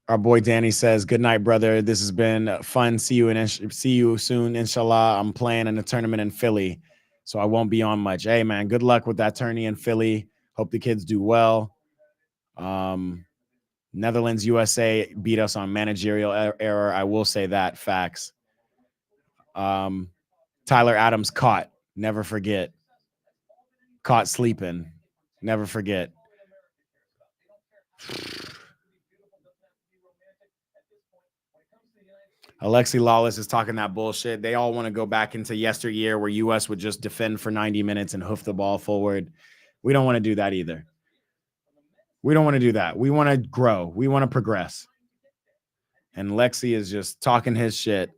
Our boy Danny says, "Good night, brother. This has been fun. See you soon, inshallah. I'm playing in a tournament in Philly, so I won't be on much. Hey, man, good luck with that tourney in Philly. Hope the kids do well. Netherlands, USA beat us on managerial error. I will say that. Facts. Tyler Adams caught. Never forget. Caught sleeping. Never forget." Alexi Lawless is talking that bullshit. They all want to go back into yesteryear where U.S. would just defend for 90 minutes and hoof the ball forward. We don't want to do that either. We don't want to do that. We want to grow. We want to progress. And Lexi is just talking his shit.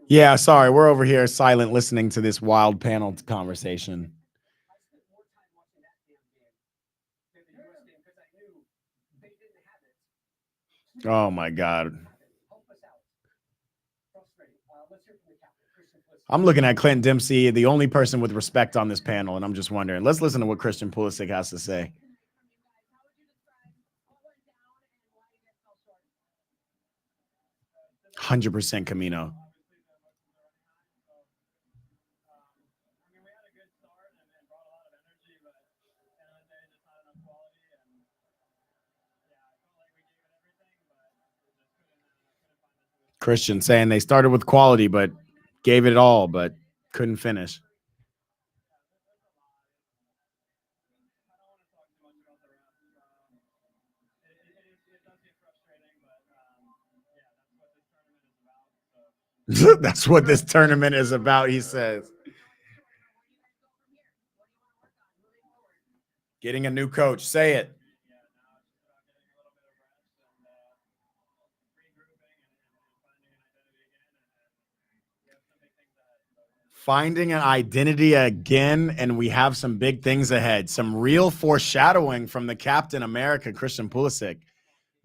Yeah, sorry. We're over here silent listening to this wild panel conversation. Oh, my God. I'm looking at Clint Dempsey, the only person with respect on this panel, and I'm just wondering. Let's listen to what Christian Pulisic has to say. 100% Camino. Christian saying they started with quality, but gave it all, but couldn't finish. That's what this tournament is about, he says. Getting a new coach. Say it. Finding an identity again, and we have some big things ahead. Some real foreshadowing from the Captain America, Christian Pulisic.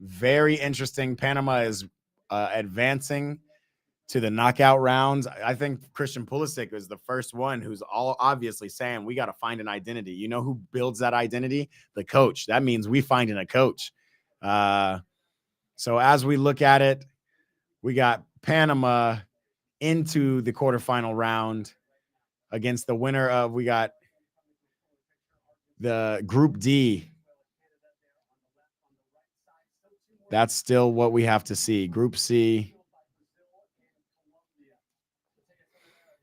Very interesting. Panama is advancing to the knockout rounds. I think Christian Pulisic is the first one who's all obviously saying we got to find an identity. You know who builds that identity? The coach. That means we finding a coach. So as we look at it, we got Panama into the quarterfinal round against the winner of, we got the Group D. That's still what we have to see. Group C.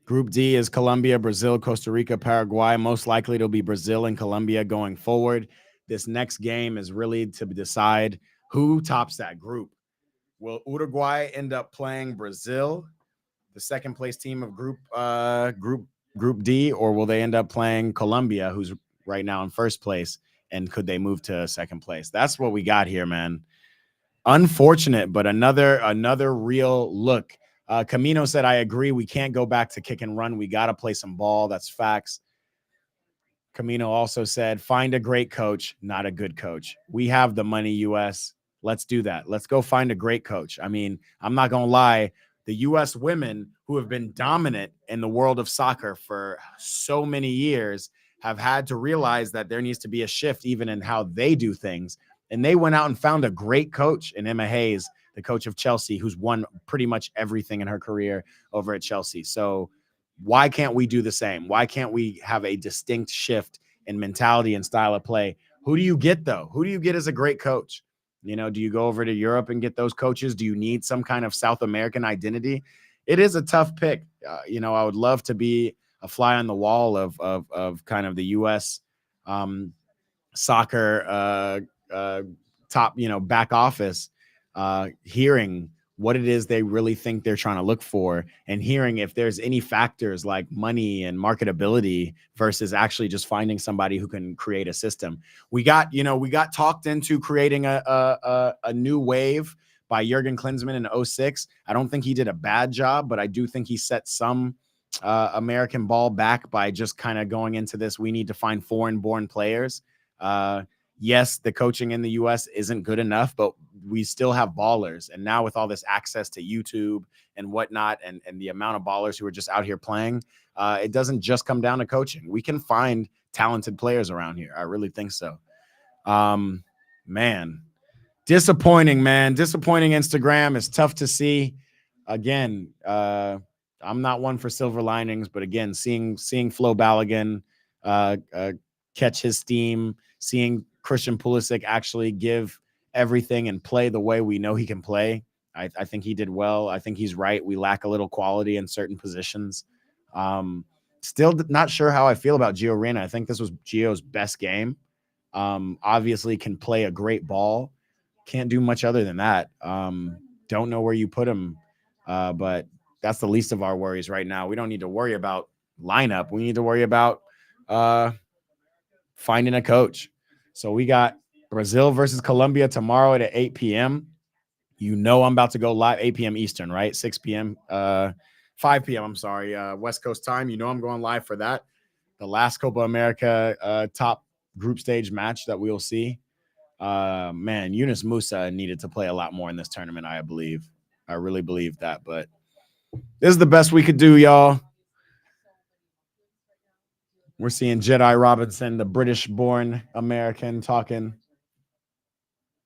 Group D is Colombia, Brazil, Costa Rica, Paraguay. Most likely it'll be Brazil and Colombia going forward. This next game is really to decide who tops that group. Will Uruguay end up playing Brazil? the second place team of Group D, or will they end up playing Colombia, who's right now in first place, and could they move to second place? That's what we got here, man. Unfortunate, but another real look. Camino said, I agree. We can't go back to kick and run. We got to play some ball. That's facts. Camino also said, find a great coach, not a good coach. We have the money, US. Let's do that. Let's go find a great coach. I mean, I'm not going to lie. The US women, who have been dominant in the world of soccer for so many years, have had to realize that there needs to be a shift even in how they do things. And they went out and found a great coach in Emma Hayes, the coach of Chelsea, who's won pretty much everything in her career over at Chelsea. So why can't we do the same? Why can't we have a distinct shift in mentality and style of play? Who do you get, though? Who do you get as a great coach? You know, do you go over to Europe and get those coaches? Do you need some kind of South American identity? It is a tough pick. You know, I would love to be a fly on the wall of kind of the U.S. Soccer top, back office, hearing what it is they really think they're trying to look for, and hearing if there's any factors like money and marketability versus actually just finding somebody who can create a system. We got talked into creating a new wave by Jurgen Klinsmann in 06. I don't think he did a bad job, but I do think he set some American ball back by just kind of going into this. We need to find foreign-born players. Yes, the coaching in the US isn't good enough, but we still have ballers. And now with all this access to YouTube and whatnot, and the amount of ballers who are just out here playing, it doesn't just come down to coaching. We can find talented players around here. I really think so. Man, disappointing, man. Disappointing Instagram. It's tough to see. Again, I'm not one for silver linings, but again, seeing Flo Balogun catch his steam, seeing Christian Pulisic actually give everything and play the way we know he can play. I think he did well. I think he's right. We lack a little quality in certain positions. Still not sure how I feel about Gio Reyna. I think this was Gio's best game. Obviously can play a great ball. Can't do much other than that. Don't know where you put him, but that's the least of our worries right now. We don't need to worry about lineup. We need to worry about finding a coach. So we got Brazil versus Colombia tomorrow at 8 p.m. You know I'm about to go live, 8 p.m. Eastern, right? 6 p.m. 5 p.m. I'm sorry, West Coast time. You know I'm going live for that. The last Copa America top group stage match that we'll see. Man, Yunus Musa needed to play a lot more in this tournament, I believe. I really believe that. But this is the best we could do, y'all. We're seeing Jedi Robinson, the British-born American, talking.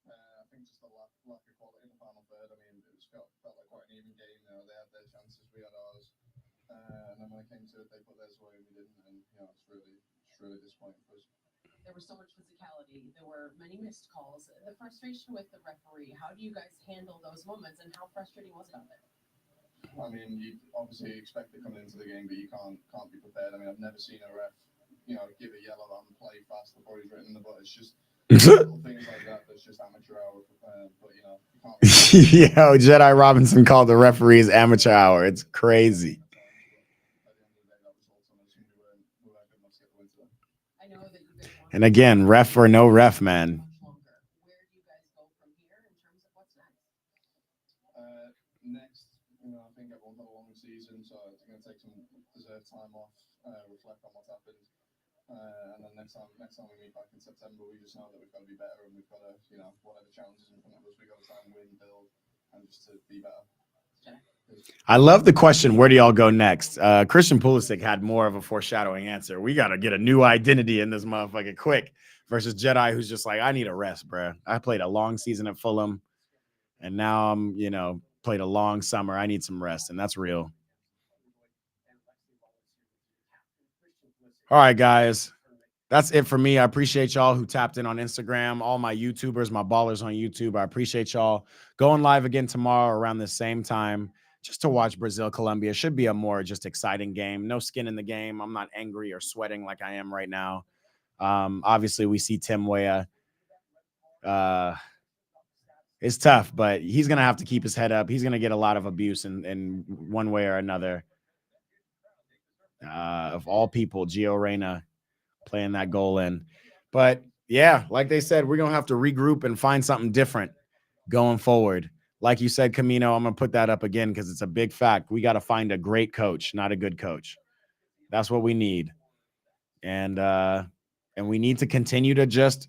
I think just a lack of quality in the final third. I mean, it felt like quite an even game. They had their chances, we had ours. And then when it came to it, they put theirs away and we didn't. And it's really disappointing for us.
There was so much physicality. There were many missed calls. The frustration with the referee. How do you guys handle those moments, and how frustrating was it out there?
I mean, you obviously expect it coming into the game, but you can't be prepared. I mean, I've never seen a ref, give a yellow and play fast before he's written the but it's just little things like that. That's just amateur hour. But you can't.
Yo, Jedi Robinson called the referees amateur hour. It's crazy.
I know that you guys want
And again, ref or no ref, man.
much longer. Where do you guys go from here in terms of what's next?
Next, I think everyone's had a long season, so it's going to take some deserved time off, reflect on what's happened. And then next time we meet back in September, we just know that we've got to be better, and we've got to, whatever challenges in front of us, we've got to try and win, build, and just to be better.
I love the question, where do y'all go next? Christian Pulisic had more of a foreshadowing answer. We got to get a new identity in this motherfucker quick versus Jedi, who's just like, I need a rest, bro. I played a long season at Fulham, and now I'm, played a long summer. I need some rest, and that's real. All right, guys. That's it for me. I appreciate y'all who tapped in on Instagram, all my YouTubers, my ballers on YouTube. I appreciate y'all going live again tomorrow around the same time just to watch Brazil, Colombia. Should be a more just exciting game. No skin in the game. I'm not angry or sweating like I am right now. Obviously, we see Tim Weah It's tough, but he's gonna have to keep his head up. He's gonna get a lot of abuse in one way or another. Of all people, Gio Reyna playing that goal in. But yeah, like they said, we're gonna have to regroup and find something different going forward. Like you said, Camino, I'm gonna put that up again because it's a big fact. We got to find a great coach, not a good coach. That's what we need. And we need to continue to just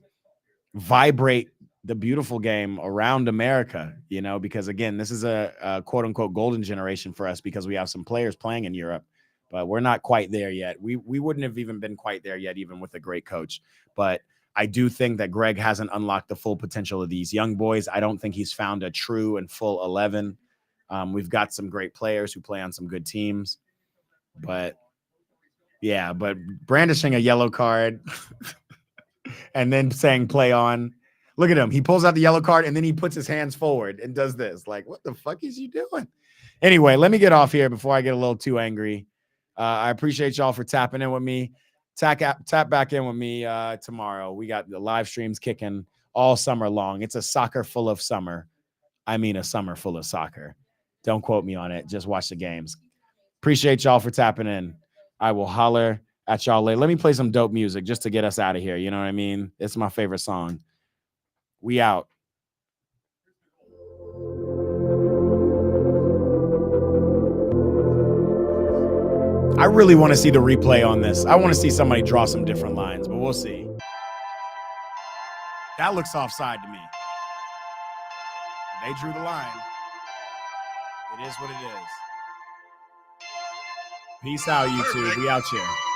vibrate the beautiful game around America, you know, because again, this is a quote unquote golden generation for us because we have some players playing in Europe, but we're not quite there yet. We wouldn't have even been quite there yet, even with a great coach. But I do think that Greg hasn't unlocked the full potential of these young boys. I don't think he's found a true and full 11. We've got some great players who play on some good teams, but yeah, but brandishing a yellow card and then saying play on. Look at him. He pulls out the yellow card and then he puts his hands forward and does this. Like, what the fuck is you doing? Anyway, let me get off here before I get a little too angry. I appreciate y'all for tapping in with me. Tap back in with me tomorrow. We got the live streams kicking all summer long. It's a soccer full of summer. I mean, a summer full of soccer. Don't quote me on it. Just watch the games. Appreciate y'all for tapping in. I will holler at y'all later. Let me play some dope music just to get us out of here. You know what I mean? It's my favorite song. We out. I really want to see the replay on this. I want to see somebody draw some different lines, but we'll see. That looks offside to me. They drew the line. It is what it is. Peace out, YouTube. We out here.